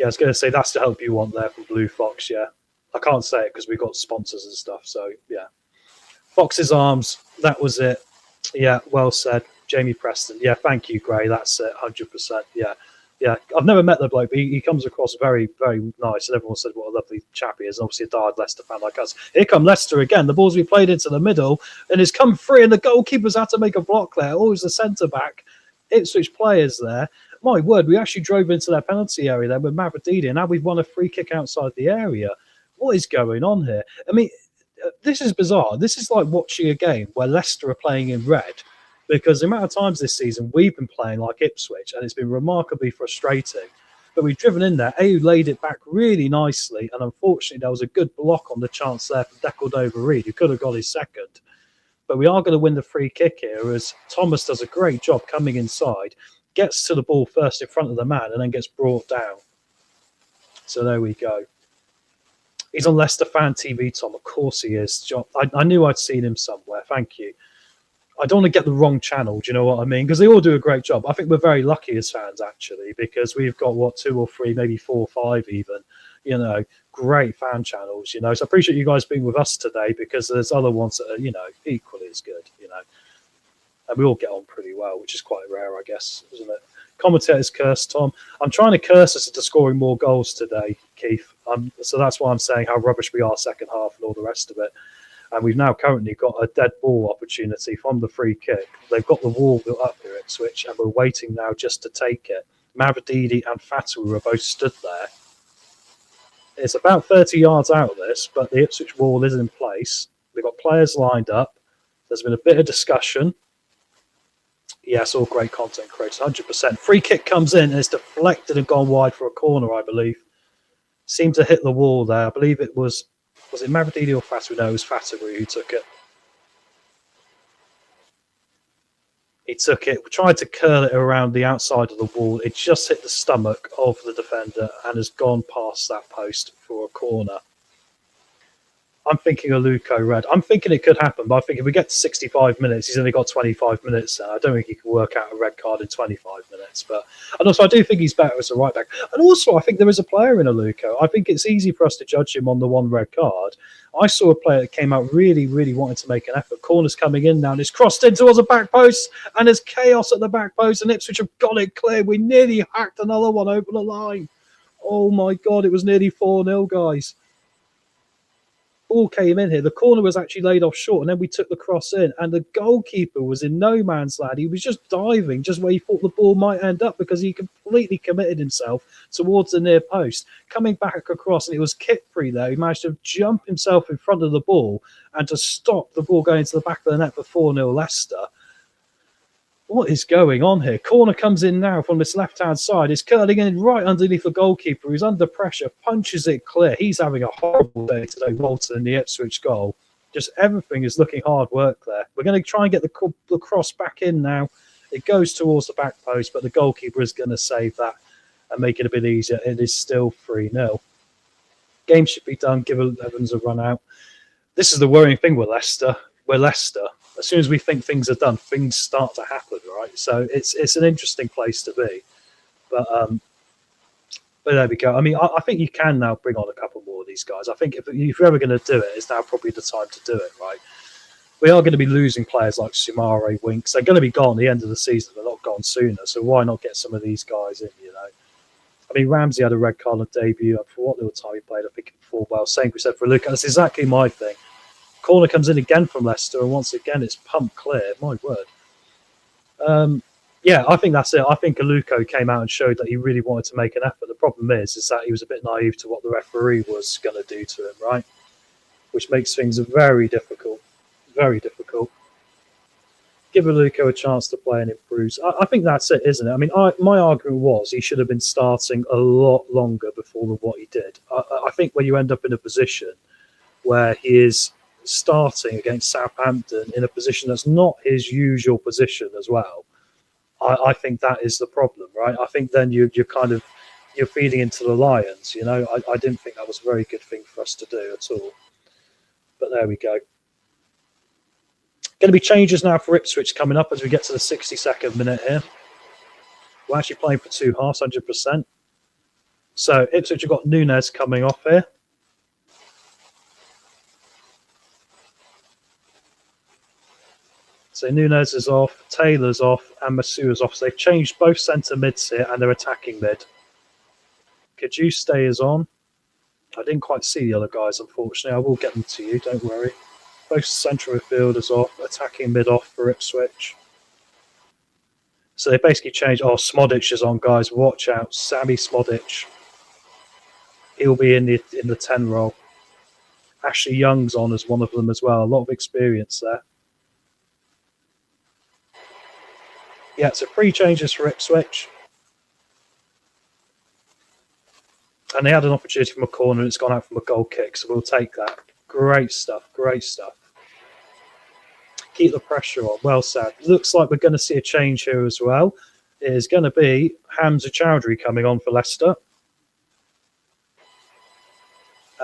I was going to say that's the help you want there from Blue Fox, yeah. I can't say it because we've got sponsors and stuff, so yeah. Fox's Arms, that was it. Yeah, well said. Jamie Preston. Yeah, thank you, Gray. That's it, 100%. Yeah. I've never met the bloke, but he comes across very, very nice, and everyone said what a lovely chap he is, and obviously a diehard Leicester fan like us. Here come Leicester again. The ball's been played into the middle, and it's come free, and the goalkeeper's had to make a block there. Always the centre-back. Ipswich players there. My word, we actually drove into their penalty area there with Mavrodini, and now we've won a free kick outside the area. What is going on here? I mean, this is bizarre. This is like watching a game where Leicester are playing in red, because the amount of times this season we've been playing like Ipswich, and it's been remarkably frustrating. But we've driven in there. Ayew laid it back really nicely, and unfortunately there was a good block on the chance there from Decordova-Reid, who could have got his second. But we are going to win the free kick here as Thomas does a great job coming inside, gets to the ball first in front of the man, and then gets brought down. So there we go. He's on Leicester Fan TV, Tom. Of course he is. John, I knew I'd seen him somewhere. Thank you. I don't want to get the wrong channel. Do you know what I mean? Because they all do a great job. I think we're very lucky as fans, actually, because we've got, 2 or 3, maybe 4 or 5 even, great fan channels, So I appreciate you guys being with us today, because there's other ones that are, equally as good, And we all get on pretty well, which is quite rare, I guess, isn't it? Commentators curse, Tom. I'm trying to curse us into scoring more goals today, Keith. So that's why I'm saying how rubbish we are second half and all the rest of it. And we've now currently got a dead ball opportunity from the free kick. They've got the wall built up here, Ipswich, and we're waiting now just to take it. Mavadidi and Fatawu are both stood there. It's about 30 yards out of this, but the Ipswich wall is in place. We've got players lined up. There's been a bit of discussion. Yes, all great content creators, 100%. Free kick comes in and it's deflected and gone wide for a corner, I believe. Seemed to hit the wall there. I believe it was it Mavadidi or Fatawu? No, it was Fatawu who took it. He took it, tried to curl it around the outside of the wall. It just hit the stomach of the defender and has gone past that post for a corner. I'm thinking a Luco red. I'm thinking it could happen, but I think if we get to 65 minutes, he's only got 25 minutes now. I don't think he can work out a red card in 25 minutes. And also, I do think he's better as a right back. And also, I think there is a player in a Luco. I think it's easy for us to judge him on the one red card. I saw a player that came out really, really wanting to make an effort. Corner's coming in now, and it's crossed in towards the back post, and there's chaos at the back post, and Ipswich have got it clear. We nearly hacked another one over the line. Oh, my God, it was nearly 4-0, guys. Ball came in here. The corner was actually laid off short, and then we took the cross in, and the goalkeeper was in no man's land. He was just diving just where he thought the ball might end up, because he completely committed himself towards the near post. Coming back across, and it was kick-free there. He managed to jump himself in front of the ball and to stop the ball going to the back of the net for 4-0 Leicester. What is going on here? Corner comes in now from this left-hand side. It's curling in right underneath the goalkeeper, who's under pressure, punches it clear. He's having a horrible day today, Walton, in the Ipswich goal. Just everything is looking hard work there. We're going to try and get the cross back in now. It goes towards the back post, but the goalkeeper is going to save that and make it a bit easier. It is still 3-0. Game should be done. Give Evans a run out. This is the worrying thing with Leicester. We're Leicester. As soon as we think things are done, things start to happen, right? So it's an interesting place to be. But there we go. I mean, I think you can now bring on a couple more of these guys. I think if you're ever going to do it, it's now probably the time to do it, right? We are going to be losing players like Sumare, Winks. They're going to be gone at the end of the season. They're not gone sooner. So why not get some of these guys in, I mean, Ramsey had a red card on debut. And for what little time he played, I think he performed well. Same we said for Luca. That's exactly my thing. Corner comes in again from Leicester, and once again it's pumped clear. My word. Yeah, I think that's it. I think Aluko came out and showed that he really wanted to make an effort. The problem is that he was a bit naive to what the referee was going to do to him, right? Which makes things very difficult. Very difficult. Give Aluko a chance to play and improve. I think that's it, isn't it? I mean, my argument was he should have been starting a lot longer before what he did. I think when you end up in a position where he is starting against Southampton in a position that's not his usual position as well, I think that is the problem, right? I think then you're feeding into the Lions. I didn't think that was a very good thing for us to do at all. But there we go. Going to be changes now for Ipswich coming up as we get to the 62nd minute here. We're actually playing for 2 halves, 100%. So Ipswich have got Nunes coming off here. So Nunes is off, Taylor's off, and Masua's off. So they've changed both centre mids here, and they're attacking mid. Cajuste is on. I didn't quite see the other guys, unfortunately. I will get them to you, don't worry. Both central midfielders off, attacking mid off for Ipswich. So they basically changed. Oh, Smodic is on, guys. Watch out, Sammy Smodic. He'll be in the 10 role. Ashley Young's on as one of them as well. A lot of experience there. Yeah, so 3 changes for Ipswich. And they had an opportunity from a corner and it's gone out from a goal kick, so we'll take that. Great stuff, great stuff. Keep the pressure on. Well said. Looks like we're going to see a change here as well. It is going to be Hamza Chowdhury coming on for Leicester.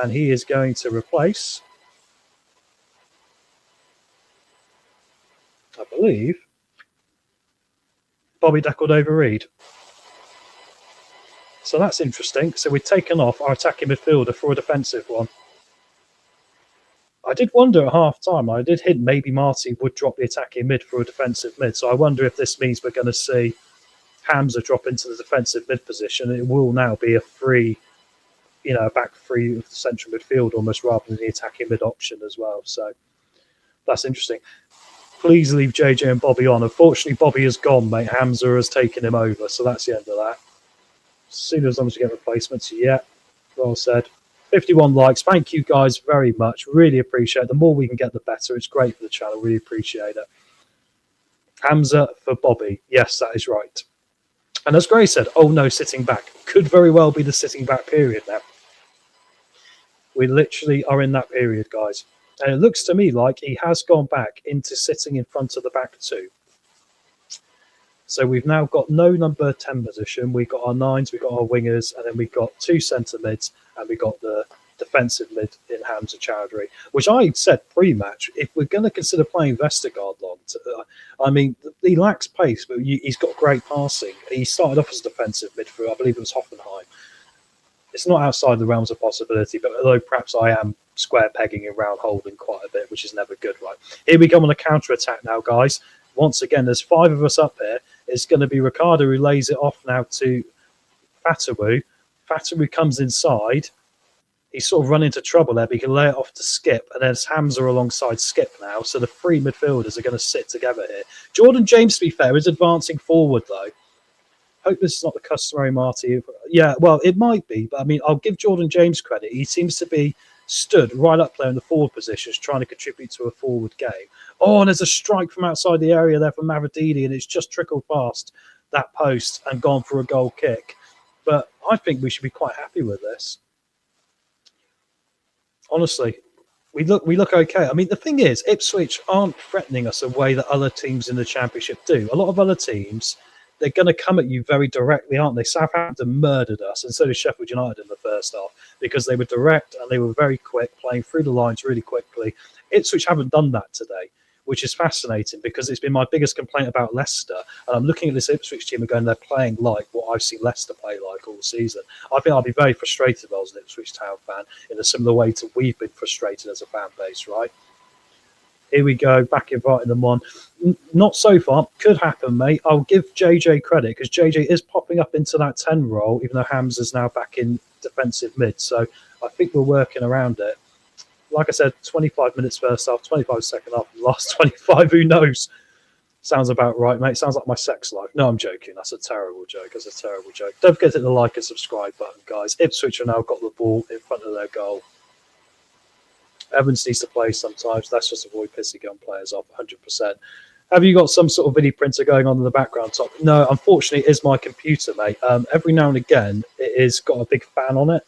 And he is going to replace, I believe, Bobby Decordova-Reid. So that's interesting. So we've taken off our attacking midfielder for a defensive one. I did wonder at half time, I did hint maybe Marty would drop the attacking mid for a defensive mid. So I wonder if this means we're going to see Hamza drop into the defensive mid position. It will now be a free, back free central midfield almost rather than the attacking mid option as well. So that's interesting. Please leave JJ and Bobby on. Unfortunately, Bobby is gone, mate. Hamza has taken him over. So that's the end of that. As soon as long as we get replacements, yeah, well said. 51 likes. Thank you guys very much. Really appreciate it. The more we can get, the better. It's great for the channel. Really appreciate it. Hamza for Bobby. Yes, that is right. And as Gray said, oh no, sitting back. Could very well be the sitting back period now. We literally are in that period, guys. And it looks to me like he has gone back into sitting in front of the back two. So we've now got no number 10 position. We've got our nines, we've got our wingers, and then we've got two centre mids, and we've got the defensive mid in Hamza Chowdhury, which I said pre-match, if we're going to consider playing Vestergaard long, he lacks pace, but he's got great passing. He started off as a defensive midfielder, I believe it was Hoffenheim. It's not outside the realms of possibility, but although perhaps I am square pegging and round holding quite a bit, which is never good, right? Here we go on a counter-attack now, guys. Once again, there's 5 of us up here. It's going to be Ricardo who lays it off now to Fatawu. Fatawu comes inside. He's sort of run into trouble there, but he can lay it off to Skip. And there's Hamza alongside Skip now. So the 3 midfielders are going to sit together here. Jordan James, to be fair, is advancing forward, though. Hope this is not the customary Marty. Yeah, well, it might be. But, I'll give Jordan James credit. He seems to be stood right up there in the forward positions, trying to contribute to a forward game. Oh, and there's a strike from outside the area there from Mavididi, and it's just trickled past that post and gone for a goal kick. But I think we should be quite happy with this. Honestly, we look okay. The thing is, Ipswich aren't threatening us the way that other teams in the Championship do. A lot of other teams, they're going to come at you very directly, aren't they? Southampton murdered us, and so did Sheffield United in the first half, because they were direct and they were very quick, playing through the lines really quickly. Ipswich haven't done that today, which is fascinating, because it's been my biggest complaint about Leicester. And I'm looking at this Ipswich team and going, they're playing like what I've seen Leicester play like all season. I think I'd be very frustrated if I was an Ipswich Town fan, in a similar way to we've been frustrated as a fan base, right? Here we go, back inviting them on. Not so far. Could happen, mate. I'll give JJ credit, because JJ is popping up into that 10 role, even though Hamza's now back in defensive mid. So I think we're working around it. Like I said, 25 minutes first half, 25 second half, and last 25, who knows? Sounds about right, mate. Sounds like my sex life. No, I'm joking. That's a terrible joke. That's a terrible joke. Don't forget to hit the like and subscribe button, guys. Ipswich have now got the ball in front of their goal. Evans needs to play sometimes. Let's just avoid pissing gun players off 100%. Have you got some sort of video printer going on in the background, Top? No, unfortunately, it is my computer, mate. Every now and again, it has got a big fan on it.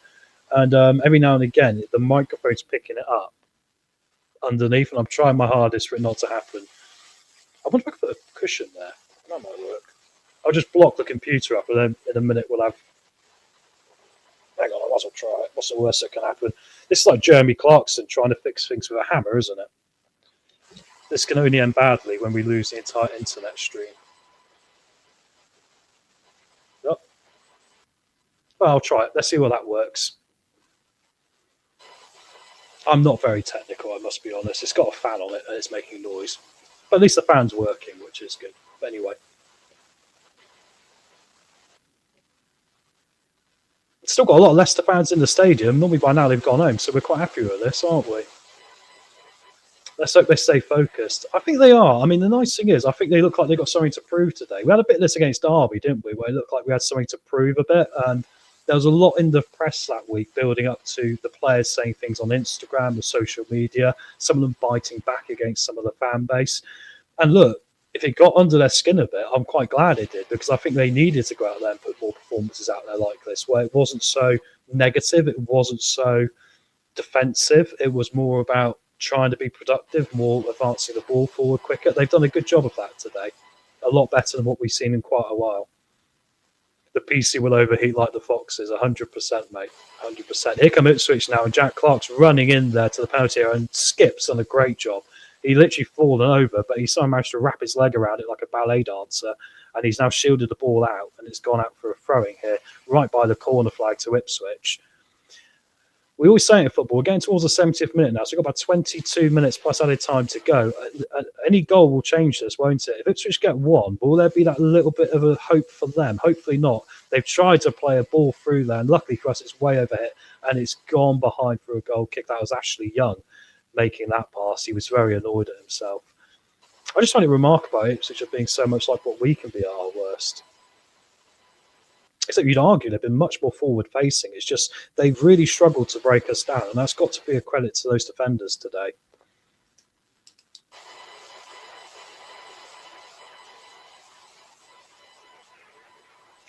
And every now and again, the microphone's picking it up underneath, and I'm trying my hardest for it not to happen. I wonder if I could put a cushion there. That might work. I'll just block the computer up, and then in a minute we'll have... Hang on, I might as well try it. What's the worst that can happen? This is like Jeremy Clarkson trying to fix things with a hammer, isn't it? This can only end badly when we lose the entire internet stream. Oh. Well, I'll try it. Let's see where that works. I'm not very technical, I must be honest. It's got a fan on it and it's making noise. But at least the fan's working, which is good. But anyway. Still got a lot of Leicester fans in the stadium. Normally by now they've gone home, so we're quite happy with this, aren't we? Let's hope they stay focused. I think they are. The nice thing is, I think they look like they've got something to prove today. We had a bit of this against Derby, didn't we? Where it looked like we had something to prove a bit. And there was a lot in the press that week building up to the players saying things on Instagram, the social media, some of them biting back against some of the fan base. And look, if it got under their skin a bit, I'm quite glad it did, because I think they needed to go out there and put more performances out there like this, where it wasn't so negative, it wasn't so defensive, it was more about trying to be productive, more advancing the ball forward quicker. They've done a good job of that today, a lot better than what we've seen in quite a while. The PC will overheat like the Foxes, 100%, mate. 100%. Here come Ipswich now, and Jack Clark's running in there to the penalty area, and Skip's done a great job. He literally fallen over, but he somehow managed to wrap his leg around it like a ballet dancer, and he's now shielded the ball out, and it's gone out for a throwing here, right by the corner flag to Ipswich. We always say in football, we're getting towards the 70th minute now, so we've got about 22 minutes plus added time to go. Any goal will change this, won't it? If Ipswich get one, will there be that little bit of a hope for them? Hopefully not. They've tried to play a ball through there, and luckily for us, it's way overhit, and it's gone behind for a goal kick. That was Ashley Young making that pass. He was very annoyed at himself. I just find it remarkable Ipswich of being so much like what we can be at our worst. Except you'd argue they've been much more forward-facing. It's just they've really struggled to break us down, and that's got to be a credit to those defenders today.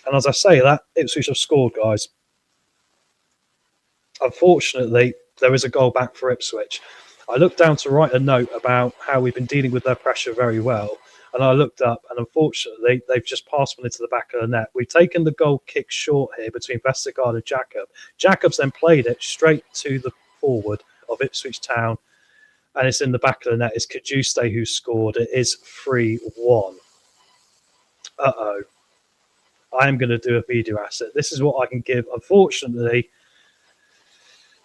And as I say that, Ipswich have scored, guys. Unfortunately, there is a goal back for Ipswich. I looked down to write a note about how we've been dealing with their pressure very well. And I looked up, and unfortunately, they've just passed one into the back of the net. We've taken the goal kick short here between Vestergaard and Jacob. Jacob's then played it straight to the forward of Ipswich Town, and it's in the back of the net. It's Kajuste who scored. It is 3-1. Uh-oh. I am going to do a video asset. This is what I can give. Unfortunately,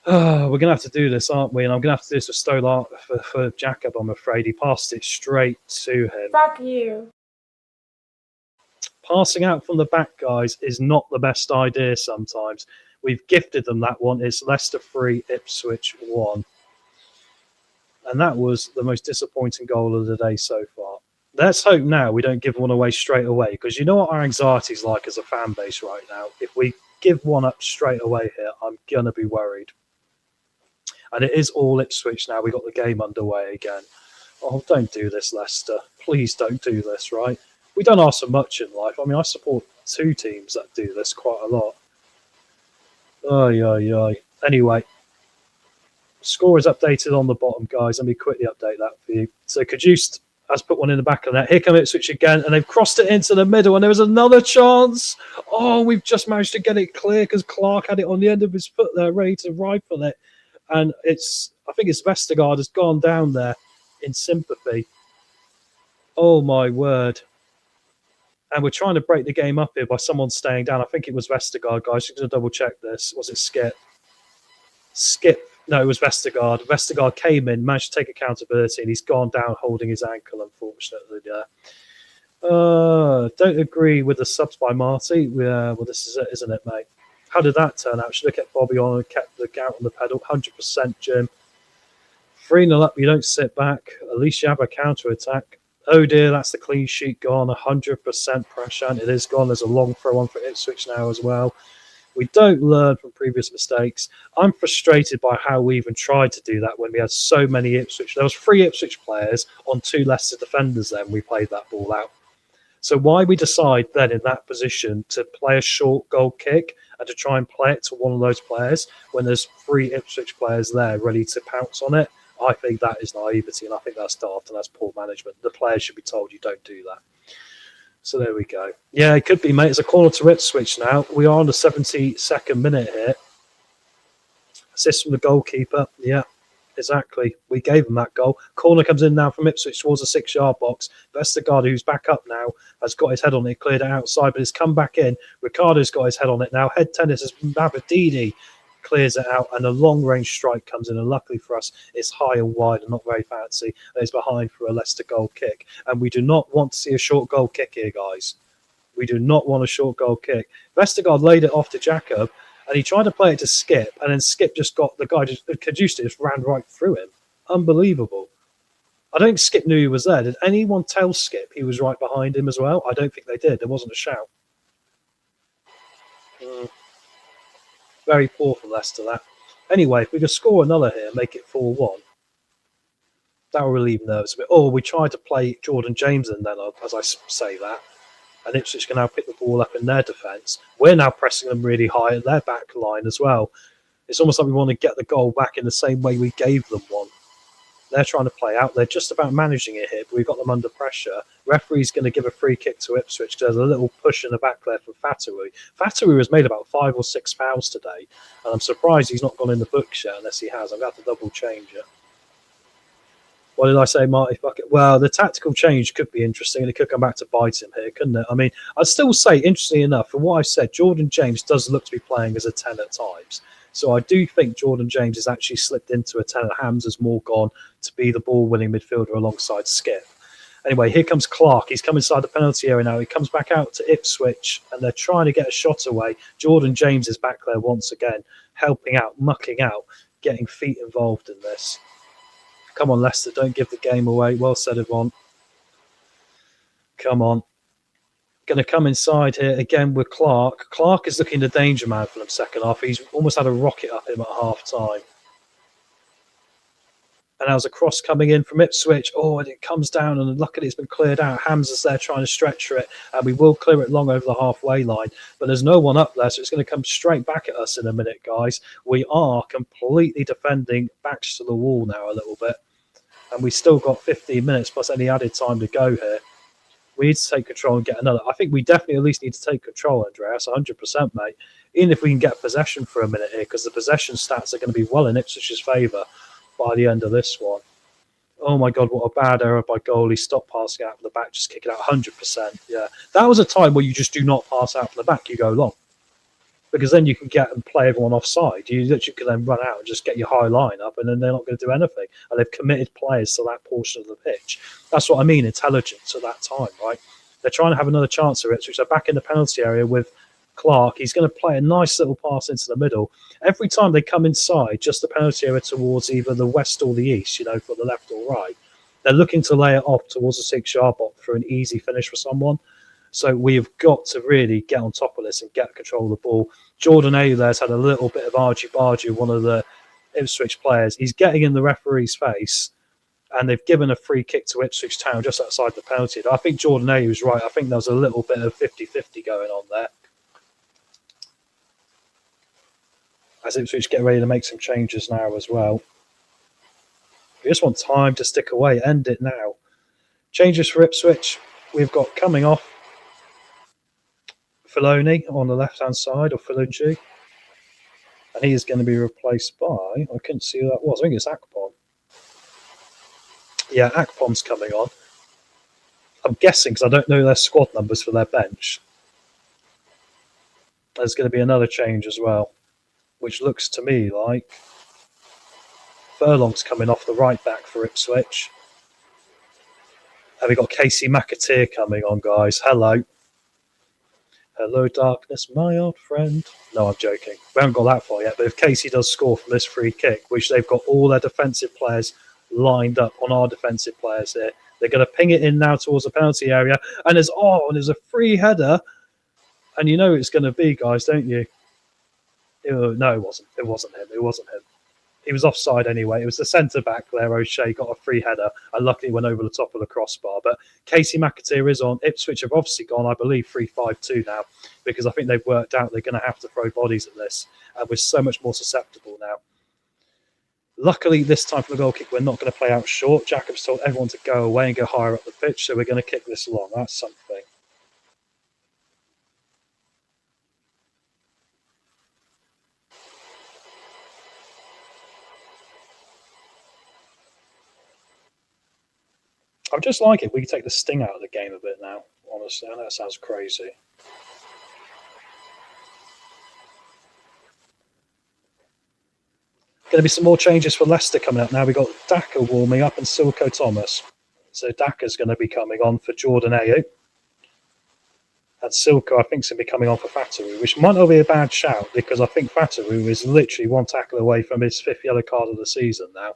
we're going to have to do this, aren't we? And I'm going to have to do this with Stolar for Jacob, I'm afraid. He passed it straight to him. Fuck you. Passing out from the back, guys, is not the best idea sometimes. We've gifted them that one. It's Leicester 3, Ipswich 1. And that was the most disappointing goal of the day so far. Let's hope now we don't give one away straight away, because you know what our anxiety is like as a fan base right now. If we give one up straight away here, I'm going to be worried. And it is all Ipswich now. We got the game underway again. Oh, don't do this, Leicester. Please don't do this, right? We don't ask for much in life. I mean, I support two teams that do this quite a lot. Oy. Anyway, score is updated on the bottom, guys. Let me quickly update that for you. So Cajuste has put one in the back of the net. Here come Ipswich again, and they've crossed it into the middle, and there was another chance. Oh, we've just managed to get it clear because Clark had it on the end of his foot there, ready to rifle it. And I think it's Vestergaard has gone down there in sympathy. Oh, my word. And we're trying to break the game up here by someone staying down. I think it was Vestergaard, guys. Just going to double check this. Was it Skip? No, it was Vestergaard. Vestergaard came in, managed to take accountability, and he's gone down holding his ankle, unfortunately. Don't agree with the subs by Marty. Well, this is it, isn't it, mate? How did that turn out? Should have kept Bobby on and kept the gout on the pedal. 100%, Jim. 3-0 up, you don't sit back. At least you have a counter-attack. Oh dear, that's the clean sheet gone. 100% Prashant. It is gone. There's a long throw on for Ipswich now as well. We don't learn from previous mistakes. I'm frustrated by how we even tried to do that when we had so many Ipswich. There was 3 Ipswich players on 2 Leicester defenders then we played that ball out. So why we decide then in that position to play a short goal kick and to try and play it to one of those players when there's 3 Ipswich players there ready to pounce on it, I think that is naivety, and I think that's daft and that's poor management. The players should be told you don't do that. So there we go. Yeah, it could be, mate. It's a corner to Ipswich now. We are on the 72nd minute here. Assist from the goalkeeper. Yeah, exactly. We gave him that goal. Corner comes in now from Ipswich towards the 6-yard box. Vestergaard, who's back up now, has got his head on it, cleared it outside, but it's come back in. Ricardo's got his head on it now. Head tennis is Mavadini. Clears it out, and a long-range strike comes in, and luckily for us, it's high and wide and not very fancy, and it's behind for a Leicester goal kick. And we do not want to see a short goal kick here, guys. We do not want a short goal kick. Vestergaard laid it off to Jacob, and he tried to play it to Skip, and then Skip just got the guy, just ran right through him. Unbelievable. I don't think Skip knew he was there. Did anyone tell Skip he was right behind him as well? I don't think they did. There wasn't a shout. Very poor from Leicester, that. Anyway, if we could score another here, make it 4-1, that will relieve nerves a bit. Oh, we tried to play Jordan James in then, as I say that. And Ipswich can now pick the ball up in their defence. We're now pressing them really high at their back line as well. It's almost like we want to get the goal back in the same way we gave them one. They're trying to play out. They're just about managing it here, but we've got them under pressure. Referee's going to give a free kick to Ipswich. There's a little push in the back there for Fatawu. Fatawu has made about 5 or 6 fouls today, and I'm surprised he's not gone in the books yet, unless he has. I'm going to have to double change it. What did I say, Marty? Fuck it. Well, the tactical change could be interesting, and it could come back to bite him here, couldn't it? I mean, I'd still say, interestingly enough, from what I said, Jordan James does look to be playing as a 10 at times. So I do think Jordan James has actually slipped into a 10. Hams has more gone to be the ball-winning midfielder alongside Skip. Anyway, here comes Clark. He's come inside the penalty area now. He comes back out to Ipswich, and they're trying to get a shot away. Jordan James is back there once again, helping out, mucking out, getting feet involved in this. Come on, Leicester, don't give the game away. Well said, Yvonne. Come on. Going to come inside here again with Clark. Clark is looking the danger man for them second half. He's almost had a rocket up him at half time. And there's a cross coming in from Ipswich. Oh, and it comes down, and luckily it's been cleared out. Hamza's there trying to stretch for it, and we will clear it long over the halfway line. But there's no one up there, so it's going to come straight back at us in a minute, guys. We are completely defending backs to the wall now a little bit. And we still got 15 minutes plus any added time to go here. We need to take control and get another. I think we definitely at least need to take control, Andreas, 100%, mate. Even if we can get possession for a minute here, because the possession stats are going to be well in Ipswich's favour by the end of this one. Oh my God, what a bad error by goalie. Stop passing out from the back, just kick it out 100%. Yeah, that was a time where you just do not pass out from the back, you go long. Because then you can get and play everyone offside. You literally can then run out and just get your high line up, and then they're not going to do anything. And they've committed players to that portion of the pitch. That's what I mean, intelligence at that time, right? They're trying to have another chance at Ipswich. They're back in the penalty area with Clark. He's going to play a nice little pass into the middle. Every time they come inside, just the penalty area towards either the west or the east, you know, for the left or right, they're looking to lay it off towards the 6-yard box for an easy finish for someone. So we've got to really get on top of this and get control of the ball. Jordan Ayew there's had a little bit of argy-bargy, one of the Ipswich players. He's getting in the referee's face, and they've given a free kick to Ipswich Town just outside the penalty. I think Jordan Ayew was right. I think there was a little bit of 50-50 going on there. As Ipswich get ready to make some changes now as well. We just want time to stick away. End it now. Changes for Ipswich. We've got coming off Filoni on the left-hand side, or Filucci. And he is going to be replaced by, I couldn't see who that was. I think it's Akpom. Yeah, Akpom's coming on. I'm guessing, because I don't know their squad numbers for their bench. There's going to be another change as well, which looks to me like Furlong's coming off the right back for Ipswich. And we've got Casey McAteer coming on, guys. Hello. Hello, darkness, my old friend. No, I'm joking. We haven't got that far yet, but if Casey does score from this free kick, which they've got all their defensive players lined up on our defensive players here, they're going to ping it in now towards the penalty area, and there's a free header, and you know who it's going to be, guys, don't you? No, it wasn't. It wasn't him. It wasn't him. He was offside anyway. It was the centre-back there, O'Shea, got a free header and luckily went over the top of the crossbar. But Casey McAteer is on. Ipswich have obviously gone, I believe, 3-5-2 now, because I think they've worked out they're going to have to throw bodies at this, and we're so much more susceptible now. Luckily, this time for the goal kick, we're not going to play out short. Jacob's told everyone to go away and go higher up the pitch, so we're going to kick this long. That's something. I just like it. We can take the sting out of the game a bit now, honestly. I know that sounds crazy. Going to be some more changes for Leicester coming up now. We've got Daka warming up and Silko Thomas. So Daka's going to be coming on for Jordan Ayew. And Silko, I think, is going to be coming on for Fatawu, which might not be a bad shout, because I think Fatawu is literally one tackle away from his 5th yellow card of the season now.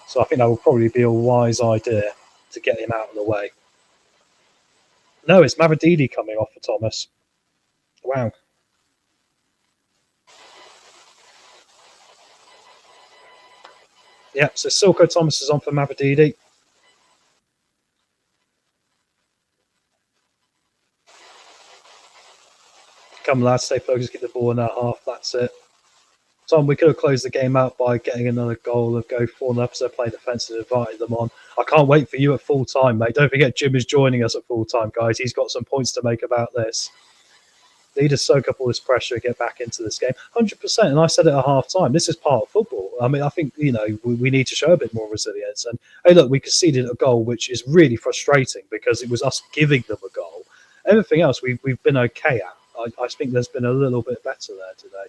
So I think that will probably be a wise idea to get him out of the way. No, it's Mavididi coming off for Thomas. Wow. Yeah, so Silko Thomas is on for Mavididi. Come lads, stay focused, get the ball in that half, that's it. Tom, we could have closed the game out by getting another goal and go 4-0 instead of playing defensive and invited them on. I can't wait for you at full time, mate. Don't forget Jim is joining us at full time, guys. He's got some points to make about this. They need to soak up all this pressure and get back into this game. 100%. And I said it at half time. This is part of football. I mean, I think, we need to show a bit more resilience. And hey, look, we conceded a goal, which is really frustrating because it was us giving them a goal. Everything else we've been okay at. I think there's been a little bit better there today.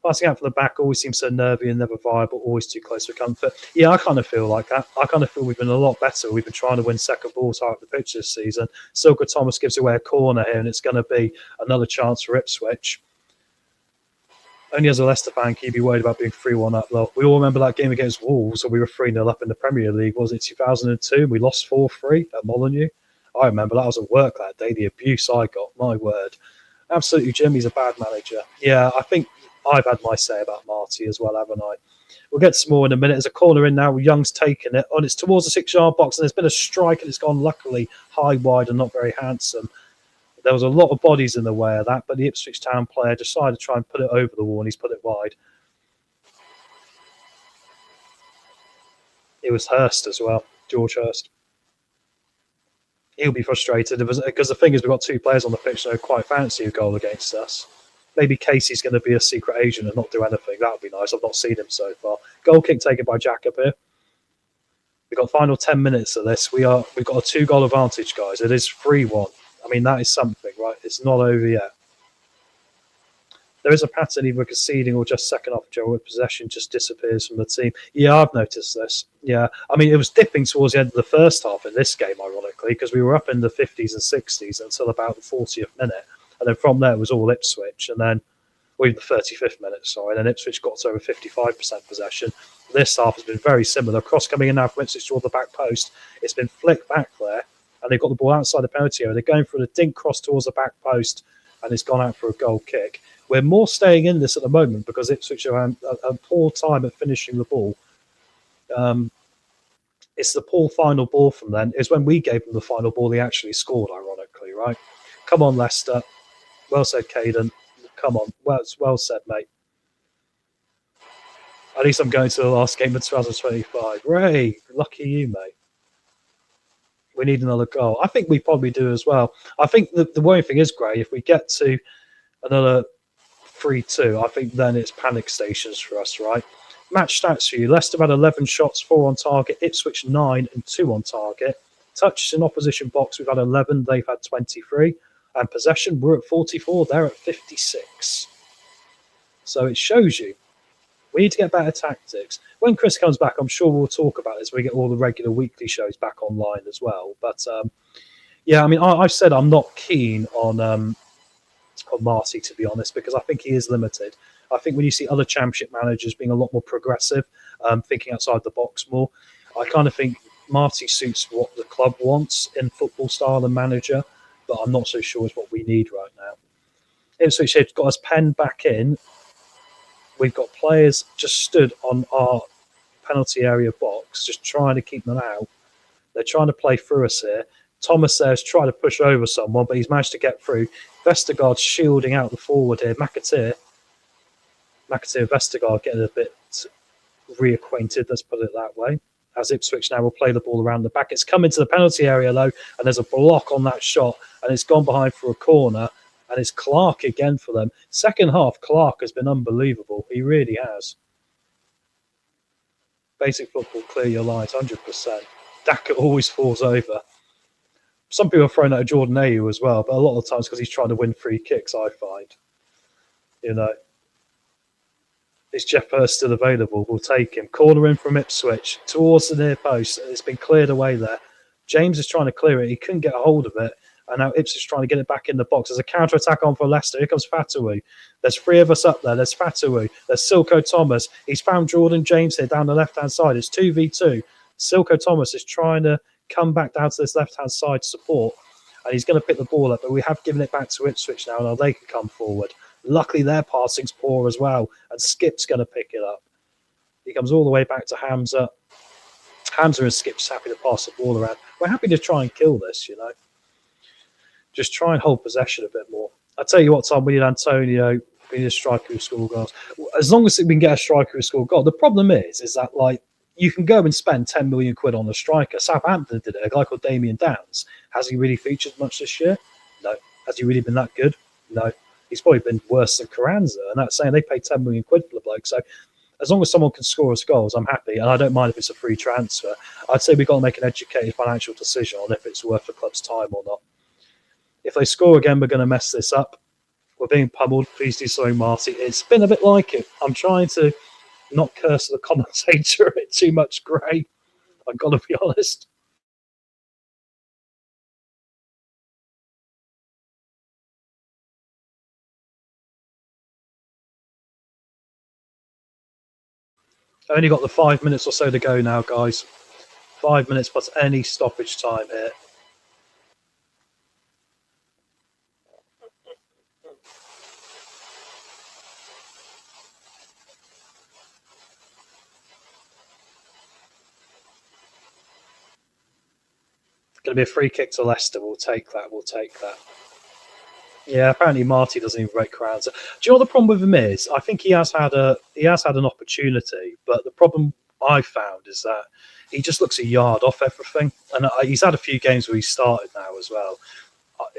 Passing out from the back always seems so nervy and never viable, always too close for comfort. Yeah, I kind of feel like that. I kind of feel we've been a lot better. We've been trying to win second balls high up the pitch this season. Silka Thomas gives away a corner here, and it's going to be another chance for Ipswich. Only as a Leicester fan can you be worried about being 3-1 up. Well, we all remember that game against Wolves, where we were 3-0 up in the Premier League. Was it 2002? We lost 4-3 at Molineux. I remember that. I was at work that day. The abuse I got, my word. Absolutely, Jimmy's a bad manager. Yeah, I think I've had my say about Marty as well, haven't I? We'll get some more in a minute. There's a corner in now. Young's taken it. And it's towards the 6-yard box. And there's been a strike and it's gone, luckily, high, wide and not very handsome. There was a lot of bodies in the way of that. But the Ipswich Town player decided to try and put it over the wall and he's put it wide. It was Hurst as well. George Hurst. He'll be frustrated because the thing is we've got two players on the pitch that quite fancy a goal against us. Maybe Casey's going to be a secret agent and not do anything. That would be nice. I've not seen him so far. Goal kick taken by Jacob here. We've got final 10 minutes of this. We've got a 2-goal advantage, guys. It is 3-1. I mean, that is something, right? It's not over yet. There is a pattern either conceding or just second off where possession just disappears from the team. Yeah, I've noticed this. Yeah. I mean, it was dipping towards the end of the first half in this game, ironically, because we were up in the 50s and 60s until about the 40th minute. And then from there, it was all Ipswich. And then, the 35th minute, sorry. And then Ipswich got to over 55% possession. This half has been very similar. Cross coming in now from Ipswich toward the back post. It's been flicked back there. And they've got the ball outside the penalty area. They're going for the dink cross towards the back post. And it's gone out for a goal kick. We're more staying in this at the moment because Ipswich are a poor time at finishing the ball. It's the poor final ball from then. It's when we gave them the final ball, they actually scored, ironically, right? Come on, Leicester. Well said, Caden. Come on. Well said, mate. At least I'm going to the last game of 2025. Ray, lucky you, mate. We need another goal. I think we probably do as well. I think the worrying thing is, Gray, if we get to another 3-2, I think then it's panic stations for us, right? Match stats for you. Leicester had 11 shots, 4 on target. Ipswich 9 and 2 on target. Touches in opposition box, we've had 11. They've had 23. And possession, we're at 44. They're at 56. So it shows you we need to get better tactics. When Chris comes back, I'm sure we'll talk about this. We get all the regular weekly shows back online as well. But yeah, I mean, I've said I'm not keen on Marty, to be honest, because I think he is limited. I think when you see other championship managers being a lot more progressive, thinking outside the box more, I kind of think Marty suits what the club wants in football style and manager, but I'm not so sure it's what we need right now. Ipswich have got us penned back in. We've got players just stood on our penalty area box, just trying to keep them out. They're trying to play through us here. Thomas there's trying to push over someone, but he's managed to get through. Vestergaard's shielding out the forward here. McAteer, Vestergaard getting a bit reacquainted, let's put it that way. As Ipswich now will play the ball around the back. It's come into the penalty area, though, and there's a block on that shot, and it's gone behind for a corner, and it's Clark again for them. Second half, Clark has been unbelievable. He really has. Basic football, clear your lines, 100%. Daka always falls over. Some people are throwing out Jordan Ayew as well, but a lot of times because he's trying to win free kicks, I find. You know. Is Jeff Hurst still available? We'll take him. Corner in from Ipswich towards the near post. It's been cleared away there. James is trying to clear it. He couldn't get a hold of it. And now Ipswich trying to get it back in the box. There's a counter-attack on for Leicester. Here comes Fatawu. There's 3 of us up there. There's Fatawu. There's Silko Thomas. He's found Jordan James here down the left-hand side. It's 2v2. Silko Thomas is trying to come back down to this left-hand side to support. And he's going to pick the ball up. But we have given it back to Ipswich now. Now they can come forward. Luckily, their passing's poor as well. And Skip's going to pick it up. He comes all the way back to Hamza. Hamza and Skip's happy to pass the ball around. We're happy to try and kill this, you know. Just try and hold possession a bit more. I tell you what, Tom, we need Antonio We need a striker who score goals. As long as we can get a striker who score goals. The problem is that like you can go and spend 10 million quid on a striker. Southampton did it. A guy called Damien Downs. Has he really featured much this year? No. Has he really been that good? No. He's probably been worse than Carranza, and that's saying they paid 10 million quid for the bloke. So as long as someone can score us goals, I'm happy, and I don't mind if it's a free transfer. I'd say we've got to make an educated financial decision on if it's worth the club's time or not. If they score again, we're going to mess this up. We're being pummeled. Please do something, Marty. It's been a bit like it. I'm trying to not curse the commentator it too much, Gray. I've got to be honest. Only got the 5 minutes or so to go now, guys. 5 minutes plus any stoppage time here. Going to be a free kick to Leicester. We'll take that. We'll take that. Yeah, apparently Marty doesn't even rate Crowns. Do you know what the problem with him is? I think he has had an opportunity, but the problem I found is that he just looks a yard off everything. And he's had a few games where he started now as well.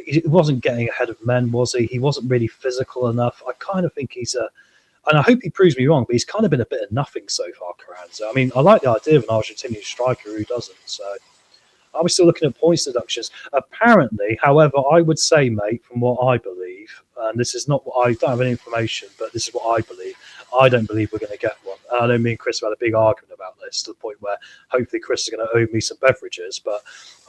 He wasn't getting ahead of men, was he? He wasn't really physical enough. I kind of think he's and I hope he proves me wrong, but he's kind of been a bit of nothing so far, Carranza. I mean, I like the idea of an Argentinian striker who doesn't, so... Are we still looking at points deductions? Apparently, however, I would say, mate, from what I believe, and this is not what I don't have any information, but this is what I believe. I don't believe we're going to get one. And I know me and Chris have had a big argument about this to the point where hopefully Chris is going to owe me some beverages, but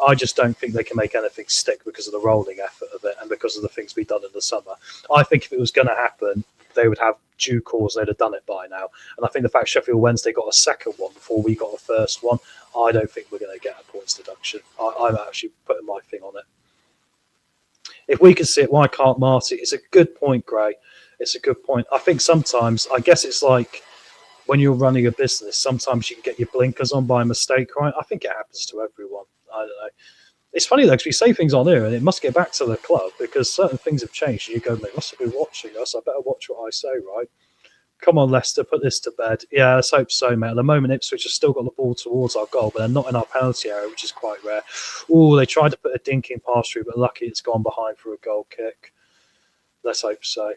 I just don't think they can make anything stick because of the rolling effort of it and because of the things we've done in the summer. I think if it was going to happen, they would have due cause, they'd have done it by now. And I think the fact Sheffield Wednesday got a second one before we got a first one, I don't think we're going to get a points deduction. I'm actually putting my thing on it. If we can see it, why can't Marty? It's a good point, Gray. It's a good point. I think sometimes, I guess it's like when you're running a business, sometimes you can get your blinkers on by mistake, right? I think it happens to everyone. I don't know. It's funny though, because we say things on here and it must get back to the club because certain things have changed. And you go, they must have been watching us. I better watch what I say, right? Come on, Leicester, put this to bed. Yeah, let's hope so, mate. At the moment, Ipswich has still got the ball towards our goal, but they're not in our penalty area, which is quite rare. Oh, they tried to put a dinking pass through, but lucky it's gone behind for a goal kick. Let's hope so.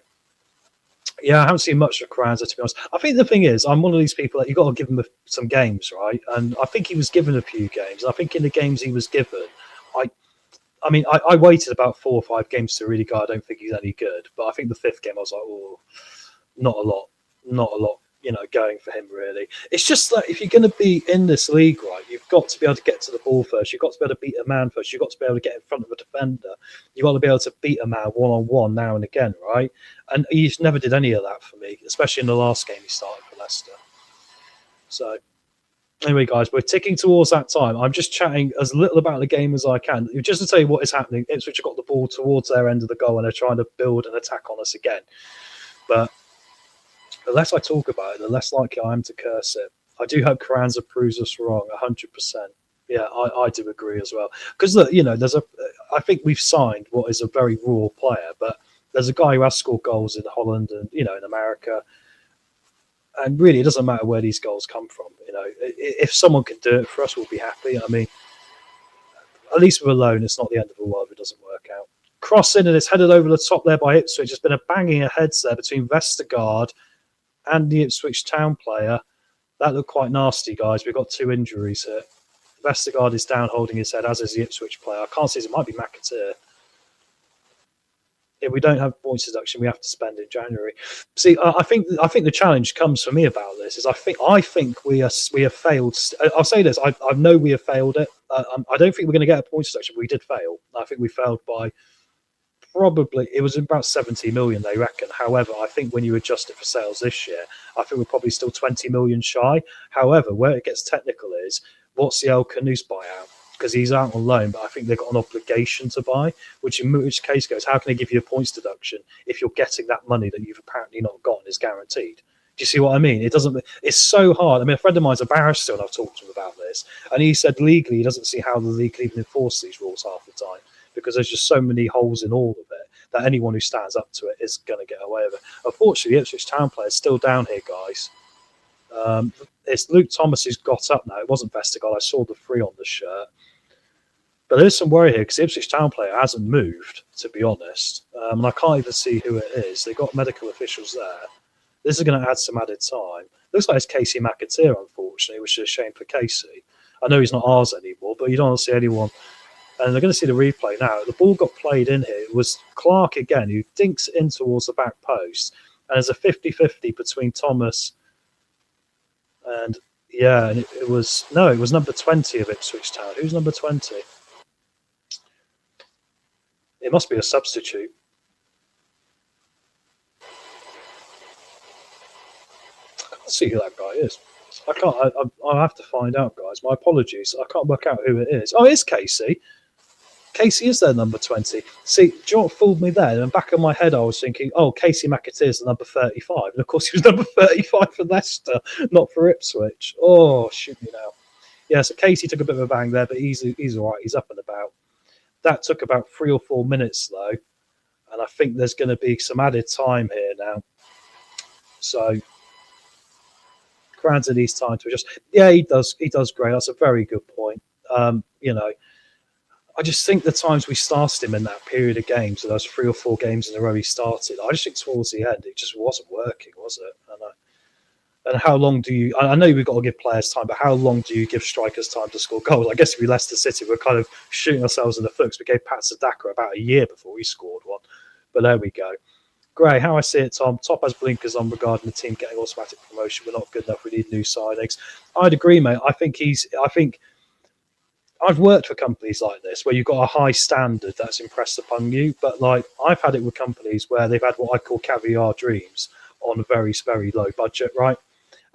Yeah, I haven't seen much of Carranza, to be honest. I think the thing is, I'm one of these people that you've got to give him some games, right? And I think he was given a few games. I think in the games he was given, I waited about 4 or 5 games to really go, I don't think he's any good. But I think the 5th game, I was like, oh, not a lot, going for him, really. It's just that if you're going to be in this league, right, you've got to be able to get to the ball first. You've got to be able to beat a man first. You've got to be able to get in front of a defender. You've got to be able to beat a man one-on-one now and again, right? And he just never did any of that for me, especially in the last game he started for Leicester. So... anyway, guys, we're ticking towards that time. I'm just chatting as little about the game as I can. Just to tell you what is happening, Ipswich have got the ball towards their end of the goal and they're trying to build an attack on us again. But the less I talk about it, the less likely I am to curse it. I do hope Carranza proves us wrong, 100%. Yeah, I do agree as well. Because, look, I think we've signed what is a very raw player, but there's a guy who has scored goals in Holland and, in America. And really, it doesn't matter where these goals come from. If someone can do it for us, we'll be happy. I mean, at least we're alone. It's not the end of the world if it doesn't work out. Cross in and it's headed over the top there by Ipswich. There's been a banging of heads there between Vestergaard and the Ipswich Town player. That looked quite nasty, guys. We've got 2 injuries here. Vestergaard is down holding his head, as is the Ipswich player. I can't see it might be McAteer. If we don't have points deduction, we have to spend in January. See, I think the challenge comes for me about this is I think we have failed. I'll say this: I know we have failed it. I don't think we're going to get a points deduction, but we did fail. I think we failed by probably it was about 70 million, they reckon. However, I think when you adjust it for sales this year, I think we're probably still 20 million shy. However, where it gets technical is what's the El Canoes buyout? Because he's out on loan, but I think they've got an obligation to buy, which in which case goes, how can they give you a points deduction if you're getting that money that you've apparently not got and is guaranteed? Do you see what I mean? It's so hard. I mean, a friend of mine's a barrister and I've talked to him about this, and he said legally he doesn't see how the league can even enforce these rules half the time because there's just so many holes in all of it. that anyone who stands up to it is going to get away with it. Unfortunately, the Ipswich Town player is still down here, guys. It's Luke Thomas who's got up now. It wasn't Vestergaard. I saw the 3 on the shirt. But there's some worry here because the Ipswich Town player hasn't moved, to be honest. And I can't even see who it is. They've got medical officials there. This is going to add some added time. Looks like it's Casey McAteer, unfortunately, which is a shame for Casey. I know he's not ours anymore, but you don't want to see anyone. And they're going to see the replay now. The ball got played in here. It was Clark again who dinks in towards the back post. And there's a 50-50 between Thomas and, and it was number 20 of Ipswich Town. Who's number 20? It must be a substitute. I can't see who that guy is. I can't. I'll have to find out, guys. My apologies. I can't work out who it is. Oh, it's Casey. Casey is their number 20. See, do you know what fooled me there? In the back of my head, I was thinking, oh, Casey McAteer is the number 35. And of course, he was number 35 for Leicester, not for Ipswich. Oh, shoot me now. Yeah, so Casey took a bit of a bang there, but he's all right. He's up and about. That took about 3 or 4 minutes, though. And I think there's going to be some added time here now. So, granted, he's time to adjust. Yeah, he does great. That's a very good point. I just think the times we started him in that period of games, so those 3 or 4 games in a row he started, I just think towards the end, it just wasn't working, was it? And how long do you... I know we've got to give players time, but how long do you give strikers time to score goals? I guess if we Leicester City, we're kind of shooting ourselves in the foot because we gave Pat Sadaka about a year before he scored one. But there we go. Gray, how I see it, Tom. Top has blinkers on regarding the team getting automatic promotion. We're not good enough. We need new signings. I'd agree, mate. I think I've worked for companies like this where you've got a high standard that's impressed upon you. But like I've had it with companies where they've had what I call caviar dreams on a very, very low budget, right?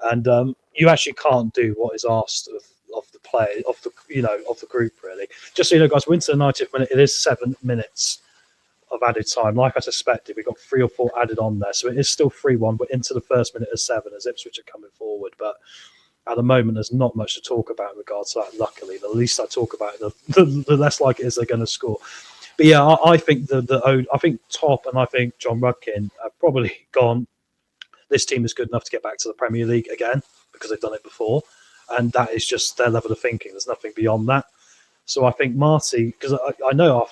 And you actually can't do what is asked of the player, of the group, really. Just so you know, guys, we're into the 90th minute. It is 7 minutes of added time. Like I suspected, we got 3 or 4 added on there. So it is still 3-1. We're into the first minute of 7 as Ipswich are coming forward. But at the moment, there's not much to talk about in regards to that, luckily. The least I talk about it, the less like it is they're going to score. But yeah, I think I think Top and I think John Rudkin have probably gone, this team is good enough to get back to the Premier League again because they've done it before. And that is just their level of thinking. There's nothing beyond that. So I think Marty, because I know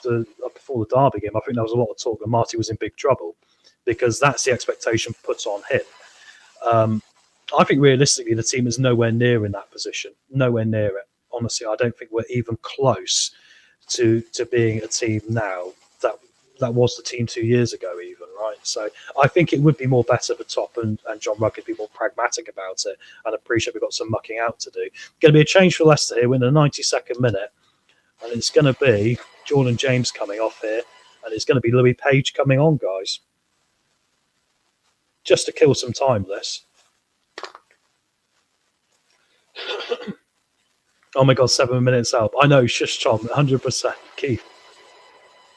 before the Derby game, I think there was a lot of talk that Marty was in big trouble because that's the expectation put on him. I think realistically the team is nowhere near in that position. Nowhere near it. Honestly, I don't think we're even close to being a team now that was the team 2 years ago even, right? So I think it would be more better for Top and John Rudd to be more pragmatic about it and appreciate we've got some mucking out to do. Going to be a change for Leicester here. We're in the 92nd minute. And it's going to be Jordan James coming off here. And it's going to be Louis Page coming on, guys. Just to kill some time, this. Oh my God, 7 minutes help. I know, shush, Tom, 100%. Keith,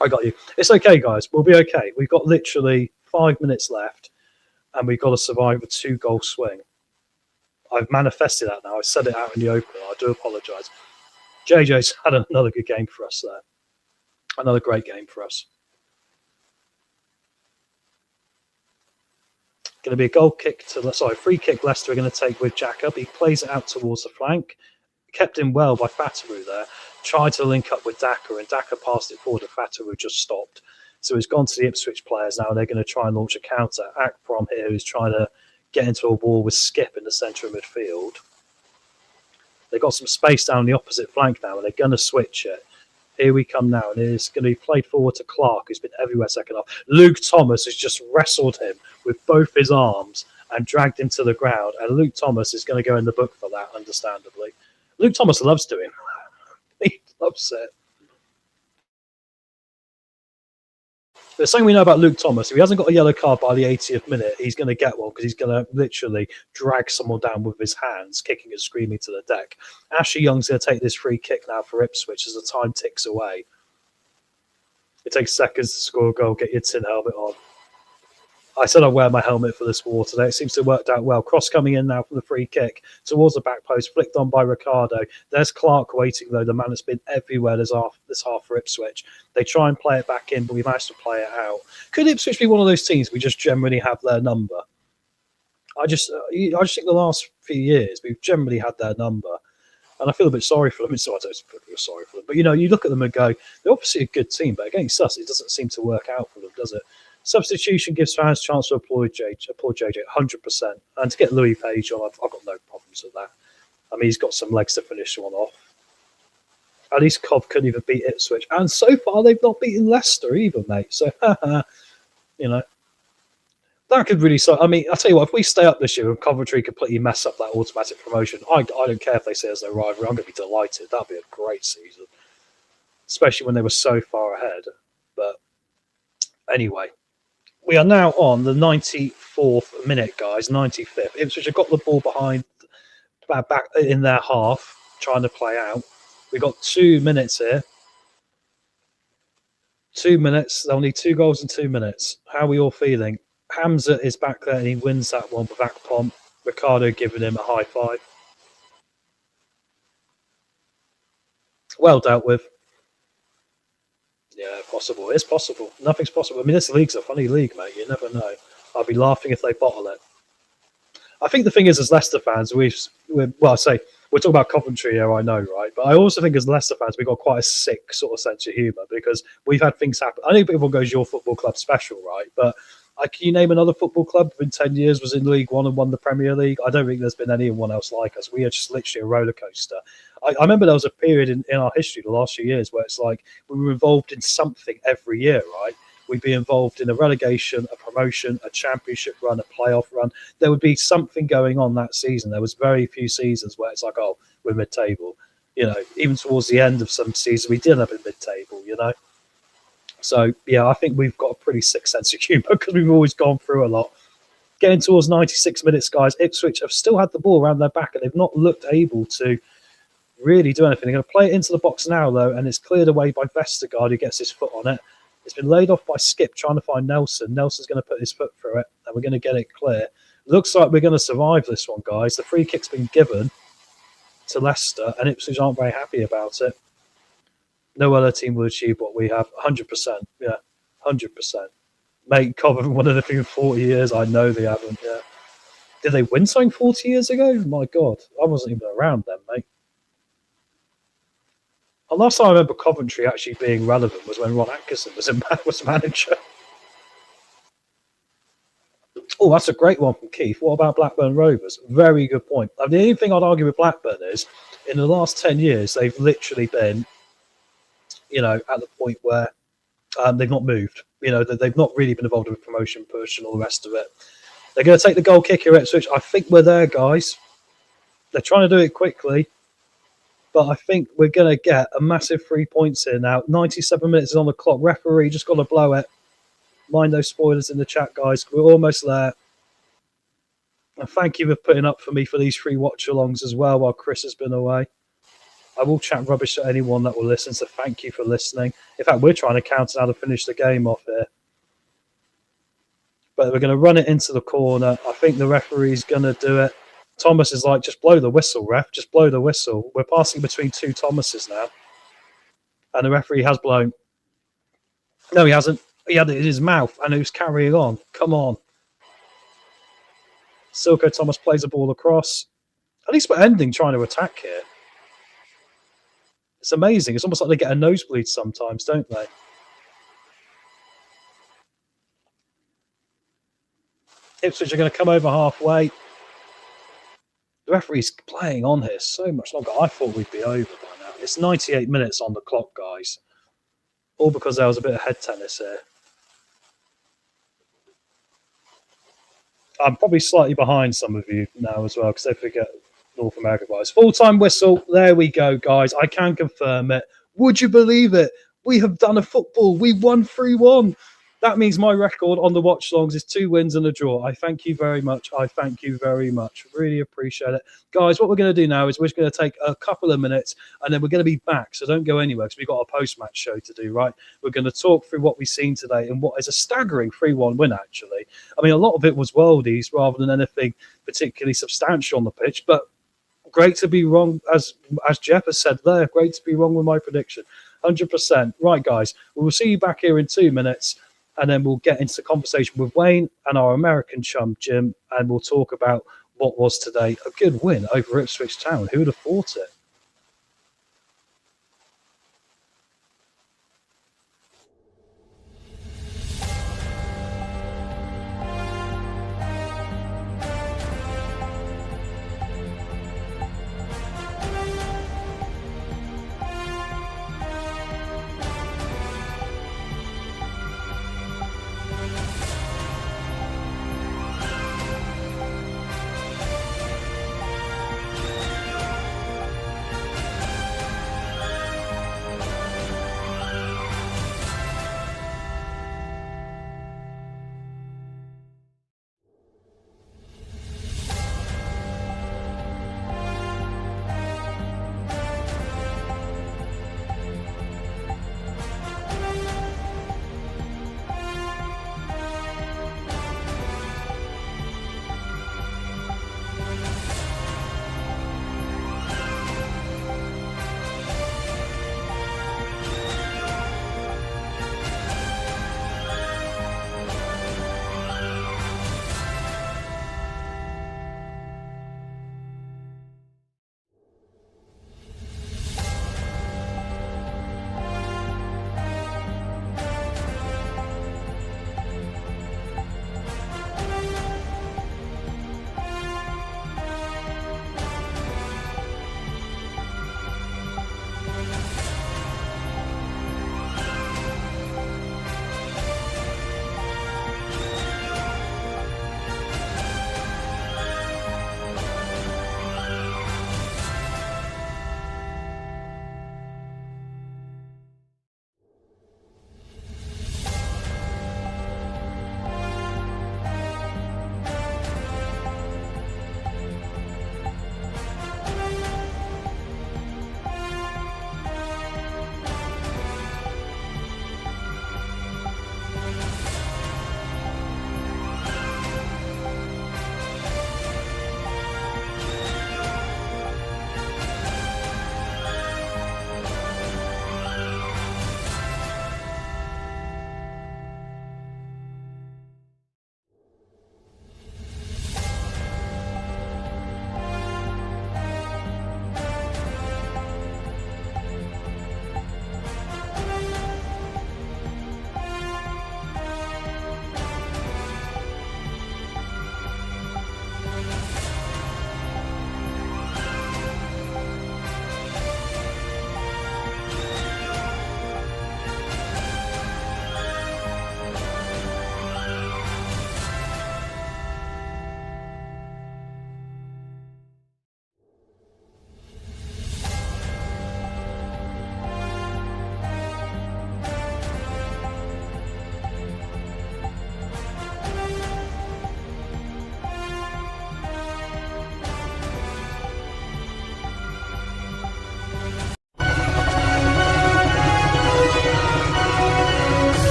I got you. It's okay, guys. We'll be okay. We've got literally 5 minutes left, and we've got to survive a 2-goal swing. I've manifested that now. I said it out in the opener. I do apologise. JJ's had another good game for us there. Another great game for us. Going to be a free kick Leicester are going to take with Jack up. He plays it out towards the flank. Kept in well by Fataru there. Tried to link up with Daka, and Daka passed it forward, and Fataru just stopped. So it's gone to the Ipswich players now, and they're going to try and launch a counter. Akprom here, who's trying to get into a wall with Skip in the centre of midfield. They've got some space down the opposite flank now, and they're going to switch it. Here we come now, and it's going to be played forward to Clark, who's been everywhere second half. Luke Thomas has just wrestled him with both his arms and dragged him to the ground, and Luke Thomas is going to go in the book for that, understandably. Luke Thomas loves doing it. He loves it. There's something we know about Luke Thomas. If he hasn't got a yellow card by the 80th minute, he's going to get one because he's going to literally drag someone down with his hands, kicking and screaming to the deck. Ashley Young's going to take this free kick now for Ipswich as the time ticks away. It takes seconds to score a goal, get your tin helmet on. I said I'd wear my helmet for this war today. It seems to have worked out well. Cross coming in now from the free kick towards the back post, flicked on by Ricardo. There's Clark waiting, though. The man has been everywhere this half for Ipswich. They try and play it back in, but we managed to play it out. Could Ipswich be one of those teams we just generally have their number? I just think the last few years we've generally had their number. And I feel a bit sorry for them. So I don't feel sorry for them. But, you look at them and go, they're obviously a good team, but against us, it doesn't seem to work out for them, does it? Substitution gives fans a chance to applaud JJ 100%. And to get Louis Page on, I've got no problems with that. I mean, he's got some legs to finish one off. At least Cobb couldn't even beat Ipswich. And so far, they've not beaten Leicester either, mate. So, that could really... I mean, I'll tell you what, if we stay up this year and Coventry completely mess up that automatic promotion, I don't care if they say as their rivalry. I'm going to be delighted. That'll be a great season. Especially when they were so far ahead. But anyway... We are now on the 94th minute, guys, 95th. Ipswich have got the ball behind, back in their half, trying to play out. We've got 2 minutes here. 2 minutes. They'll need 2 goals in 2 minutes. How are we all feeling? Hamza is back there and he wins that one with Akpom. Ricardo giving him a high five. Well dealt with. Yeah, possible. It's possible. Nothing's possible. I mean, this league's a funny league, mate. You never know. I'll be laughing if they bottle it. I think the thing is, as Leicester fans, we're talking about Coventry here, I know, right? But I also think as Leicester fans, we've got quite a sick sort of sense of humour because we've had things happen. I know people goes, your football club special, right? But can you name another football club in 10 years was in League One and won the Premier League? I don't think there's been anyone else like us. We are just literally a roller coaster. I remember there was a period in our history, the last few years, where it's like we were involved in something every year, right? We'd be involved in a relegation, a promotion, a championship run, a playoff run. There would be something going on that season. There was very few seasons where it's like, oh, we're mid-table. Even towards the end of some seasons, we did end up in mid-table, So, yeah, I think we've got a pretty sick sense of humour because we've always gone through a lot. Getting towards 96 minutes, guys, Ipswich have still had the ball around their back and they've not looked able to really do anything. They're going to play it into the box now, though, and it's cleared away by Vestergaard, who gets his foot on it. It's been laid off by Skip, trying to find Nelson. Nelson's going to put his foot through it, and we're going to get it clear. Looks like we're going to survive this one, guys. The free kick's been given to Leicester, and Ipswich aren't very happy about it. No other team will achieve what we have. 100%. Yeah, 100%. Mate, Cobb haven't won anything in 40 years. I know they haven't, yeah. Did they win something 40 years ago? My God, I wasn't even around then, mate. The last time I remember Coventry actually being relevant was when Ron Atkinson was manager. Oh, that's a great one from Keith. What about Blackburn Rovers? Very good point. The only thing I'd argue with Blackburn is, in the last 10 years, they've literally been, at the point where they've not moved. They've not really been involved in a promotion push and all the rest of it. They're going to take the goal kick here at Ipswich. I think we're there, guys. They're trying to do it quickly. But I think we're going to get a massive 3 points here now. 97 minutes is on the clock. Referee just got to blow it. Mind those spoilers in the chat, guys. We're almost there. And thank you for putting up for me for these 3 watch-alongs as well while Chris has been away. I will chat rubbish to anyone that will listen, so thank you for listening. In fact, we're trying to counter how to finish the game off here. But we're going to run it into the corner. I think the referee's going to do it. Thomas is like, just blow the whistle, ref. Just blow the whistle. We're passing between 2 Thomases now. And the referee has blown. No, he hasn't. He had it in his mouth and he was carrying on. Come on. Silko Thomas plays the ball across. At least we're ending trying to attack here. It's amazing. It's almost like they get a nosebleed sometimes, don't they? Ipswich are going to come over halfway. The referee's playing on here so much longer. I thought we'd be over by now. It's 98 minutes on the clock, guys. All because there was a bit of head tennis here. I'm probably slightly behind some of you now as well because they forget North America guys. Full-time whistle. There we go, guys. I can confirm it. Would you believe it? We have done a football. We won 3-1. That means my record on the watch-alongs is 2 wins and a draw. I thank you very much. I thank you very much. Really appreciate it. Guys, what we're going to do now is we're going to take a couple of minutes and then we're going to be back. So don't go anywhere because we've got a post-match show to do, right? We're going to talk through what we've seen today and what is a staggering 3-1 win, actually. I mean, a lot of it was worldies rather than anything particularly substantial on the pitch, but great to be wrong, as Jeff has said there. Great to be wrong with my prediction. 100%. Right, guys, we will see you back here in 2 minutes. And then we'll get into conversation with Wayne and our American chum, Jim, and we'll talk about what was today a good win over Ipswich Town. Who would have thought it?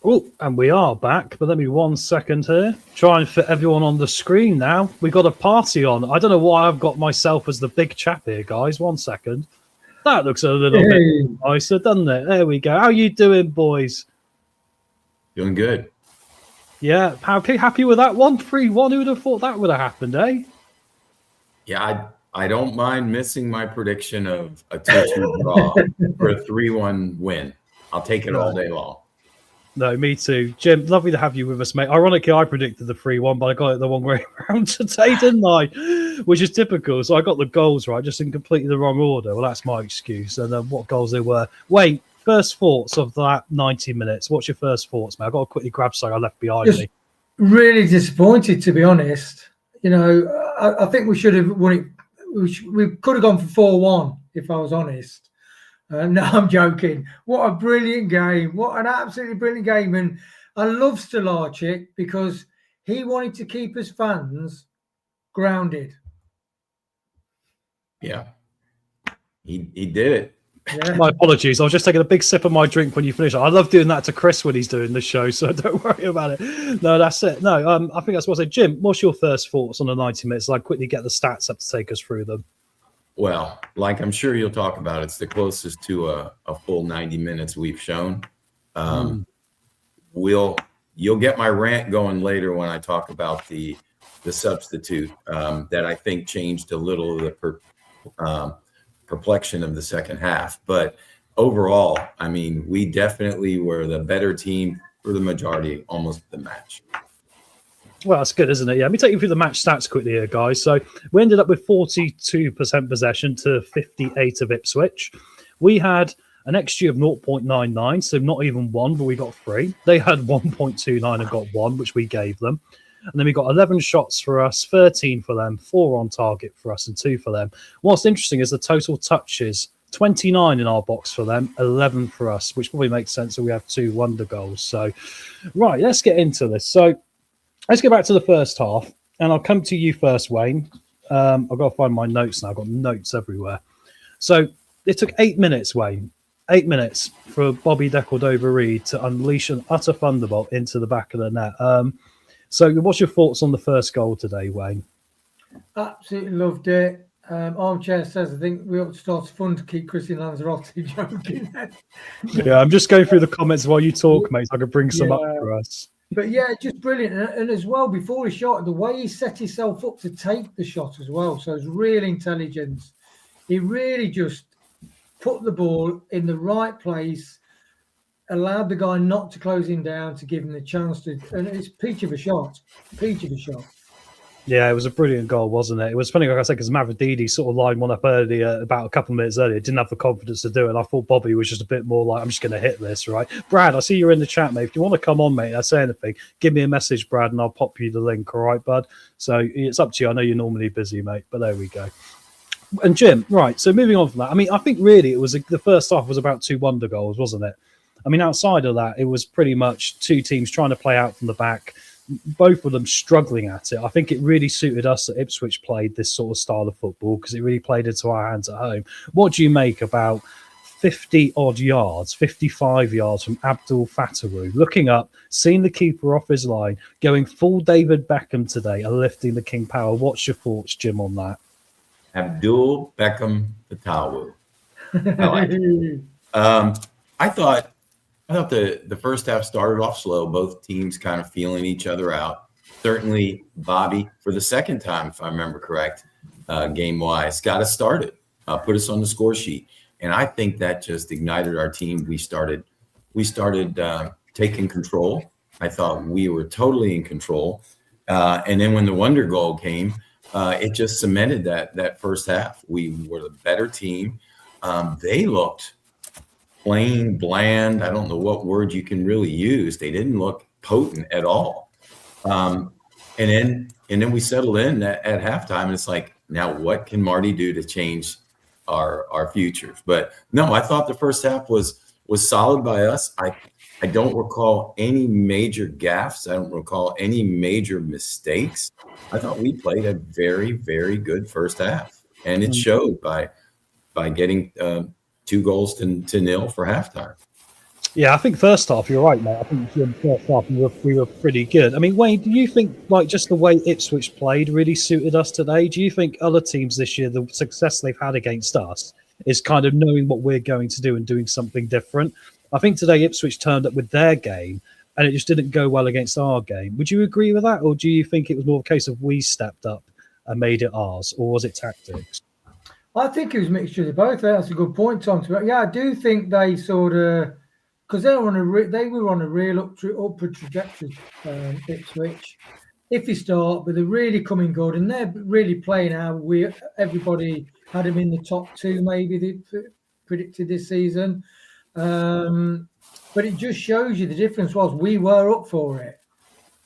Oh, and we are back, but let me 1 second here. Try and fit everyone on the screen now. We got a party on. I don't know why I've got myself as the big chap here, guys. 1 second. That looks a little bit nicer, doesn't it? There we go. How you doing, boys? Doing good. Yeah, happy with that one? 3-1. Who would have thought that would have happened, eh? Yeah, I don't mind missing my prediction of a 2-2 draw for a 3-1 win. I'll take it all day long. No, me too. Jim, lovely to have you with us, mate. Ironically, I predicted the 3-1, but I got it the wrong way around today, didn't I? Which is typical. So I got the goals right, just in completely the wrong order. Well, that's my excuse. And what goals they were. Wait, first thoughts of that 90 minutes. What's your first thoughts, mate? I've got to quickly grab something I left behind me. Really disappointed, to be honest. You know, I think we should have won it. We could have gone for 4-1, if I was honest. No, I'm joking. What a brilliant game. What an absolutely brilliant game. And I love Stolarczyk because he wanted to keep his fans grounded. Yeah. He did it. Yeah. My apologies. I was just taking a big sip of my drink when you finish. I love doing that to Chris when he's doing the show, so don't worry about it. No, that's it. No, I think that's what I said. Jim, what's your first thoughts on the 90 minutes? I'll quickly get the stats up to take us through them. Well, like I'm sure you'll talk about, it's the closest to a full 90 minutes we've shown. You'll get my rant going later when I talk about the substitute that I think changed a little of the perplexion of the second half. But overall, I mean, we definitely were the better team for the majority, almost the match. Well, that's good, isn't it? Yeah, let me take you through the match stats quickly here, guys. So we ended up with 42% possession to 58 of Ipswich. We had an XG of 0.99, so not even one, but we got 3. They had 1.29 and got 1, which we gave them. And then we got 11 shots for us, 13 for them, 4 on target for us, and 2 for them. What's interesting is the total touches, 29 in our box for them, 11 for us, which probably makes sense. So we have 2 wonder goals. So, right, let's get into this. So, let's go back to the first half, and I'll come to you first, Wayne. I've got to find my notes now. I've got notes everywhere. So it took 8 minutes, Wayne, 8 minutes for Bobby De Cordova-Reid to unleash an utter thunderbolt into the back of the net. So what's your thoughts on the first goal today, Wayne? Absolutely loved it. Armchair says, I think we ought to start a fund to keep Christian Lanzarote joking. Yeah, I'm just going through the comments while you talk, mate, so I can bring some up for us. But yeah, just brilliant. And as well, before he shot, the way he set himself up to take the shot as well. So it's real intelligence. He really just put the ball in the right place, allowed the guy not to close him down, to give him the chance to. And it's peach of a shot. Peach of a shot. Yeah, it was a brilliant goal, wasn't it? It was funny, like I said, because Mavrodidi sort of lined one up earlier, about a couple of minutes earlier, didn't have the confidence to do it. And I thought Bobby was just a bit more like, I'm just going to hit this, right? Brad, I see you're in the chat, mate. If you want to come on, mate, I say anything, give me a message, Brad, and I'll pop you the link, all right, bud? So it's up to you. I know you're normally busy, mate, but there we go. And Jim, right, so moving on from that, I mean, I think really it was the first half was about 2 wonder goals, wasn't it? I mean, outside of that, it was pretty much 2 teams trying to play out from the back, both of them struggling at it. I think it really suited us that Ipswich played this sort of style of football because it really played into our hands at home. What do you make about 50-odd yards, 55 yards from Abdul Fatawu, looking up, seeing the keeper off his line, going full David Beckham today and lifting the King Power? What's your thoughts, Jim, on that? Abdul Beckham Fatawu. I like it. I thought the first half started off slow, both teams kind of feeling each other out. Certainly Bobby, for the second time, if I remember correct, game-wise, got us started, put us on the score sheet. And I think that just ignited our team. We started taking control. I thought we were totally in control. And then when the wonder goal came, it just cemented that first half. We were the better team. They looked plain, bland. I don't know what word you can really use. They didn't look potent at all. And then we settled in at halftime, and it's like, now what can Marty do to change our futures? But no, I thought the first half was solid by us. I don't recall any major gaffes. I don't recall any major mistakes. I thought we played a very, very good first half, and it showed by getting 2 goals to 0 for halftime. Yeah, I think first half, you're right, mate. I think in the first half we were pretty good. I mean, Wayne, do you think like just the way Ipswich played really suited us today? Do you think other teams this year, the success they've had against us is kind of knowing what we're going to do and doing something different? I think today Ipswich turned up with their game and it just didn't go well against our game. Would you agree with that? Or do you think it was more a case of we stepped up and made it ours? Or was it tactics? I think it was a mixture of both. That's a good point, Tom. Yeah, I do think they sort of because they were on a real upward trajectory, Ipswich. If you start, but they're really coming good, and they're really playing how everybody had them in the top 2, maybe they predicted this season. But it just shows you the difference was we were up for it.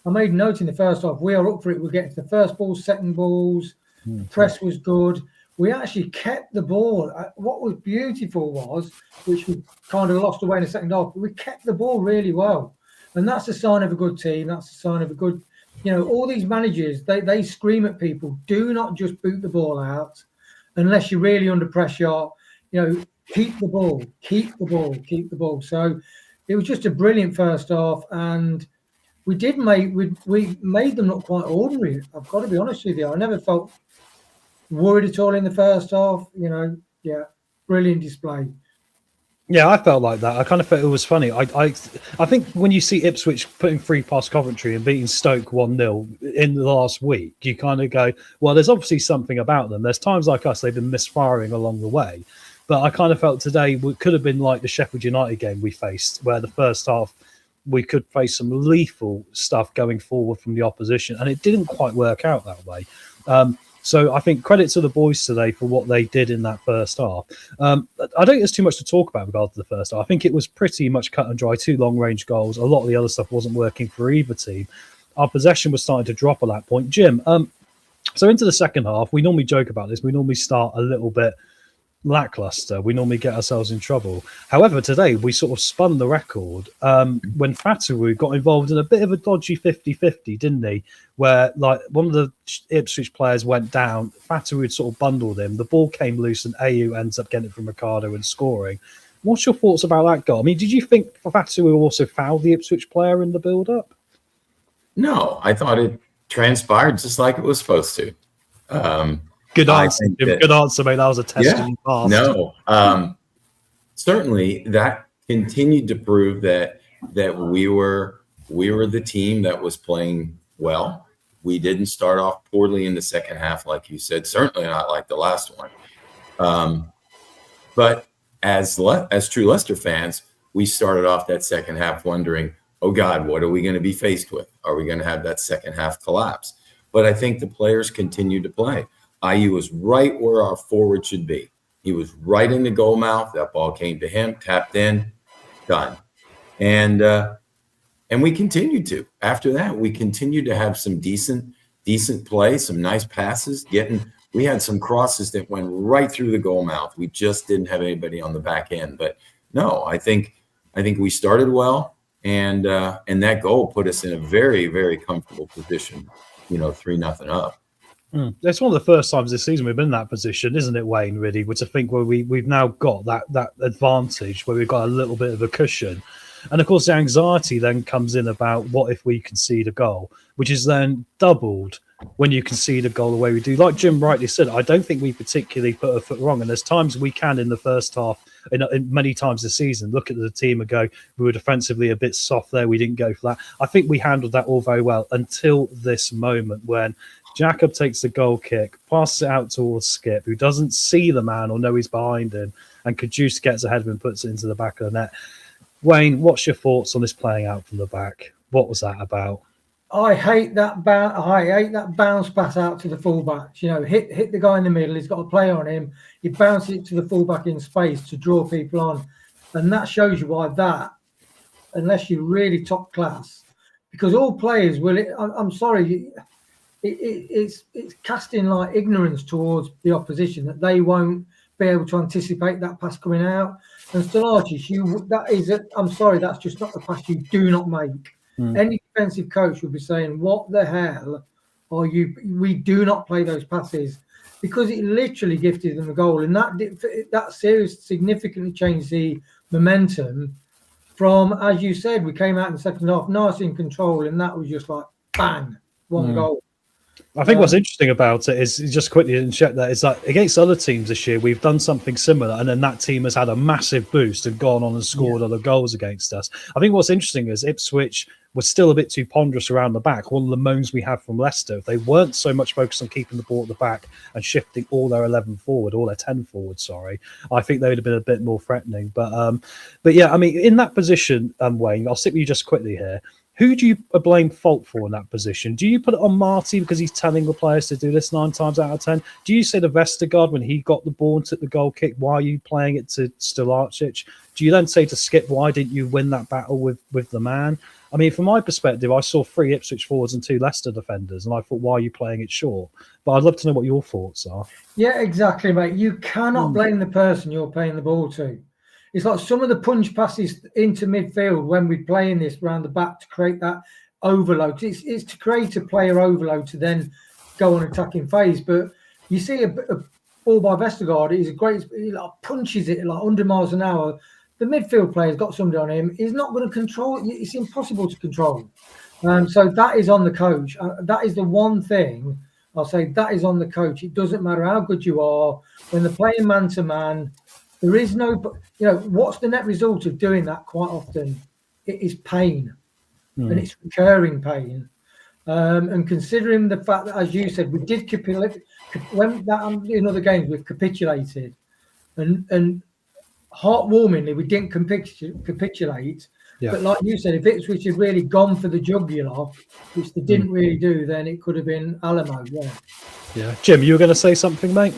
I made note in the first half, we are up for it. We're getting to the first balls, second balls. The press was good. We actually kept the ball. What was beautiful was, which we kind of lost away in the second half, but we kept the ball really well. And that's a sign of a good team. That's a sign of a good, all these managers, they scream at people, do not just boot the ball out unless you're really under pressure. Keep the ball, keep the ball, keep the ball. So it was just a brilliant first half, and we made them look quite ordinary. I've got to be honest with you. I never felt worried at all in the first half. Brilliant display. Yeah, I felt like that. I kind of felt it was funny. I think when you see Ipswich putting 3 past Coventry and beating Stoke 1-0 in the last week, you kind of go, well, there's obviously something about them. There's times like us, they've been misfiring along the way. But I kind of felt today could have been like the Sheffield United game we faced, where the first half we could face some lethal stuff going forward from the opposition, and it didn't quite work out that way. So I think credit to the boys today for what they did in that first half. I don't think there's too much to talk about with regard to the first half. I think it was pretty much cut and dry, 2 long-range goals. A lot of the other stuff wasn't working for either team. Our possession was starting to drop at that point. Jim, so into the second half, we normally joke about this. We normally start a little bit lackluster. We normally get ourselves in trouble. However, today we sort of spun the record when Fatawu got involved in a bit of a dodgy 50-50, didn't he? Where like one of the Ipswich players went down, Fatawu sort of bundled him, the ball came loose, and AU ends up getting it from Ricardo and scoring. What's your thoughts about that goal? I mean, did you think Fatawu also fouled the Ipswich player in the build-up? No, I thought it transpired just like it was supposed to. Good answer, Jim. Good answer, mate. That was a test in the past. No, certainly that continued to prove that we were the team that was playing well. We didn't start off poorly in the second half, like you said. Certainly not like the last one. But as true Leicester fans, we started off that second half wondering, oh God, what are we going to be faced with? Are we going to have that second half collapse? But I think the players continued to play. IU was right where our forward should be. He was right in the goal mouth. That ball came to him, tapped in, done. And we continued to. After that, we continued to have some decent play, some nice passes. We had some crosses that went right through the goal mouth. We just didn't have anybody on the back end. But no, I think we started well, and that goal put us in a very, very comfortable position. 3-0 up. It's one of the first times this season we've been in that position, isn't it, Wayne, really? To think where we've now got that advantage, where we've got a little bit of a cushion. And, of course, the anxiety then comes in about what if we concede a goal, which is then doubled when you concede a goal the way we do. Like Jim rightly said, I don't think we particularly put a foot wrong. And there's times we can in the first half, in many times this season, look at the team and go, we were defensively a bit soft there. We didn't go for that. I think we handled that all very well until this moment when Jacob takes the goal kick, passes it out towards Skip, who doesn't see the man or know he's behind him, and Kajus gets ahead of him and puts it into the back of the net. Wayne, what's your thoughts on this playing out from the back? What was that about? I hate that bounce pass out to the fullback. Hit the guy in the middle. He's got a play on him. He bounces it to the fullback in space to draw people on, and that shows you why that, unless you're really top class, because all players will. I'm sorry. It's casting like ignorance towards the opposition that they won't be able to anticipate that pass coming out. And Stellartis, I'm sorry, that's just not the pass you do not make. Any defensive coach would be saying, what the hell are you? We do not play those passes, because it literally gifted them a goal. And that series significantly changed the momentum from, as you said, we came out in the second half nice in control, and that was just like bang, one goal. I think what's interesting about it is, just quickly to check that, is that against other teams this year, we've done something similar, and then that team has had a massive boost and gone on and scored other goals against us. I think what's interesting is Ipswich was still a bit too ponderous around the back. One of the moans we had from Leicester, if they weren't so much focused on keeping the ball at the back and shifting all their 11 forward, all their 10 forward, sorry, I think they would have been a bit more threatening. But yeah, I mean, in that position, Wayne, I'll stick with you just quickly here. Who do you blame fault for in that position? Do you put it on Marty because he's telling the players to do this 9 times out of 10? Do you say to Vestergaard when he got the ball and took the goal kick, why are you playing it to Stolarczyk? Do you then say to Skip, why didn't you win that battle with the man? I mean, from my perspective, I saw 3 Ipswich forwards and 2 Leicester defenders, and I thought, why are you playing it short? But I'd love to know what your thoughts are. Yeah, exactly, mate. You cannot blame the person you're playing the ball to. It's like some of the punch passes into midfield when we're playing this round the back to create that overload. It's to create a player overload to then go on attacking phase. But you see a ball by Vestergaard, he's a great, he like punches it like 100 miles an hour. The midfield player's got somebody on him. He's not going to control. It's impossible to control. So that is on the coach. That is the one thing I'll say. That is on the coach. It doesn't matter how good you are when they're playing man to man. There is no, what's the net result of doing that quite often? It is pain, and it's recurring pain. And considering the fact that, as you said, we did capitulate when that in other games we've capitulated, and heartwarmingly we didn't capitulate. Yeah. But like you said, if Ipswich had really gone for the jugular, which they didn't really do, then it could have been Alamo. Yeah. Jim, you were going to say something, mate?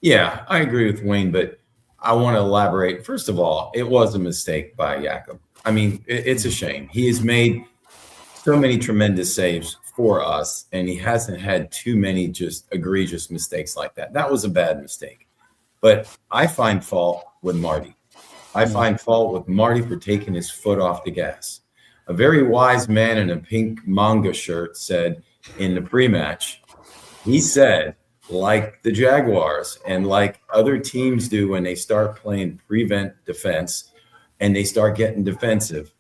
Yeah, I agree with Wayne, but I want to elaborate. First of all, it was a mistake by Jakob. I mean, it's a shame. He has made so many tremendous saves for us, and he hasn't had too many just egregious mistakes like that. That was a bad mistake. But I find fault with Marty. I find fault with Marty for taking his foot off the gas. A very wise man in a pink manga shirt said in the pre-match, he said, like the Jaguars and like other teams do when they start playing prevent defense and they start getting defensive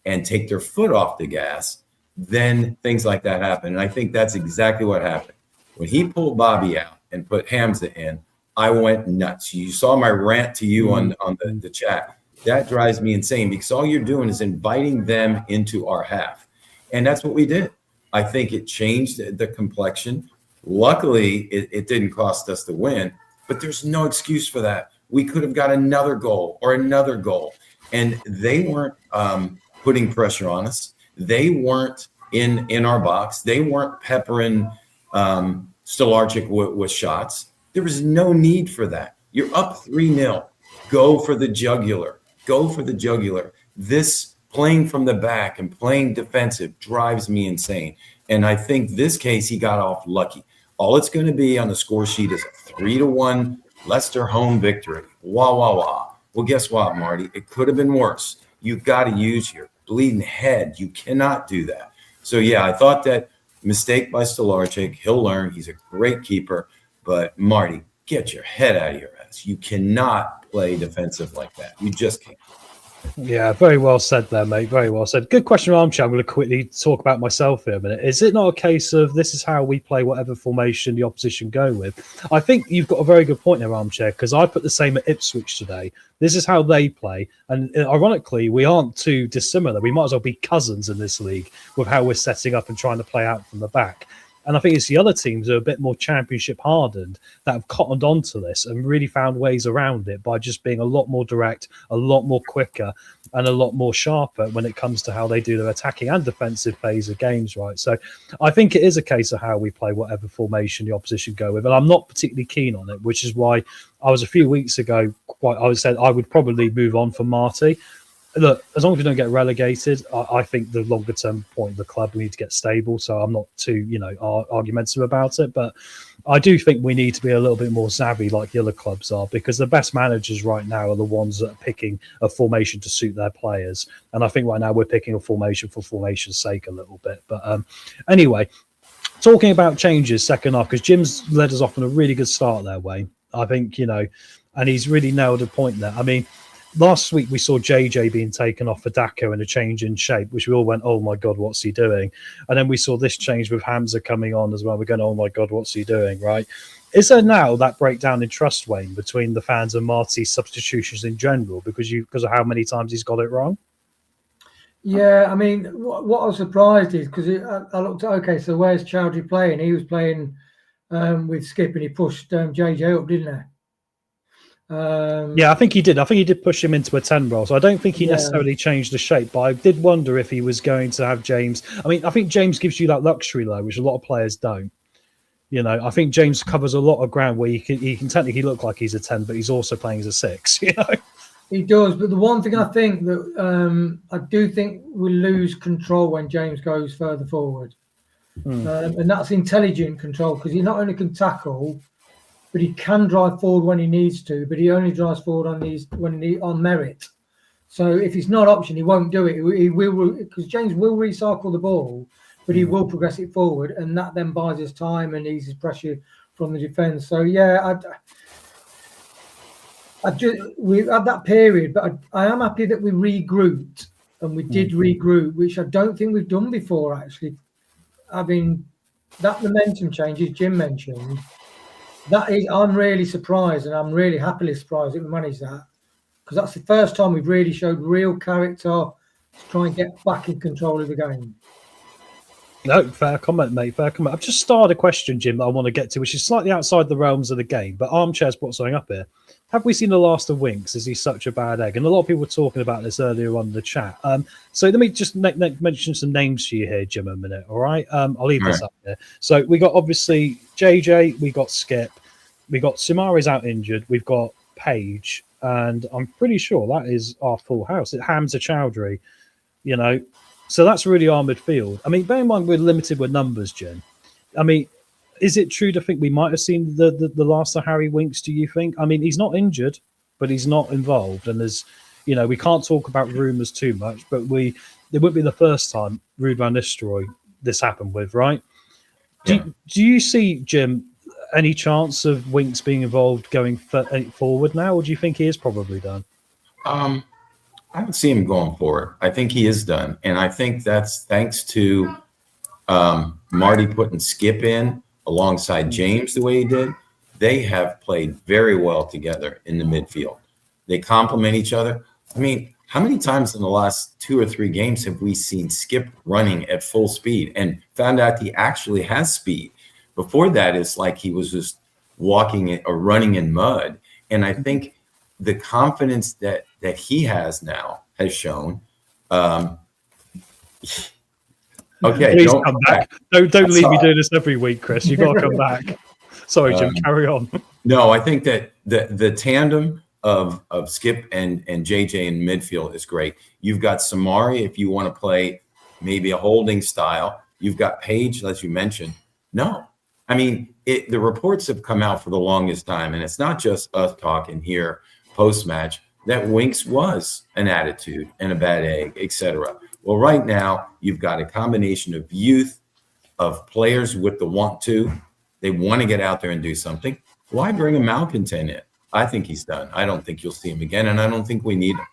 and take their foot off the gas, then things like that happen. And I think that's exactly what happened. When he pulled Bobby out and put Hamza in, I went nuts. You saw my rant to you on the chat. That drives me insane because all you're doing is inviting them into our half. And that's what we did. I think it changed the complexion. Luckily, it didn't cost us the win, but there's no excuse for that. We could have got another goal or another goal, and they weren't putting pressure on us. They weren't in our box. They weren't peppering Stolarczyk with shots. There was no need for that. You're up 3-0. Go for the jugular. Go for the jugular. This playing from the back and playing defensive drives me insane. And I think this case, he got off lucky. All it's going to be on the score sheet is a 3-1 Leicester home victory. Wah, wah, wah. Well, guess what, Marty? It could have been worse. You've got to use your bleeding head. You cannot do that. So, yeah, I thought that mistake by Stolarczyk. He'll learn. He's a great keeper. But, Marty, get your head out of your ass. You cannot play defensive like that. You just can't. Yeah, very well said there, mate. Very well said. Good question, Armchair. I'm going to quickly talk about myself here a minute. Is it not a case of this is how we play whatever formation the opposition go with? I think you've got a very good point there, Armchair, because I put the same at Ipswich today. This is how they play. And ironically, we aren't too dissimilar. We might as well be cousins in this league with how we're setting up and trying to play out from the back. And I think it's the other teams who are a bit more championship hardened that have cottoned onto this and really found ways around it by just being a lot more direct, a lot more quicker, and a lot more sharper when it comes to how they do their attacking and defensive phase of games, right? So I think it is a case of how we play whatever formation the opposition go with. And I'm not particularly keen on it, which is why I was a few weeks ago, I said I would probably move on from Marty. Look, as long as we don't get relegated, I think the longer term point of the club, we need to get stable. So I'm not too, argumentative about it. But I do think we need to be a little bit more savvy like the other clubs are, because the best managers right now are the ones that are picking a formation to suit their players. And I think right now we're picking a formation for formation's sake a little bit. But anyway, talking about changes second half, because Jim's led us off on a really good start there, Wayne. I think, and he's really nailed a point there. I mean, last week we saw JJ being taken off for Dako and a change in shape, which we all went, oh my God, what's he doing? And then we saw this change with Hamza coming on as well. We're going, oh my God, what's he doing, right? Is there now that breakdown in trust, Wayne, between the fans and Marty's substitutions in general because of how many times he's got it wrong? Yeah, I mean, what I was surprised is because I looked at, okay, so where's Chowdhury playing? He was playing with Skip and he pushed JJ up, didn't he? Yeah, I think he did. I think he did push him into a 10 role. So I don't think he Yeah. necessarily changed the shape, but I did wonder if he was going to have James. I mean, I think James gives you that luxury, though, which a lot of players don't. You know, I think James covers a lot of ground where he can technically look like he's a 10, but he's also playing as a 6, you know? He does. But the one thing I think that I do think we lose control when James goes further forward. And that's intelligent control, because he not only can tackle, but he can drive forward when he needs to, but he only drives forward on merit. So if it's not option, he won't do it. He will, because James will recycle the ball, but he will progress it forward, and that then buys us time and eases pressure from the defence. So yeah, we had that period, but I am happy that we regrouped, and we did regroup, which I don't think we've done before actually. Having that momentum change, as Jim mentioned, I'm really surprised, and I'm really happily surprised that we managed that, because that's the first time we've really showed real character to try and get back in control of the game. No, fair comment, mate. Fair comment. I've just started a question, Jim, that I want to get to, which is slightly outside the realms of the game, but Armchair's brought something up here. Have we seen the last of Winks? Is he such a bad egg? And a lot of people were talking about this earlier on in the chat. So let me just mention some names to you here, Jim, a minute, all right? I'll leave this up there. So we got, obviously, JJ, we got Skip, we got Sumari's out injured, we've got Page, and I'm pretty sure that is our full house. It Hamza Chowdhury, you know. So that's really our midfield. I mean, bear in mind we're limited with numbers, Jim. I mean, is it true to think we might have seen the last of Harry Winks, do you think? I mean, he's not injured, but he's not involved. And there's, you know, we can't talk about rumours too much, but it wouldn't be the first time Ruud van Nistelrooy this happened with, right? Do you see, Jim, any chance of Winks being involved going forward now, or do you think he is probably done? I don't see him going forward. I think he is done. And I think that's thanks to Marty putting Skip in alongside James the way he did. They have played very well together in the midfield. They complement each other. I mean, how many times in the last 2 or 3 games have we seen Skip running at full speed and found out he actually has speed? Before that, it's like he was just walking or running in mud. And I think the confidence that he has now has shown. Okay, please come back. Don't leave me doing this every week, Chris. You've got to come back. Sorry, Jim. Carry on. No, I think that the tandem of Skip and JJ in midfield is great. You've got Samari if you want to play maybe a holding style. You've got Page, as you mentioned. No, I mean the reports have come out for the longest time, and it's not just us talking here post-match, that Winks was an attitude and a bad egg, etc. Well, right now, you've got a combination of youth, of players with the want to. They want to get out there and do something. Why bring a malcontent in? I think he's done. I don't think you'll see him again, and I don't think we need him.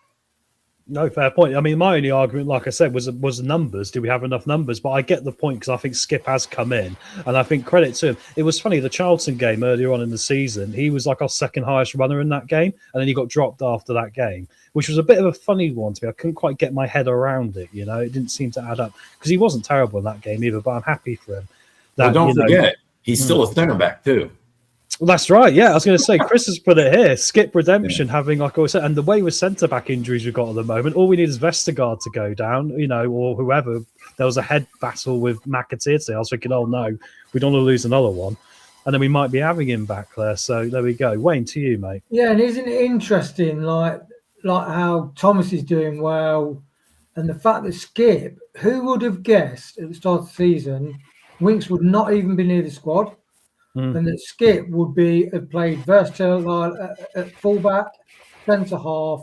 No, fair point. I mean, my only argument, like I said, was the numbers. Do we have enough numbers? But I get the point, because I think Skip has come in, and I think credit to him. It was funny, the Charlton game earlier on in the season, he was like our second highest runner in that game, and then he got dropped after that game, which was a bit of a funny one to me. I couldn't quite get my head around it, you know. It didn't seem to add up, because he wasn't terrible in that game either, but I'm happy for him. Well, don't forget, he's still a centre back too. Well, that's right. Yeah, I was going to say, Chris has put it here. Skip redemption, having, like I said, and the way with centre-back injuries we've got at the moment, all we need is Vestergaard to go down, you know, or whoever. There was a head battle with McAteer today. I was thinking, oh no, we don't want to lose another one. And then we might be having him back there. So there we go. Wayne, to you, mate. Yeah, and isn't it interesting, like how Thomas is doing well, and the fact that Skip, who would have guessed at the start of the season, Winks would not even be near the squad? And that Skip would have played versatile at fullback, centre half,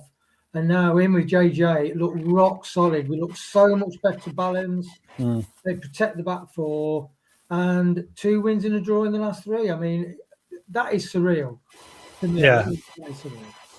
and now in with JJ, it looked rock solid. We look so much better balanced. They protect the back four, and 2 wins and a draw in the last 3. I mean, that is surreal. Yeah.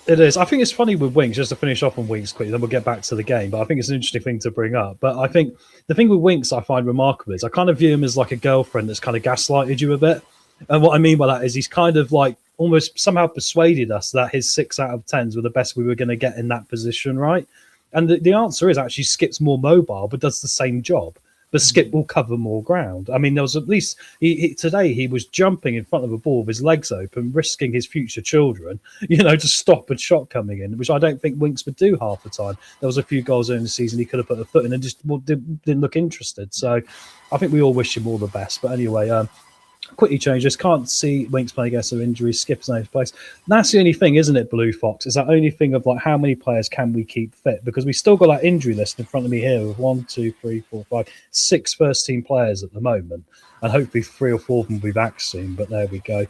It is. I think it's funny with Winks, just to finish off on Winks quickly, then we'll get back to the game. But I think it's an interesting thing to bring up. But I think the thing with Winks I find remarkable is I kind of view him as like a girlfriend that's kind of gaslighted you a bit. And what I mean by that is he's kind of like almost somehow persuaded us that his 6 out of 10s were the best we were going to get in that position, right? And the answer is actually Skip's more mobile, but does the same job. But Skip will cover more ground. I mean, there was at least today he was jumping in front of a ball with his legs open, risking his future children, to stop a shot coming in, which I don't think Winks would do half the time. There was a few goals in the season he could have put a foot in and just didn't look interested. So I think we all wish him all the best. But anyway, quickly change this. Can't see Winks playing against some injuries. Skip's in his place. That's the only thing, isn't it, Blue Fox? Is that only thing of like how many players can we keep fit? Because we still got that injury list in front of me here with 1, 2, 3, 4, 5, 6 first-team players at the moment, and hopefully 3 or 4 of them will be back soon. But there we go.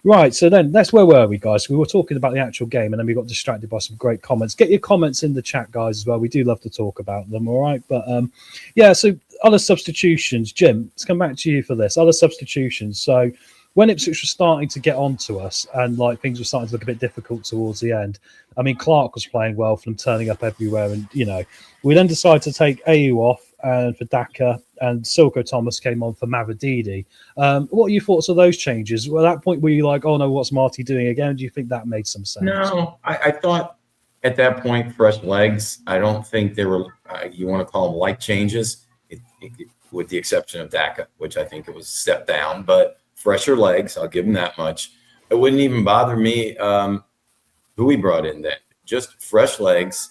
Right, so then that's where were we, guys? We were talking about the actual game, and then we got distracted by some great comments. Get your comments in the chat, guys, as well. We do love to talk about them, all right? But yeah, so other substitutions. Jim, let's come back to you for this. Other substitutions. So when Ipswich was starting to get onto us and like things were starting to look a bit difficult towards the end, I mean, Clark was playing well for them, turning up everywhere. And, we then decided to take AU off and for Daka, and Silko Thomas came on for Mavididi. What are your thoughts of those changes? Well, at that point, were you like, oh no, what's Marty doing again? Do you think that made some sense? No, I thought at that point, fresh legs. I don't think they were, you want to call them light changes, with the exception of Daka, which I think it was a step down, but fresher legs, I'll give him that much. It wouldn't even bother me who we brought in then. Just fresh legs.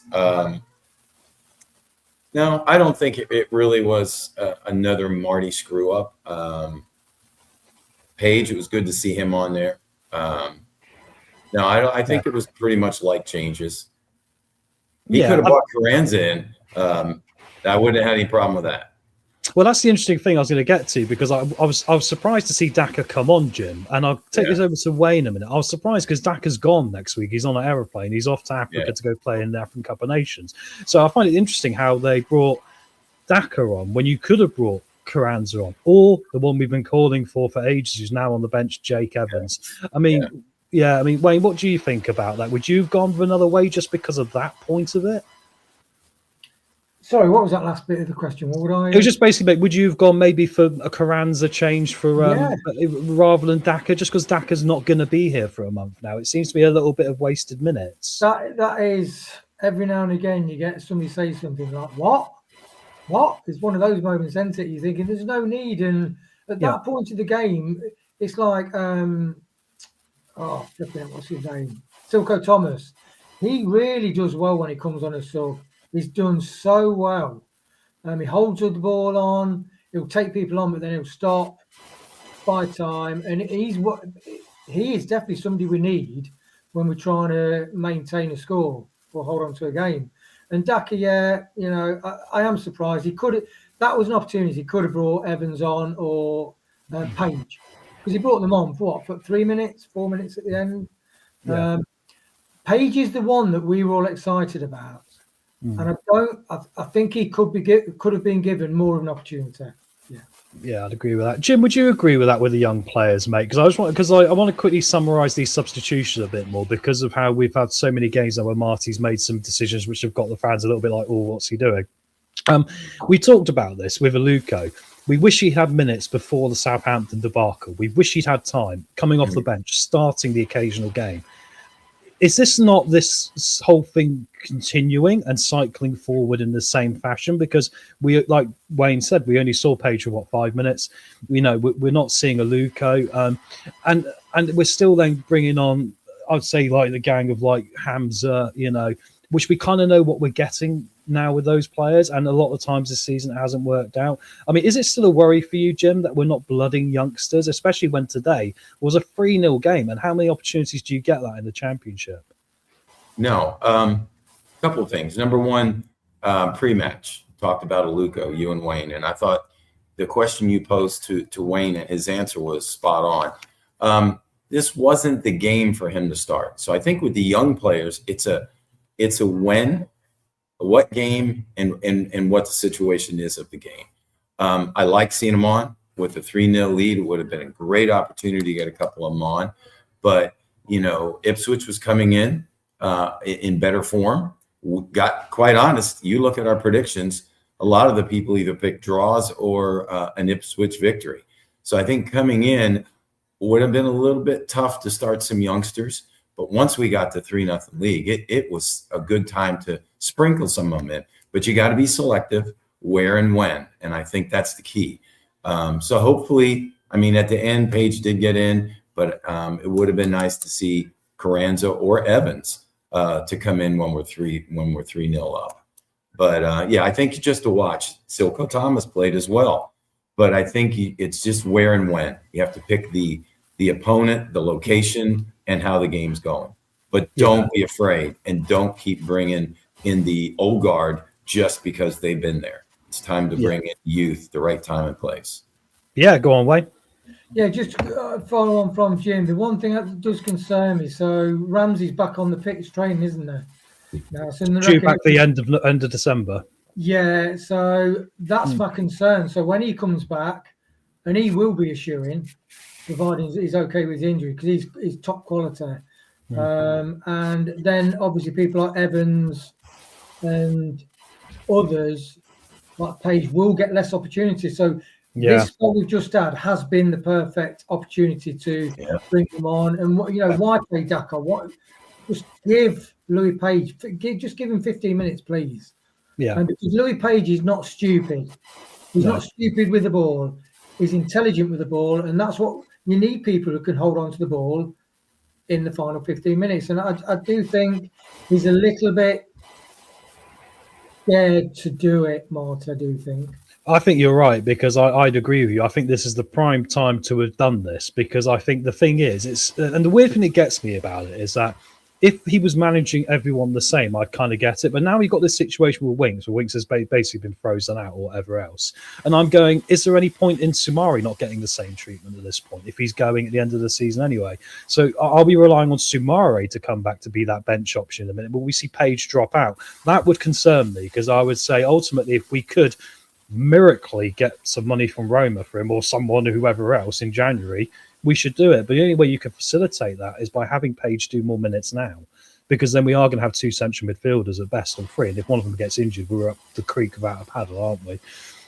No, I don't think it really was another Marty screw up. Page, it was good to see him on there. No, I think it was pretty much like changes. He could have brought Carranza in. I wouldn't have had any problem with that. Well, that's the interesting thing I was going to get to, because I was surprised to see Daka come on, Jim. And I'll take this over to Wayne in a minute. I was surprised because Daka's gone next week. He's on an aeroplane. He's off to Africa to go play in the African Cup of Nations. So I find it interesting how they brought Daka on when you could have brought Carranza on, or the one we've been calling for ages, who's now on the bench, Jake Evans. I mean, I mean, Wayne, what do you think about that? Would you have gone for another way just because of that point of it? Sorry, what was that last bit of the question? What would I? It was just basically, would you have gone maybe for a Carranza change for rather than Daka, just because Daka's not going to be here for a month now? It seems to be a little bit of wasted minutes. That is, every now and again you get somebody say something like, what? It's one of those moments, isn't it? You're thinking there's no need, and at that point of the game, it's like, what's his name? Silko Thomas. He really does well when he comes on a sub. He's done so well. He holds the ball on. He'll take people on, but then he'll stop, buy time, and he is definitely somebody we need when we're trying to maintain a score or hold on to a game. And Daka, I am surprised. That was an opportunity. He could have brought Evans on or Page, because he brought them on for 3 minutes, 4 minutes at the end. Yeah. Page is the one that we were all excited about. And I think he could have been given more of an opportunity. Yeah, I'd agree with that. Jim, would you agree with that with the young players, mate? Because I want to quickly summarise these substitutions a bit more, because of how we've had so many games now where Marty's made some decisions which have got the fans a little bit like, oh, what's he doing? We talked about this with Aluko. We wish he had minutes before the Southampton debacle. We wish he'd had time coming off the bench, starting the occasional game. Is this not this whole thing continuing and cycling forward in the same fashion? Because we, like Wayne said, we only saw Page for 5 minutes. We're not seeing Aluko, and we're still then bringing on, I'd say, like the gang of like Hamza, which we kind of know what we're getting now with those players, and a lot of times this season it hasn't worked out. I mean, is it still a worry for you, Jim, that we're not blooding youngsters, especially when today was a 3-0 game? And how many opportunities do you get that in the Championship? No, a couple of things. Number one, pre-match talked about Aluko, you and Wayne, and I thought the question you posed to Wayne and his answer was spot on. This wasn't the game for him to start. So I think with the young players, it's a what game and what the situation is of the game. I like seeing them on with a 3-0 lead. It would have been a great opportunity to get a couple of them on. But, Ipswich was coming in better form. Got quite honest, you look at our predictions, a lot of the people either picked draws or an Ipswich victory. So I think coming in would have been a little bit tough to start some youngsters. But once we got to 3-0 league, it was a good time to sprinkle some momentum, but you got to be selective where and when. And I think that's the key. So hopefully, I mean, at the end, Page did get in, but it would have been nice to see Carranza or Evans to come in when we're 3-0 up. But yeah, I think just to watch. Silko Thomas played as well, but I think it's just where and when. You have to pick the opponent, the location, and how the game's going. But don't be afraid, and don't keep bringing in the old guard just because they've been there. It's time to bring in youth, the right time and place. Yeah, go on, Wayne. Yeah, just follow on from Jim. The one thing that does concern me, so Ramsey's back on the pitch training, isn't there? Now, so Due back the end of December. Yeah, so that's my concern. So when he comes back, and he will be a shoo-in, providing he's okay with the injury, because he's top quality. And then obviously people like Evans and others like Page will get less opportunity. So this what we've just had has been the perfect opportunity to bring them on. And why play Daka? Just give Louis Page, just give him 15 minutes, please. Yeah. And because Louis Page is not stupid. He's not stupid with the ball. He's intelligent with the ball, and that's what you need, people who can hold on to the ball in the final 15 minutes. And I do think he's a little bit scared to do it, Marty, I do think. I think you're right, because I'd agree with you. I think this is the prime time to have done this, because I think the thing is, and the weird thing that gets me about it is that if he was managing everyone the same, I'd kind of get it. But now we've got this situation with Winks, where Winks has basically been frozen out or whatever else. And I'm going, is there any point in Soumare not getting the same treatment at this point if he's going at the end of the season anyway? So I'll be relying on Soumare to come back to be that bench option in a minute. But we see Page drop out. That would concern me, because I would say ultimately if we could miraculously get some money from Roma for him or someone or whoever else in January, we should do it. But the only way you can facilitate that is by having Page do more minutes now, because then we are going to have two central midfielders at best on three. And if one of them gets injured, we're up the creek without a paddle, aren't we?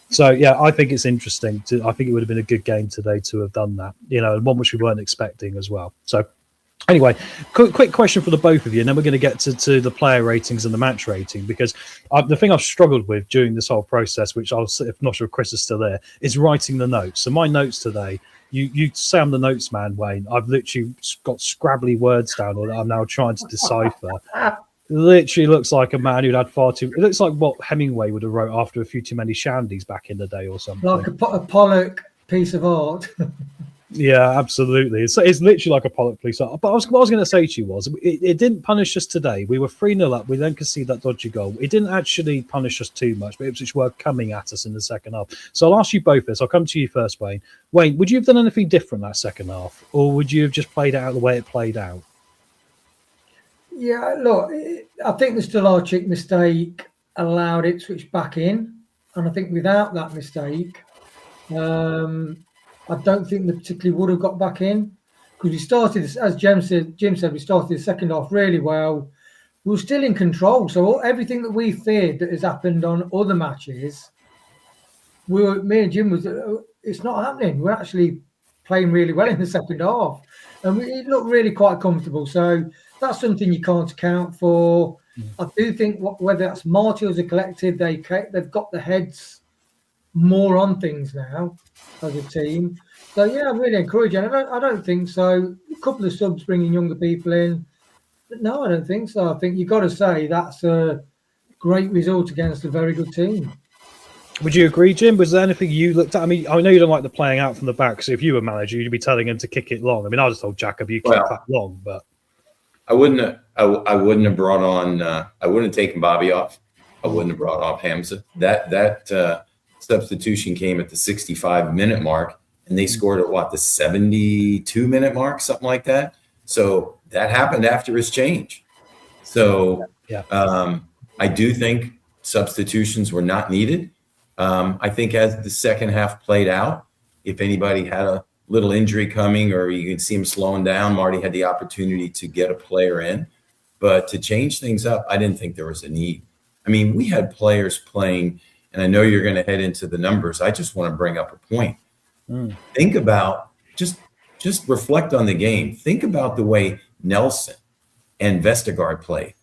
So, yeah, I think it's interesting. I think it would have been a good game today to have done that, and one which we weren't expecting as well. So, anyway, quick question for the both of you, and then we're going to get to the player ratings and the match rating, because the thing I've struggled with during this whole process, which I'm not sure if Chris is still there, is writing the notes. So my notes today, you say I'm the notes man, Wayne. I've literally got scrabbly words down here that I'm now trying to decipher. Literally looks like a man who'd had far too... It looks like what Hemingway would have wrote after a few too many shandies back in the day or something. Like a Pollock piece of art. Yeah, absolutely. It's literally like a Pollock police. But what I was going to say to you was, it didn't punish us today. We were 3-0 up. We then conceded that dodgy goal. It didn't actually punish us too much, but Ipswich were coming at us in the second half. So I'll ask you both this. I'll come to you first, Wayne. Wayne, would you have done anything different that second half, or would you have just played it out the way it played out? Yeah, look, I think the Stolarczyk mistake allowed Ipswich back in, and I think without that mistake, I don't think they particularly would have got back in, because we started, as Jim said, we started the second half really well. We were still in control. So everything that we feared that has happened on other matches, me and Jim it's not happening. We're actually playing really well in the second half, and it looked really quite comfortable. So that's something you can't account for. I do think whether that's Marty or the collective, they've got the heads more on things now as a team. So yeah, I'm really encouraging. I don't think so. A couple of subs bringing younger people in, but no, I don't think so. I think you've got to say that's a great result against a very good team. Would you agree, Jim? Was there anything you looked at? I mean, I know you don't like the playing out from the back, so if you were manager, you'd be telling him to kick it long. I mean, I just told Jacob you kick that long, but I wouldn't have brought on. I wouldn't have taken Bobby off. I wouldn't have brought off Hamza. That substitution came at the 65-minute mark, and they scored at the 72-minute mark, something like that. So that happened after his change. So I do think substitutions were not needed. I think as the second half played out, if anybody had a little injury coming or you could see him slowing down, Marty had the opportunity to get a player in. But to change things up, I didn't think there was a need. I mean, we had players playing, and I know you're going to head into the numbers. I just want to bring up a point. Think about, just reflect on the game. Think about the way Nelson and Vestergaard played.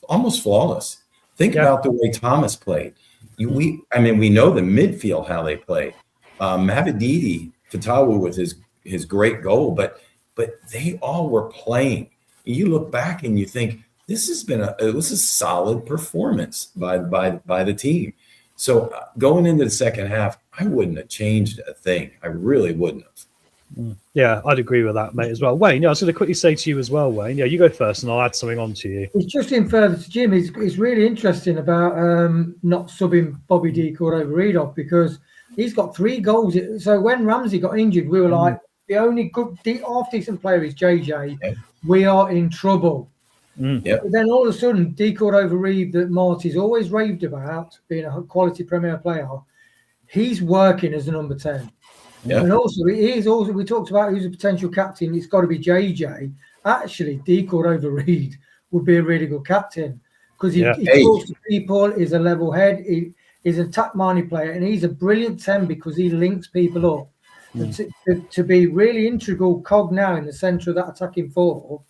Almost flawless. Think about the way Thomas played. We know the midfield, how they play. Mavididi, Fatawu with his great goal, but they all were playing. You look back and you think this was a solid performance by the team. So going into the second half, I wouldn't have changed a thing. I really wouldn't have. Yeah, I'd agree with that, mate, as well. Wayne, I was going to quickly say to you as well, Wayne. Yeah, you go first, and I'll add something on to you. It's just in further to Jim. It's really interesting about not subbing Bobby D Cordova-Reid off, because he's got 3 goals. So when Ramsey got injured, we were like, the only good, half-decent player is JJ. Yeah. We are in trouble. Yep. But then all of a sudden, D Cordova-Reid, that Marty's always raved about, being a quality Premier player, he's working as a number 10. Yeah. And also, we talked about who's a potential captain. It's got to be JJ. Actually, D Cordova-Reid would be a really good captain, because he talks to people, he's a level head, he's an attack-minded player, and he's a brilliant 10 because he links people up. To be really integral cog now in the centre of that attacking four,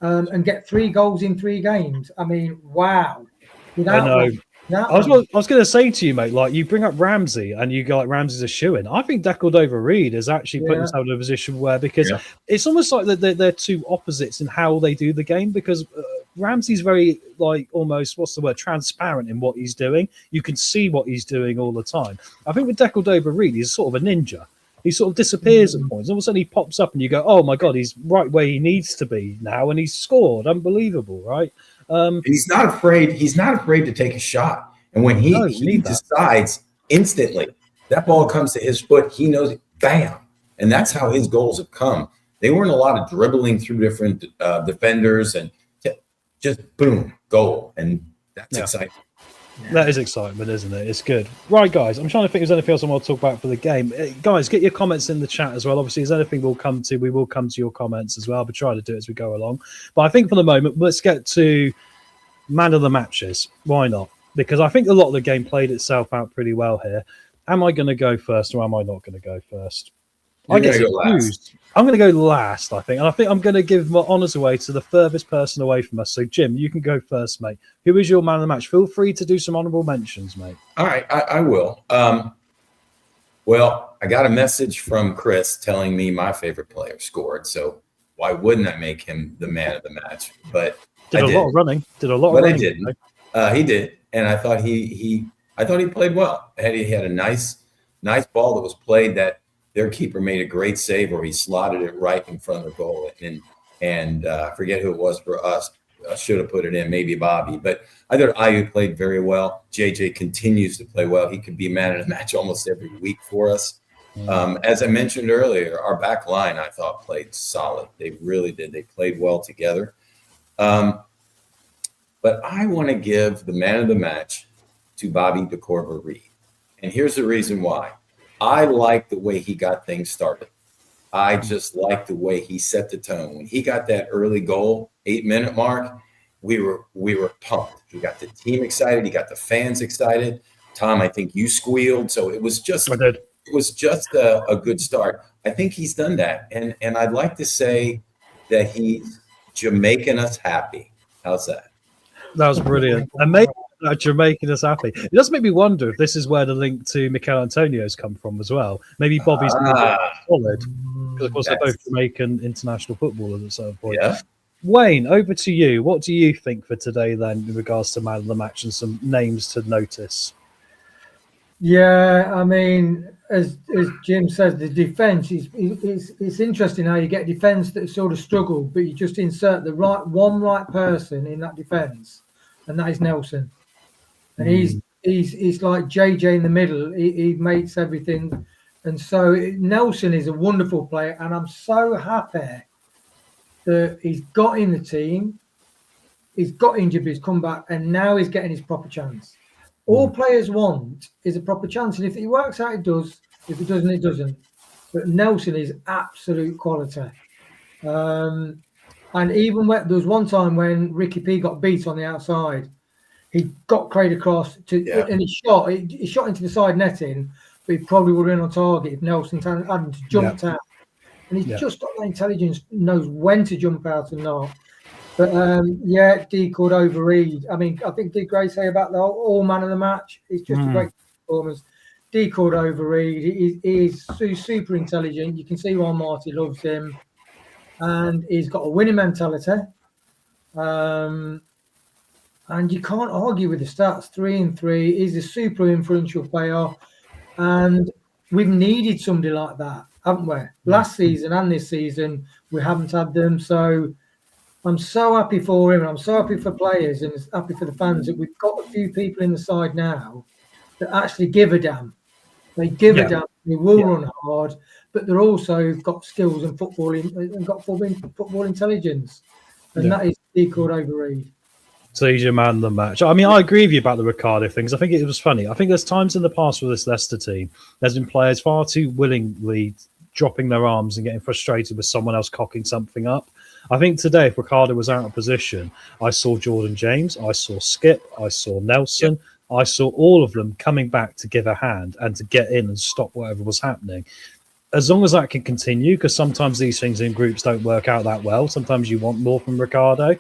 and get 3 goals in 3 games. I mean, wow. I know. I was going to say to you, mate, like, you bring up Ramsey and you go like Ramsey's a shoo-in. I think Cordova-Reid is actually putting himself in a position where, because it's almost like they're two opposites in how they do the game, because Ramsey's very, like, almost, transparent in what he's doing. You can see what he's doing all the time. I think with Cordova-Reid, he's sort of a ninja. He sort of disappears at points. All of a sudden he pops up and you go, oh my God, he's right where he needs to be now. And he's scored. Unbelievable, right? He's not afraid. He's not afraid to take a shot. And when he decides instantly, that ball comes to his foot, he knows it, bam. And that's how his goals have come. They weren't a lot of dribbling through different defenders and just boom, goal. And that's exciting. That is excitement, isn't it? It's good. Right, guys, I'm trying to think if there's anything else I want to talk about for the game. Guys, get your comments in the chat as well. Obviously, if there's anything we will come to your comments as well. I'll be trying to do it as we go along. But I think for the moment, let's get to man of the matches. Why not? Because I think a lot of the game played itself out pretty well here. Am I going to go first or am I not going to go first? I get confused. I'm going to go last, I think. And I think I'm going to give my honours away to the furthest person away from us. So, Jim, you can go first, mate. Who is your man of the match? Feel free to do some honourable mentions, mate. All right, I will. Well, I got a message from Chris telling me my favourite player scored. So why wouldn't I make him the man of the match? But Did a lot of running. But I didn't. He did. And I thought he played well. He had a nice ball that was played that their keeper made a great save, or he slotted it right in front of the goal. And forget who it was for us. I should have put it in, maybe Bobby. But I thought Ayu played very well. JJ continues to play well. He could be man of the match almost every week for us. As I mentioned earlier, our back line, I thought, played solid. They really did. They played well together. But I want to give the man of the match to Bobby Cordova-Reid. And here's the reason why. I like the way he got things started. I just like the way he set the tone. When he got that early goal, 8-minute mark, we were pumped. He got the team excited. He got the fans excited. Tom, I think you squealed. So it was just a good start. I think he's done that. And I'd like to say that he's Jamaican us happy. How's that? That was brilliant. Amazing. You're making us happy. It does make me wonder if this is where the link to Mikel Antonio's come from as well. Maybe Bobby's solid, because of course they're both Jamaican international footballers at some point. Yeah. Wayne, over to you. What do you think for today then in regards to man of the match and some names to notice? Yeah, I mean, as Jim says, the defence it's interesting how you get defence that sort of struggle, but you just insert the right person in that defence, and that is Nelson. And he's like JJ in the middle. He makes everything. And so Nelson is a wonderful player. And I'm so happy that he's got in the team. He's got injured, but he's come back. And now he's getting his proper chance. All players want is a proper chance. And if it works out, it does. If it doesn't, it doesn't. But Nelson is absolute quality. And even when there was one time when Ricky P got beat on the outside, he got Craig across and he shot into the side netting, but he probably would have been on target if Nelson hadn't jumped out. And he's just got that intelligence, knows when to jump out and not. But yeah, D called over Reed. I mean, I think did Gray say about the all man of the match? It's just a great performance. D called over Reed. He's super intelligent. You can see why Marty loves him, and he's got a winning mentality. And you can't argue with the stats. 3-3. He's a super influential player, and we've needed somebody like that, haven't we? Last season and this season, we haven't had them. So I'm so happy for him, and I'm so happy for players, and happy for the fans that we've got a few people in the side now that actually give a damn. They give a damn. They will run hard, but they're also got skills and footballing and got football intelligence, and that is equal over Reed. So he's your man of the match. I mean, I agree with you about the Ricardo things. I think it was funny. I think there's times in the past with this Leicester team, there's been players far too willingly dropping their arms and getting frustrated with someone else cocking something up. I think today, if Ricardo was out of position, I saw Jordan James, I saw Skip, I saw Nelson, I saw all of them coming back to give a hand and to get in and stop whatever was happening. As long as that can continue, because sometimes these things in groups don't work out that well. Sometimes you want more from Ricardo.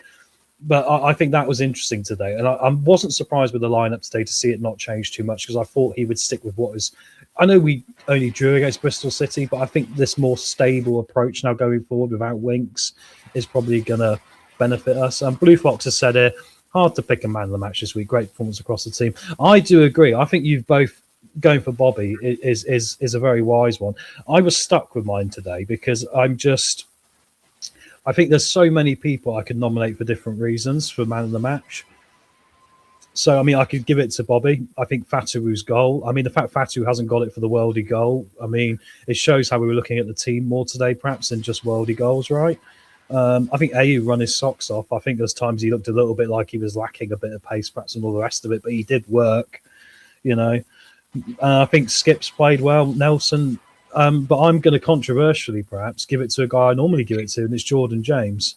But I think that was interesting today. And I wasn't surprised with the lineup today to see it not change too much, because I thought he would stick with what is... I know we only drew against Bristol City, but I think this more stable approach now going forward without Winks is probably going to benefit us. Blue Fox has said it, hard to pick a man of the match this week. Great performance across the team. I do agree. I think you've both going for Bobby is a very wise one. I was stuck with mine today because I think there's so many people I could nominate for different reasons for man of the match. So, I mean, I could give it to Bobby. I think Fatu's goal. I mean, the fact Fatu hasn't got it for the worldie goal, I mean, it shows how we were looking at the team more today, perhaps, than just worldie goals, right? I think AU run his socks off. I think there's times he looked a little bit like he was lacking a bit of pace, perhaps, and all the rest of it, but he did work, you know. I think Skip's played well. Nelson... but I'm going to controversially perhaps give it to a guy I normally give it to, and it's Jordan James.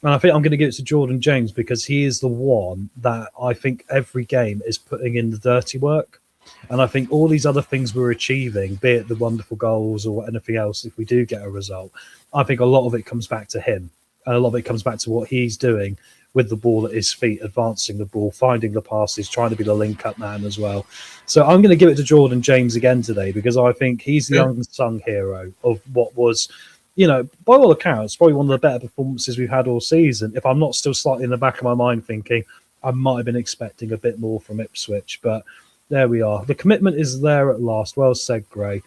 And I think I'm going to give it to Jordan James because he is the one that I think every game is putting in the dirty work. And I think all these other things we're achieving, be it the wonderful goals or anything else, if we do get a result, I think a lot of it comes back to him. And a lot of it comes back to what he's doing with the ball at his feet, advancing the ball, finding the passes, trying to be the link-up man as well. So I'm going to give it to Jordan James again today because I think he's the unsung hero of what was, you know, by all accounts, probably one of the better performances we've had all season. If I'm not still slightly in the back of my mind thinking I might have been expecting a bit more from Ipswich, but there we are. The commitment is there at last. Well said, Gray.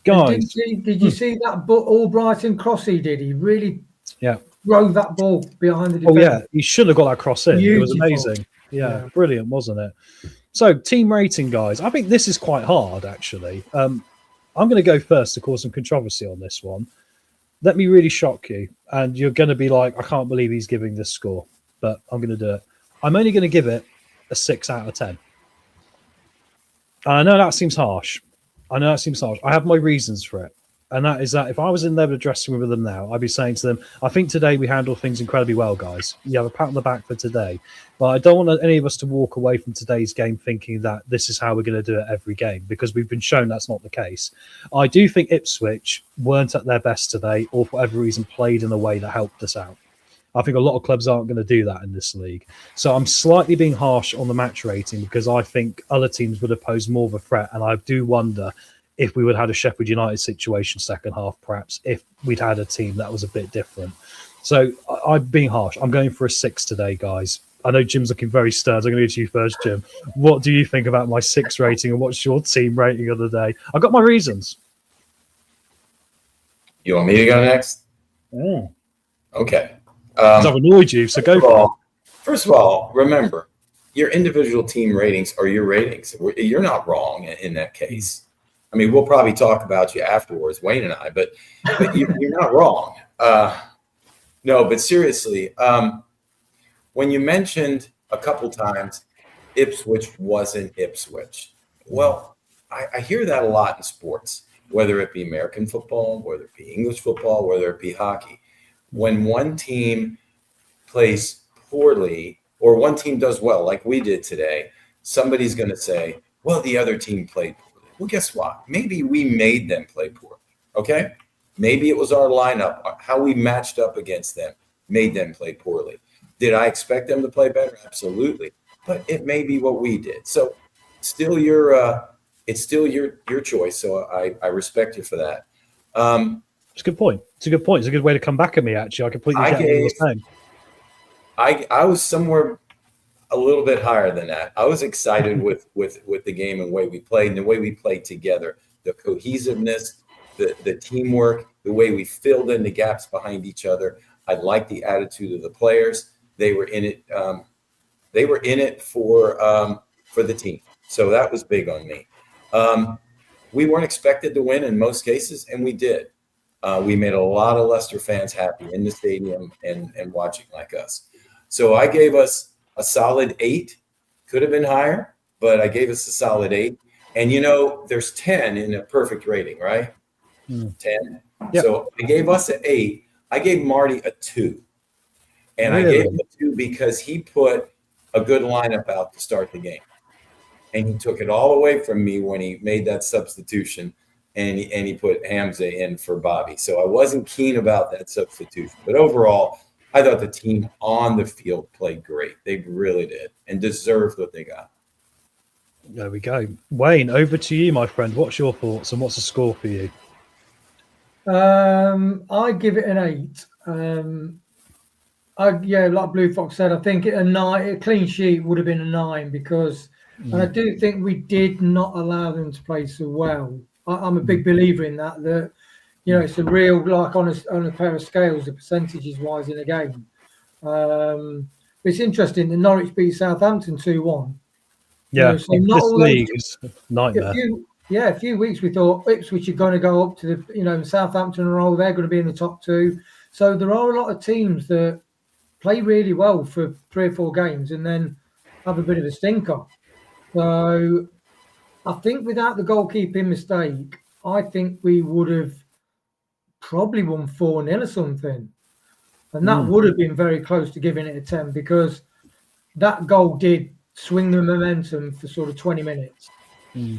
Guys. Did you see that Albrighton cross he did? He really drove that ball behind the defender. Oh, yeah. He should have got that cross in. Beautiful. It was amazing. Yeah, brilliant, wasn't it? So, team rating, guys. I think this is quite hard, actually. I'm going to go first to cause some controversy on this one. Let me really shock you. And you're going to be like, I can't believe he's giving this score. But I'm going to do it. I'm only going to give it a 6 out of 10. I know that seems harsh. I have my reasons for it. And that is that if I was in there dressing room with them now, I'd be saying to them, I think today we handled things incredibly well, guys. You have a pat on the back for today. But I don't want any of us to walk away from today's game thinking that this is how we're going to do it every game, because we've been shown that's not the case. I do think Ipswich weren't at their best today, or for whatever reason played in a way that helped us out. I think a lot of clubs aren't going to do that in this league. So I'm slightly being harsh on the match rating because I think other teams would have posed more of a threat. And I do wonder if we would have had a Sheffield United situation second half, perhaps, if we'd had a team that was a bit different. So I'm being harsh. I'm going for a 6 today, guys. I know Jim's looking very stern. So I'm going to go to you first, Jim. What do you think about my 6 rating and what's your team rating of the day? I've got my reasons. You want me to go next? Oh. Okay. I've annoyed you, so go for it. First of all, remember, your individual team ratings are your ratings. You're not wrong in that case. I mean, we'll probably talk about you afterwards, Wayne and I, but you're not wrong. No, but seriously, when you mentioned a couple times Ipswich wasn't Ipswich, well, I hear that a lot in sports, whether it be American football, whether it be English football, whether it be hockey. When one team plays poorly or one team does well, like we did today, somebody's going to say, well, the other team played poorly. Well, guess what? Maybe we made them play poorly, okay? Maybe it was our lineup, how we matched up against them. made them play poorly. Did I expect them to play better? Absolutely. But it may be what we did. So still it's still your choice. So I respect you for that. It's a good point. It's a good point. It's a good way to come back at me, actually. I completely get what you're saying. I was somewhere a little bit higher than that. I was excited with the game and the way we played and the way we played together, the cohesiveness, the teamwork, the way we filled in the gaps behind each other. I liked the attitude of the players. They were in it. They were in it for the team. So that was big on me. We weren't expected to win in most cases, and we did. We made a lot of Leicester fans happy in the stadium and watching like us. So I gave us a solid 8. Could have been higher, but I gave us a solid 8. And, there's 10 in a perfect rating, right? 10. Yep. So I gave us an 8. I gave Marty a 2. And really? I gave him a 2 because he put a good lineup out to start the game. And he took it all away from me when he made that substitution and he put Hamza in for Bobby. So I wasn't keen about that substitution. But overall, I thought the team on the field played great. They really did and deserved what they got. There we go. Wayne, over to you, my friend. What's your thoughts and what's the score for you? I give it an 8. Like Blue Fox said, I think a 9, a clean sheet would have been a 9 because and I do think we did not allow them to play so well. I'm a big believer in that it's a real, like on a pair of scales, the percentages wise in a game. It's interesting that Norwich beat Southampton 2-1. Yeah, so not this league is a nightmare. A few weeks we thought Ipswich are going to go up to the, Southampton and all, they're going to be in the top 2. So there are a lot of teams that play really well for 3 or 4 games and then have a bit of a stinker. So I think without the goalkeeping mistake, I think we would have probably won 4-0 or something. And that would have been very close to giving it a 10 because that goal did swing the momentum for sort of 20 minutes.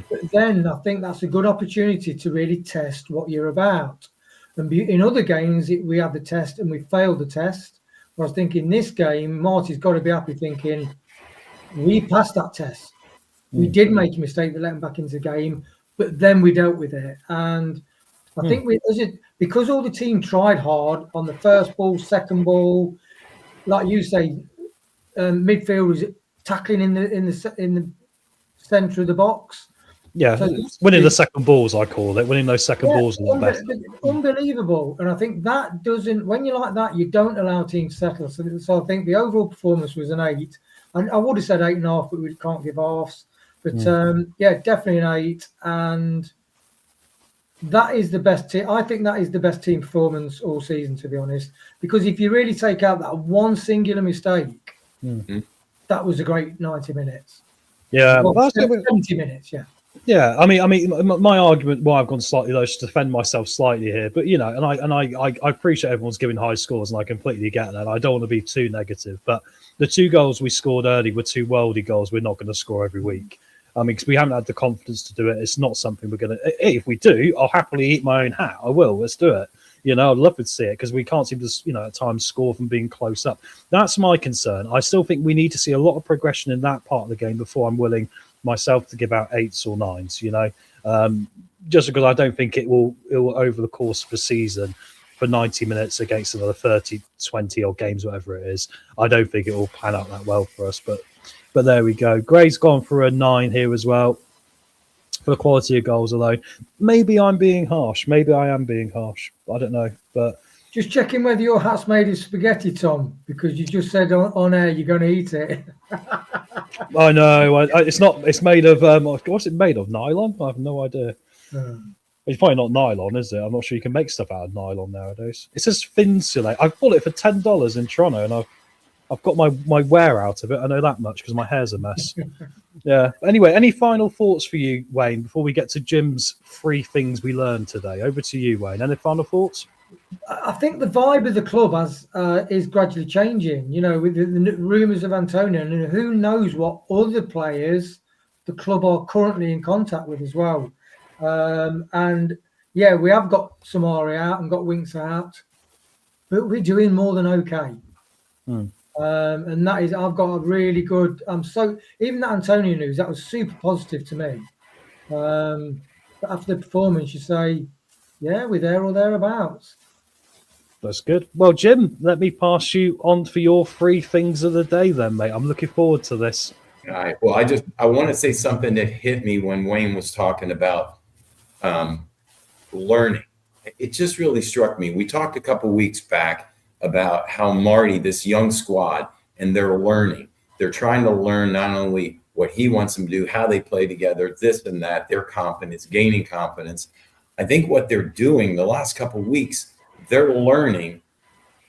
But then I think that's a good opportunity to really test what you're about. And in other games, we had the test and we failed the test. I was thinking this game, Marty's got to be happy thinking, we passed that test. We did make a mistake that let him back into the game, but then we dealt with it. And I think because all the team tried hard on the first ball, second ball, like you say, midfield was tackling in the centre of the box. Yeah, so winning the second balls, I call it. Winning those second balls is the best. Unbelievable. And I think that doesn't, when you're like that, you don't allow teams to settle. So I think the overall performance was an 8. And I would have said 8.5, but we can't give halves. But definitely an 8. And that is the best team. I think that is the best team performance all season, to be honest. Because if you really take out that one singular mistake, that was a great 90 minutes. Yeah, well, 70 minutes, yeah. Yeah, I mean, my argument why I've gone slightly low is to defend myself slightly here, but I appreciate everyone's giving high scores, and I completely get that. I don't want to be too negative, but the 2 goals we scored early were 2 worldy goals. We're not going to score every week. I mean, because we haven't had the confidence to do it. It's not something we're going to. If we do, I'll happily eat my own hat. I will. Let's do it. I'd love to see it because we can't seem to, at times score from being close up. That's my concern. I still think we need to see a lot of progression in that part of the game before I'm willing myself to give out 8s or 9s, just because I don't think it will over the course of a season for 90 minutes against another 30, 20 or games, whatever it is. I don't think it will pan out that well for us, but there we go. Gray's gone for a 9 here as well for the quality of goals, although maybe I'm being harsh. Maybe I am being harsh. I don't know, but just checking whether your hat's made of spaghetti, Tom, because you just said on air you're going to eat it. I know. It's not. It's made of. What's it made of? Nylon? I have no idea. It's probably not nylon, is it? I'm not sure you can make stuff out of nylon nowadays. It says Finsulate. I bought it for $10 in Toronto, and I've got my wear out of it. I know that much because my hair's a mess. Yeah. Anyway, any final thoughts for you, Wayne, before we get to Jim's 3 things we learned today? Over to you, Wayne. Any final thoughts? I think the vibe of the club is gradually changing, with the rumours of Antonio, and who knows what other players the club are currently in contact with as well. We have got Samari out and got Winks out. but we're doing more than okay. Hmm. And that is, I've got a really good. So even that Antonio news, that was super positive to me. But after the performance, you say, yeah, we're there or thereabouts. That's good. Well, Jim, let me pass you on for your 3 things of the day then, mate. I'm looking forward to this. All right. Well, I want to say something that hit me when Wayne was talking about learning. It just really struck me. We talked a couple weeks back about how Marty, this young squad, and they're learning. They're trying to learn not only what he wants them to do, how they play together, this and that, their confidence, gaining confidence. I think what they're doing the last couple of weeks, they're learning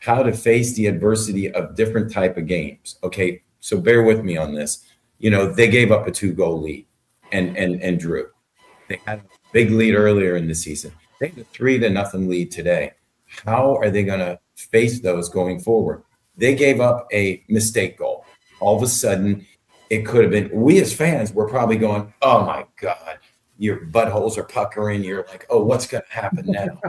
how to face the adversity of different type of games. Okay, so bear with me on this. You know, they gave up a 2-goal lead and drew. They had a big lead earlier in the season. They have a 3-0 lead today. How are they going to face those going forward? They gave up a mistake goal. All of a sudden, it could have been, we as fans were probably going, oh my God, your buttholes are puckering. You're like, oh, what's going to happen now?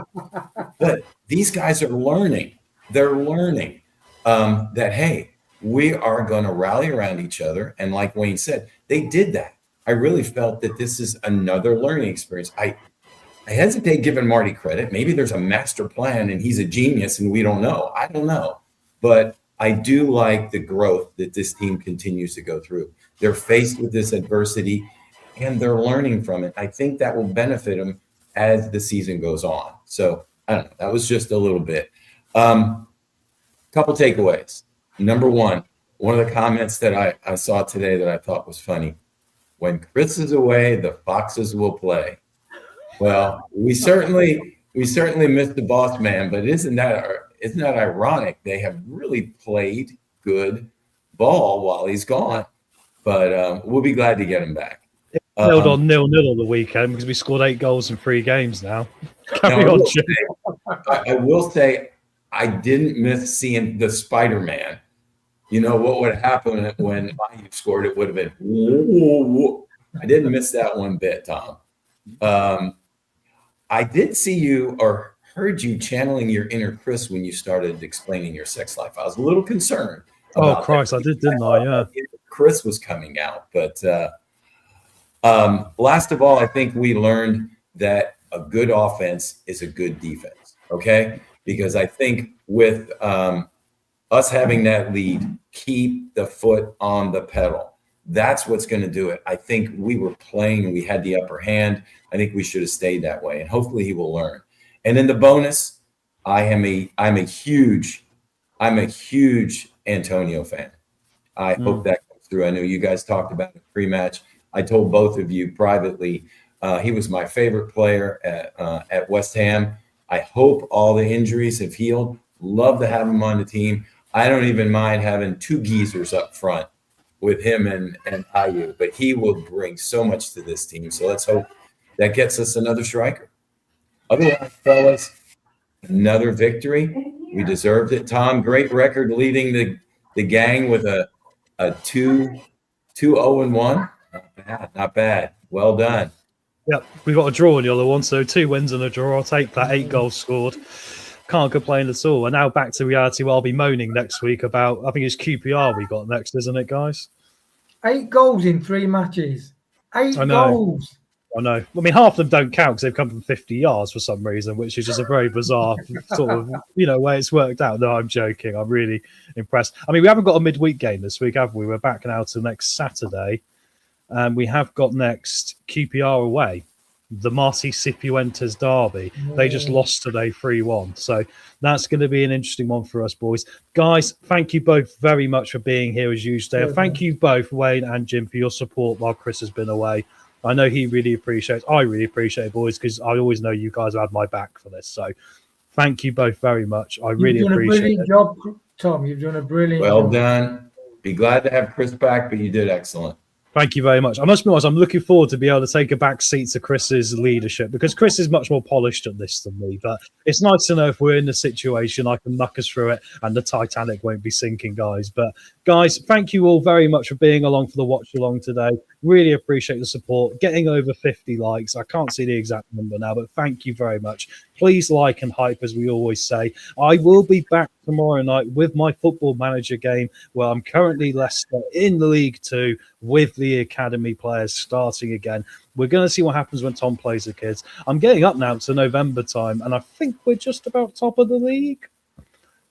But these guys are learning. They're learning that, hey, we are going to rally around each other. And like Wayne said, they did that. I really felt that this is another learning experience. I hesitate giving Marty credit. Maybe there's a master plan and he's a genius and we don't know. I don't know. But I do like the growth that this team continues to go through. They're faced with this adversity and they're learning from it. I think that will benefit them as the season goes on. So I don't know. That was just a little bit. Couple takeaways. Number one of the comments that I saw today that I thought was funny. When Chris is away, the Foxes will play. Well, we certainly missed the boss man, but isn't that ironic? They have really played good ball while he's gone, but we'll be glad to get him back. Held on 0-0 on the weekend because we scored 8 goals in 3 games now. Carry on, Jim. I will say I didn't miss seeing the Spider-Man. You know what would happen when you scored? It would have been. Whoa. I didn't miss that one bit, Tom. I did see you or heard you channeling your inner Chris when you started explaining your sex life. I was a little concerned. Oh, Christ, I did, didn't I? Yeah. Chris was coming out. But last of all, I think we learned that a good offense is a good defense, okay? Because I think with us having that lead, keep the foot on the pedal. That's what's going to do it. I think we were playing and we had the upper hand. I think we should have stayed that way, and hopefully he will learn. And in the bonus, I'm a huge Antonio fan. I hope that comes through. I know you guys talked about it pre-match. I told both of you privately he was my favorite player at West Ham. I hope all the injuries have healed. Love to have him on the team. I don't even mind having 2 geezers up front with him and Ayew, but he will bring so much to this team. So let's hope that gets us another striker. Otherwise, fellas, another victory. We deserved it. Tom, great record leading the gang with a 2-0-1. Not bad. Well done. Yep, we got a draw on the other one, so 2 wins and a draw. I'll take that. 8 goals scored. Can't complain at all. And now back to reality where I'll be moaning next week about, I think it's QPR we got next, isn't it, guys? 8 goals in 3 matches. 8 goals. I know. I mean, half of them don't count because they've come from 50 yards for some reason, which is just a very bizarre sort of, way it's worked out. No, I'm joking. I'm really impressed. I mean, we haven't got a midweek game this week, have we? We're back now till next Saturday. And we have got next QPR away, the Marty Cifuentes derby. They just lost today 3-1. So that's going to be an interesting one for us, boys. Guys, thank you both very much for being here as usual. Yeah, thank you both, Wayne and Jim, for your support while Chris has been away. I know he really appreciates. I really appreciate it, boys, because I always know you guys have had my back for this. So thank you both very much. I really appreciate it. You've done a brilliant job, Tom. You've done a brilliant job. Well done. Be glad to have Chris back, but you did excellent. Thank you very much. I must be honest, I'm looking forward to be able to take a back seat to Chris's leadership because Chris is much more polished at this than me. But it's nice to know if we're in the situation, I can muck us through it and the Titanic won't be sinking, guys. But guys, thank you all very much for being along for the watch along today. Really appreciate the support. Getting over 50 likes. I can't see the exact number now, but thank you very much. Please like and hype, as we always say. I will be back tomorrow night with my Football Manager game, where I'm currently Leicester in the League 2 with the academy players starting again. We're going to see what happens when Tom plays the kids. I'm getting up now to November time, and I think we're just about top of the league.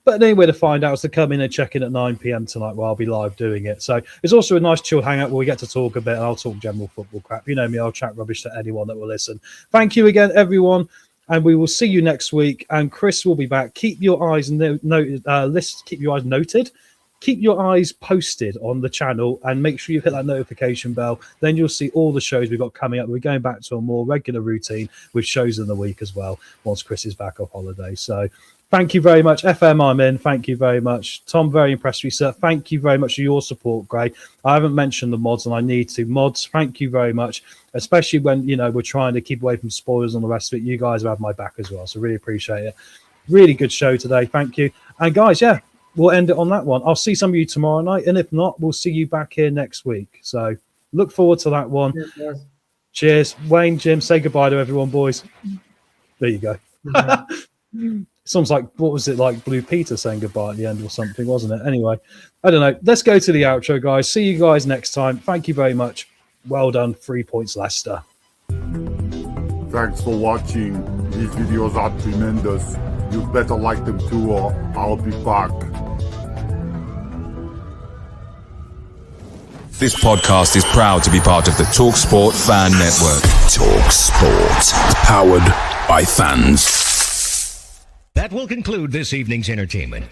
But anyway, to find out is to come in and check in at 9 p.m. tonight, where I'll be live doing it. So it's also a nice chill hangout where we get to talk a bit, and I'll talk general football crap. You know me, I'll chat rubbish to anyone that will listen. Thank you again, everyone, and we will see you next week. And Chris will be back. Keep your eyes keep your eyes noted. Keep your eyes posted on the channel, and make sure you hit that notification bell. Then you'll see all the shows we've got coming up. We're going back to a more regular routine with shows in the week as well once Chris is back off holiday. So thank you very much. FM, I'm in. Thank you very much. Tom, very impressed with you, sir. Thank you very much for your support, Gray. I haven't mentioned the mods, and I need to. Mods, thank you very much, especially when, we're trying to keep away from spoilers and the rest of it. You guys have had my back as well, so really appreciate it. Really good show today. Thank you. And guys, we'll end it on that one. I'll see some of you tomorrow night, and if not, we'll see you back here next week. So look forward to that one. Yes. Cheers. Wayne, Jim, say goodbye to everyone, boys. There you go. Sounds like, what was it, like Blue Peter saying goodbye at the end or something, wasn't it? Anyway, I don't know. Let's go to the outro, guys. See you guys next time. Thank you very much. Well done. 3 points, Leicester. Thanks for watching. These videos are tremendous. You better like them too, or I'll be back. This podcast is proud to be part of the TalkSport Fan Network. TalkSport. Powered by fans. That will conclude this evening's entertainment.